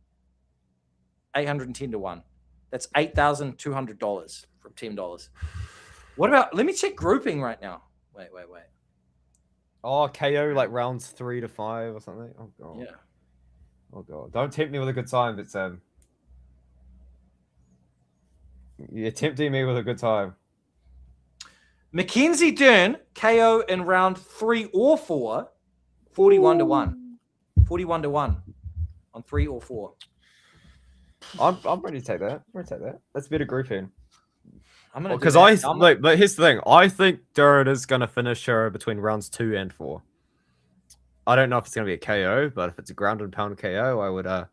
810-1. That's $8,200 from $10. What about? Let me check grouping right now. Wait. Oh, KO like rounds 3 to 5 or something. Oh god. Yeah. Oh god. Don't tempt me with a good time, BetSam. You're tempting me with a good time. Mackenzie Dern KO in round 3 or 4, 41-1. 41-1 on 3 or 4. I'm ready to take that. That's a bit of grouping. I'm gonna because but here's the thing. I think Dern is gonna finish her between rounds 2 and 4. I don't know if it's gonna be a KO, but if it's a ground and pound KO, I would I'll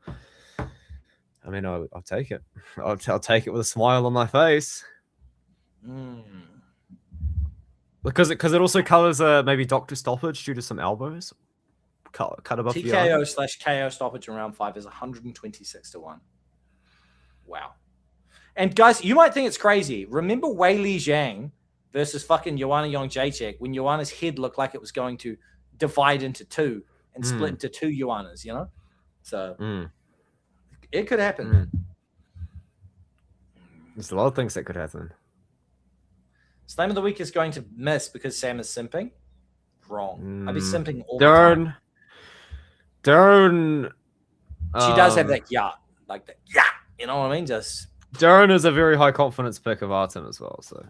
take it. I'll take it with a smile on my face. Because it also colors maybe doctor stoppage due to some elbows. Cut above the eye. TKO/KO stoppage in round 5 is 126-1. Wow. And guys, you might think it's crazy. Remember Wei Li Zhang versus fucking Joanna Jędrzejczyk when Joanna's head looked like it was going to divide into two and split into two Joannas, you know? So it could happen. There's a lot of things that could happen. Slam of the week is going to miss because Sam is simping. Wrong. I'd be simping all the time. Darren. She does have that like that you know what I mean? Just Darren is a very high confidence pick of Artem as well, so.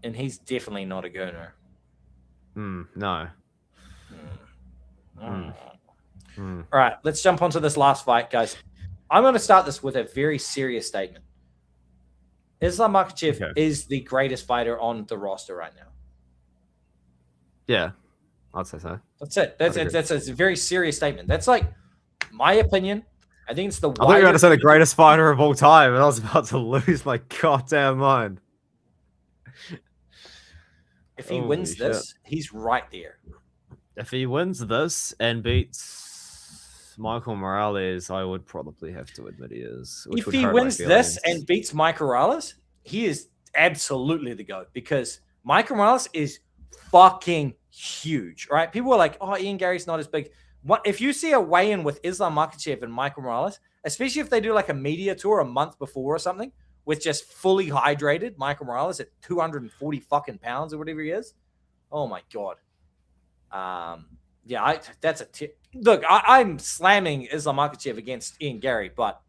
And he's definitely not a gooner. No. All right, let's jump onto this last fight, guys. I'm going to start this with a very serious statement. Islam Makhachev is the greatest fighter on the roster right now. Yeah, I'd say so. That's it. That's a very serious statement. That's like my opinion. I think it's the. I thought you were going to say the greatest fighter of all time, and I was about to lose my goddamn mind. If he wins this, he's right there. If he wins this and beats Michael Morales, I would probably have to admit he is. If he wins this and beats Mike Morales, he is absolutely the GOAT because Mike Morales is fucking huge, right? People are like, oh, Ian Garry's not as big. What if you see a weigh-in with Islam Makhachev and Michael Morales, especially if they do like a media tour a month before or something with just fully hydrated Michael Morales at 240 fucking pounds or whatever he is? Oh my God. That's a tip. Look, I'm slamming Islam Makhachev against Ian Garry, but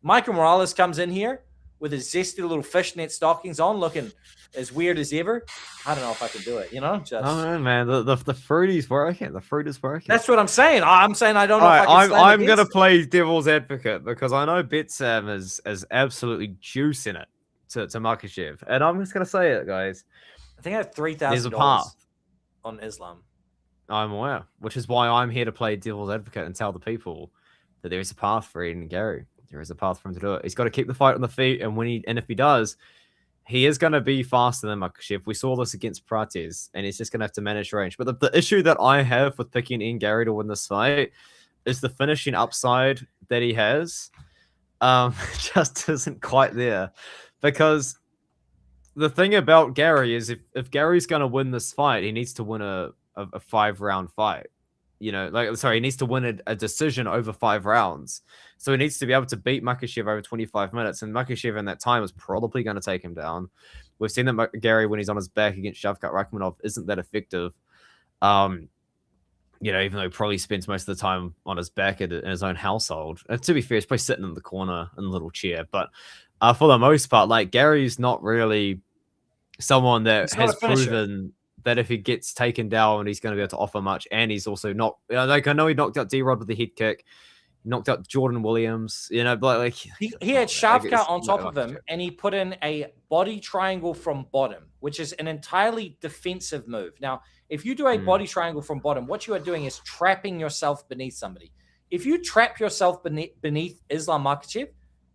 Michael Morales comes in here with his zesty little fishnet stockings on, looking as weird as ever. I don't know if I can do it, you know? Just oh man, the fruit is working. The fruit is working. That's what I'm saying. I'm saying I don't know if I can I'm gonna play devil's advocate because I know BetSam is absolutely juicing it to Makhachev. And I'm just gonna say it, guys. I think I have $3,000 on Islam. I'm aware, which is why I'm here to play devil's advocate and tell the people that there is a path for Ian Garry. There is a path for him to do it. He's got to keep the fight on the feet, and if he does, he is going to be faster than Makhachev. We saw this against Prates, and he's just going to have to manage range. But the issue that I have with picking Ian Garry to win this fight is the finishing upside that he has just isn't quite there. Because the thing about Garry is if Gary's going to win this fight, he needs to win a 5-round fight. You know, he needs to win a decision over 5 rounds. So he needs to be able to beat Makhachev over 25 minutes. And Makhachev in that time is probably going to take him down. We've seen that Garry, when he's on his back against Shavkat Rakhmonov, isn't that effective. Even though he probably spends most of the time on his back in his own household. And to be fair, he's probably sitting in the corner in a little chair. But for the most part, Gary's not really someone that has proven that if he gets taken down, he's going to be able to offer much. And he's also not, I know he knocked out D-Rod with the head kick, knocked out Jordan Williams, he had Shavkat on top of him, and he put in a body triangle from bottom, which is an entirely defensive move. Now, if you do a body triangle from bottom, what you are doing is trapping yourself beneath somebody. If you trap yourself beneath Islam Makhachev,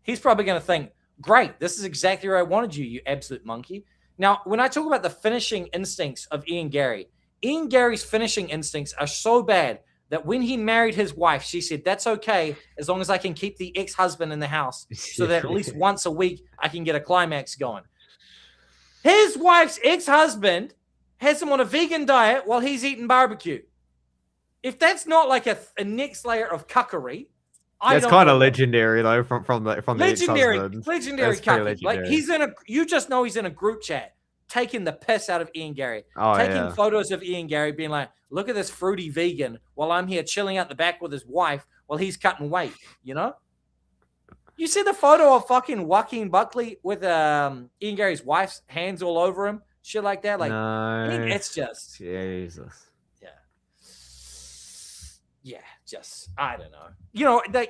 he's probably going to think, great, this is exactly where I wanted you, you absolute monkey. Now, when I talk about the finishing instincts of Ian Garry's finishing instincts are so bad that when he married his wife, she said, that's okay as long as I can keep the ex-husband in the house so that at least once a week I can get a climax going. His wife's ex-husband has him on a vegan diet while he's eating barbecue. If that's not like a next layer of cuckery, that's kind of legendary though from the legendary cuckery. Like you just know he's in a group chat taking the piss out of Ian Garry, taking photos of Ian Garry, being like, look at this fruity vegan while I'm here chilling out the back with his wife while he's cutting weight. You know, you see the photo of fucking Joaquin Buckley with Ian Garry's wife's hands all over him, shit like that. Like, no. It's just Jesus. Yeah, just, I don't know.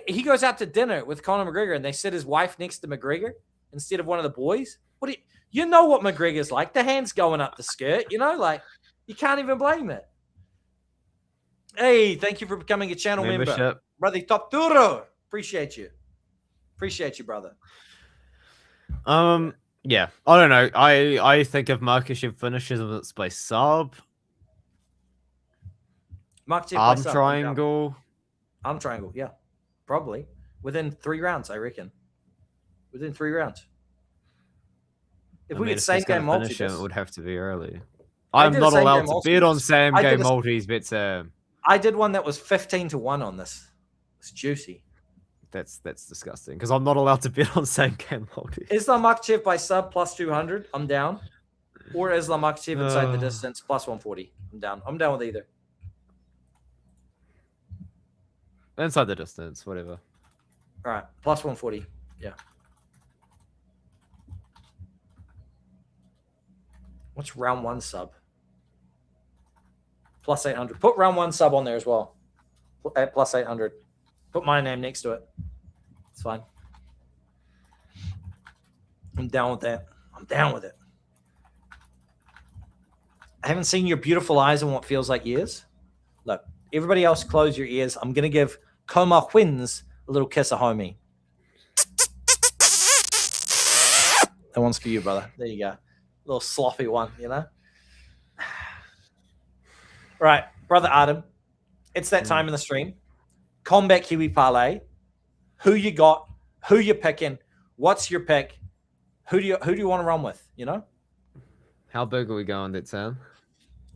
He goes out to dinner with Conor McGregor and they sit his wife next to McGregor instead of one of the boys. You know what McGregor's like? The hands going up the skirt, you can't even blame it. Hey, thank you for becoming a channel member. Brother Top Duro. Appreciate you, brother. Yeah, I don't know. I think if Makhachev finishes with it's by sub, Makhachev by arm sub, triangle. Arm triangle, yeah. Probably. Within 3 rounds, I reckon. Within 3 rounds. If we get same game multi, finish him, it would have to be early. I I'm did a not same allowed game to multi. bet on same I did game a- multis, BetSam. I did one that was 15-1 on this. It's juicy. That's disgusting because I'm not allowed to bet on same game multis. Islam Makhachev by sub plus 200. I'm down. Or Islam Makhachev inside the distance plus 140. I'm down. I'm down with either. Inside the distance, whatever. All right, plus 140. Yeah. What's round 1 sub? Plus 800. Put round 1 sub on there as well. At plus 800. Put my name next to it. It's fine. I'm down with that. I'm down with it. I haven't seen your beautiful eyes in what feels like years. Look, everybody else close your ears. I'm going to give Kombat wins a little kiss of homie. That one's for you, brother. There you go. A little sloppy one, you know? Right, brother Adam. It's that time in the stream. Kombat Kiwi Parlay. Who you got? Who you picking? What's your pick? Who do you want to run with? You know? How big are we going, BetSam?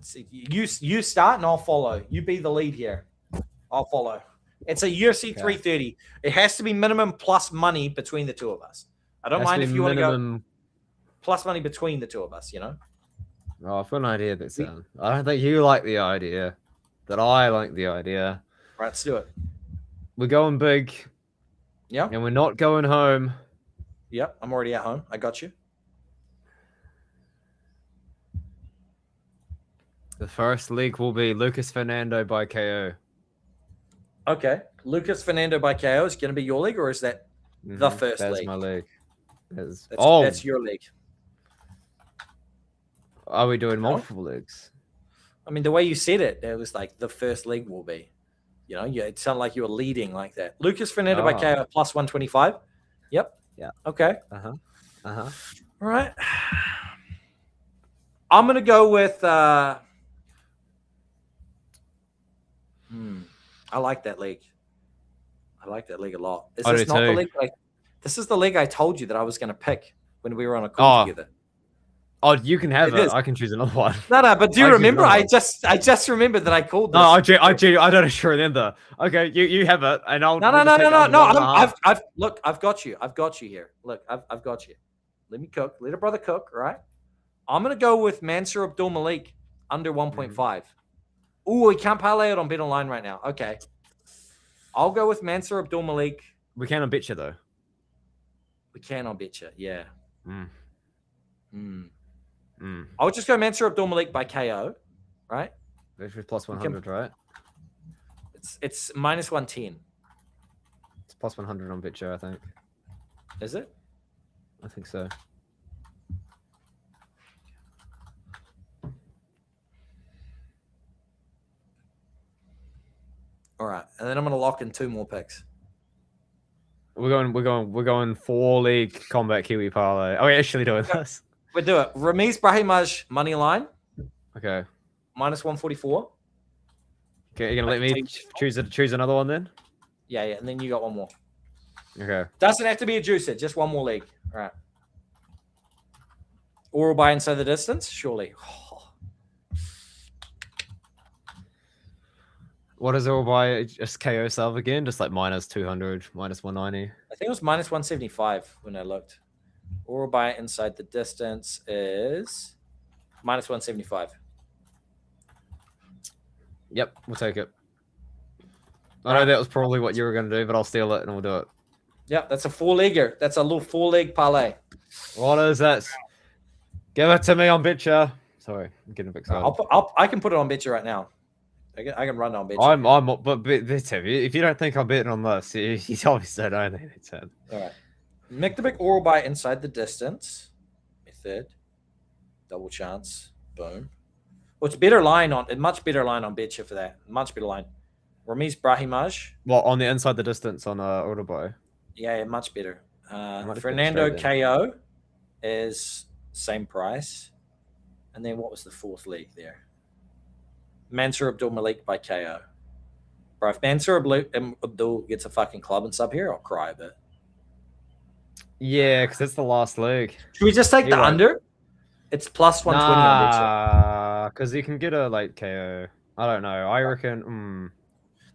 See, you start and I'll follow. You be the lead here. I'll follow. It's a UFC 330. It has to be minimum plus money between the two of us. I don't mind if you want to go plus money between the two of us, you know? Oh, I've got an idea, BetSam. I don't think you like the idea. That I like the idea. Right, let's do it. We're going big. Yeah. And we're not going home. Yep, I'm already at home. I got you. The first leg will be Lucas Fernando by KO. Okay. Lucas Fernando by KO is going to be your league, or is that the first That's league? my leg. That's your league. Are we doing multiple leagues? I mean, the way you said it, it was like the first league will be. You know, it sounded like you were leading like that. Lucas Fernando by KO plus 125. Yep. Yeah. Okay. All right. I'm going to go with... I like that league. I like that league a lot. Is this not the league? This is the league I told you that I was going to pick when we were on a call together. Oh, you can have it. I can choose another one. No, but do you remember? I just remembered that I called this. No, I don't actually remember. Okay, you have it, and I'll. No. I've got you. I've got you here. Look, I've got you. Let me cook. Let a brother cook. Right. I'm gonna go with Mansour Abdul Malik under 1.5. Ooh, we can't parlay it on Bet Online right now. Okay. I'll go with Mansour Abdul Malik. We can on BetCha though. We can on BetCha. Yeah. I'll just go Mansour Abdul Malik by KO, right? Which plus 100, right? It's minus 110. It's plus 100 on BetCha, I think. Is it? I think so. All right, and then I'm gonna lock in 2 more picks. We're going 4 league Kombat Kiwi parlay. Are we actually doing this? We do it. Ramiz Brahimaj money line. Okay. Minus 144. Okay, you're gonna let me choose another one then? Yeah, and then you got one more. Okay. Doesn't have to be a juicer, just one more league. All right. Oral by inside the distance, surely. What is oral by just KO sub again? Just like minus 200, minus 190. I think it was minus 175 when I looked. Oral by inside the distance is minus 175. Yep, we'll take it. I know that was probably what you were going to do, but I'll steal it and we'll do it. Yep, that's a 4-legger. That's a little 4-leg parlay. What is that? Give it to me on BetCha. Sorry, I'm getting a bit excited. I can put it on BetCha right now. I can run it on BetCha. But if you don't think I'm betting on this, you obviously don't think it's it. All right. Make the big oral by inside the distance. Method. Double chance. Boom. Well, it's better line on much better line on BetCha for that. Much better line. Ramiz Brahimaj. Well, on the inside the distance on order buy. Yeah, much better. Fernando KO. is same price. And then what was the fourth leg there? Mansour Abdul Malik by KO. Bro, if Mansour Abdul gets a fucking club and sub here, I'll cry a bit. Yeah, because it's the last leg. Should we just take the under? It's plus 120 on Nah, because you can get a like KO. I don't know. I reckon.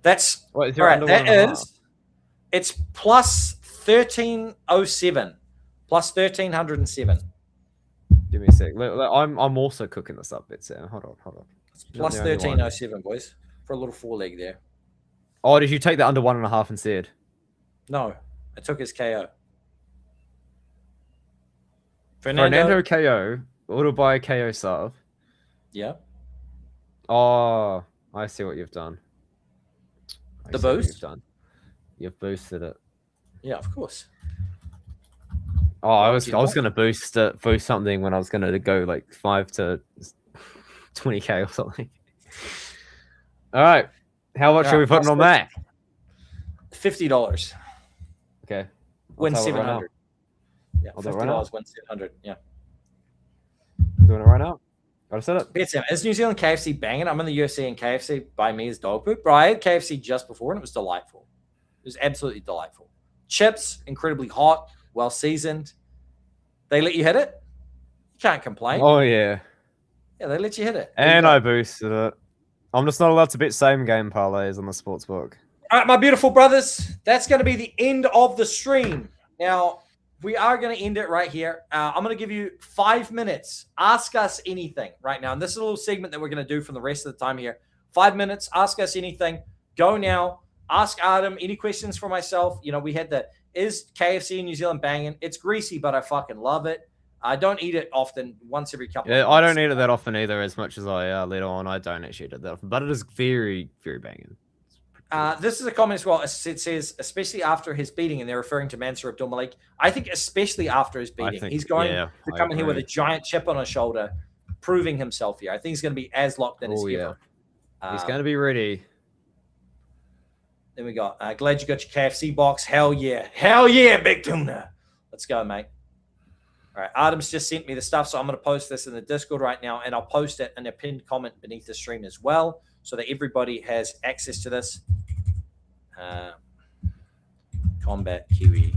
That's what, is all right. That is. It's plus 1307, plus 1307. Give me a sec. I'm also cooking this up, BetSam. Hold on. It's plus 1307, boys, for a little 4-leg there. Oh, did you take the under 1.5 instead? No, I took his KO. Fernando KO. Order by KO sub. Yeah. Oh, I see what you've done. The boost? You've boosted it. Yeah, of course. Oh, I was gonna boost something when I was gonna go like 5 to 20k or something. All right, how much are we putting on that? $50. Okay. Win 700. Yeah, $50 win 700. Yeah. Doing it right now. Got to set it. BetSam, is New Zealand KFC banging? I'm in the UFC and KFC by me is dog poop. Bro, I had KFC just before and it was delightful. It was absolutely delightful. Chips, incredibly hot, well seasoned. They let you hit it. You can't complain. Oh yeah. Yeah, they let you hit it. And I boosted it. I'm just not allowed to bet same game parlays on the sportsbook. All right, my beautiful brothers, that's going to be the end of the stream. Now, we are going to end it right here. I'm going to give you 5 minutes. Ask us anything right now. And this is a little segment that we're going to do for the rest of the time here. 5 minutes. Ask us anything. Go now. Ask Adam any questions for myself. You know, we had is KFC in New Zealand banging? It's greasy, but I fucking love it. I don't eat it often, once every couple of months. I don't eat it that often either, as much as I let on. I don't actually eat it that often, but it is very, very banging. This is a comment as well. It says, especially after his beating, and they're referring to Mansour Abdul Malik. I think especially after his beating, he's going to come in here with a giant chip on his shoulder, proving himself here. I think he's going to be as locked in as ever. He's going to be ready. Then we got, glad you got your KFC box. Hell yeah. Hell yeah, Big Tuna. Let's go, mate. All right, Adam's just sent me the stuff, so I'm going to post this in the Discord right now, and I'll post it in a pinned comment beneath the stream as well, so that everybody has access to this. Kombat Kiwi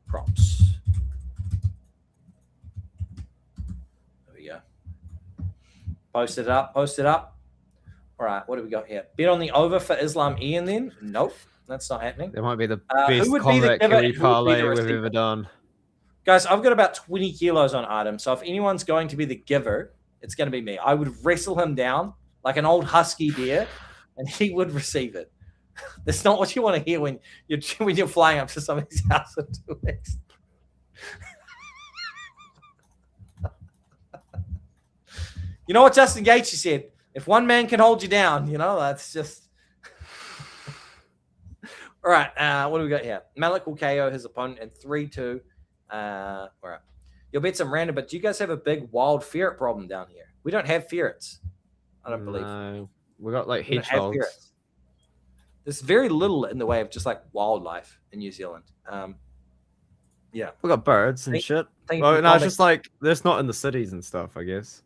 props. There we go. Post it up. All right, what do we got here? Bet on the over for Islam Ian then? Nope, that's not happening. That might be the best Kombat Kiwi parlay we've ever done. Guys, I've got about 20 kilos on Adam, so if anyone's going to be the giver, it's going to be me. I would wrestle him down like an old husky deer, and he would receive it. That's not what you want to hear when you're flying up to somebody's house in 2 weeks. You know what Justin Gaethje said? If one man can hold you down, that's just... All right, what do we got here? Malik will KO his opponent in 3-2. All right. You'll bet some random, but do you guys have a big wild ferret problem down here? We don't have ferrets. I don't believe. No, we got like hedgehogs. There's very little in the way of just like wildlife in New Zealand. Yeah. We got birds and shit. Well, no, it's just like there's not in the cities and stuff, I guess.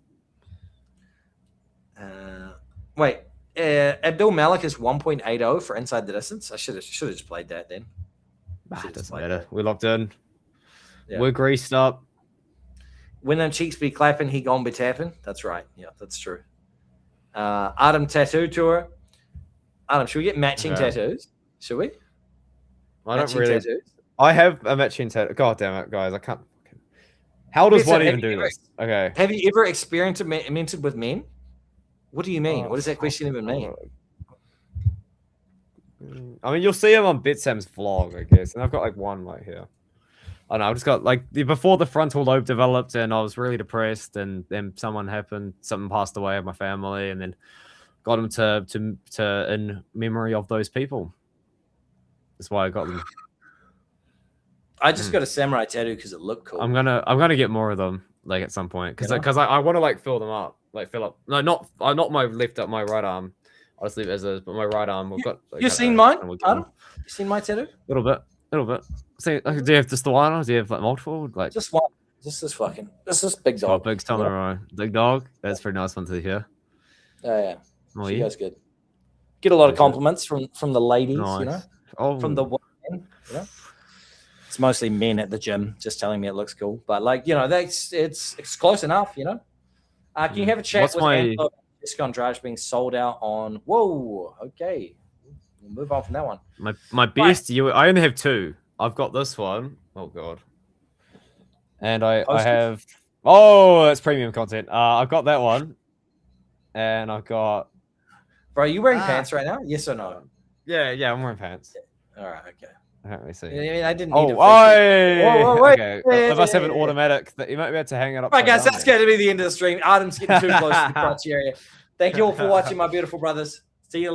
Wait, Abdul Malik is 1.80 for inside the distance. I should have just played that then. It doesn't matter. We're locked in. Yeah. We're greased up. When them cheeks be clapping, he gon' be tapping. That's right. Yeah, that's true. Adam tattoo tour. Adam, should we get matching tattoos? Should we? I don't really. Tattoos? I have a matching tattoo. God damn it, guys! I can't. How does one even do this? Okay. Have you ever experimented with men? What do you mean? What does that question even mean? I mean, you'll see him on BetSam's vlog, I guess, and I've got like one right here. I don't know. I just got like before the frontal lobe developed, and I was really depressed, and then something passed away of my family, and then got him to in memory of those people. That's why I got them. I just got a samurai tattoo because it looked cool. I'm gonna get more of them like at some point because I want to like fill them up, like fill up. No, not my left up, my right arm. I'll just leave it as is, but my right arm. We've got. Like, you seen mine, Adam? You seen my tattoo? A little bit. See, do you have just the one, or do you have like multiple? Like just one. This is big Oh, dog. big Toleroi. Big dog. That's a pretty nice one to hear. Oh yeah. Oh, She yeah. goes good. Get a lot of Is it? compliments from the ladies, Nice. you know, Oh, from the women, you know. It's mostly men at the gym just telling me it looks cool, but like, you know, it's close enough, you know. Can you have a chat What's with my- Angelo? Jessica Andrade being sold out on? Whoa, okay, we'll move on from that one. my best I only have 2. I've got this one. Oh god. And I Posted? have that's premium content. I've got that one. And I've got Bro, are you wearing pants right now? Yes or no? yeah, I'm wearing pants. All right, okay. Let me see. I mean, I didn't. Oh, need to whoa, wait. okay. I must have an automatic that you might be able to hang it up. All right, guys, that's going to be the end of the stream. Adam's getting too close to the crotch area. Thank you all for watching, my beautiful brothers. See you later.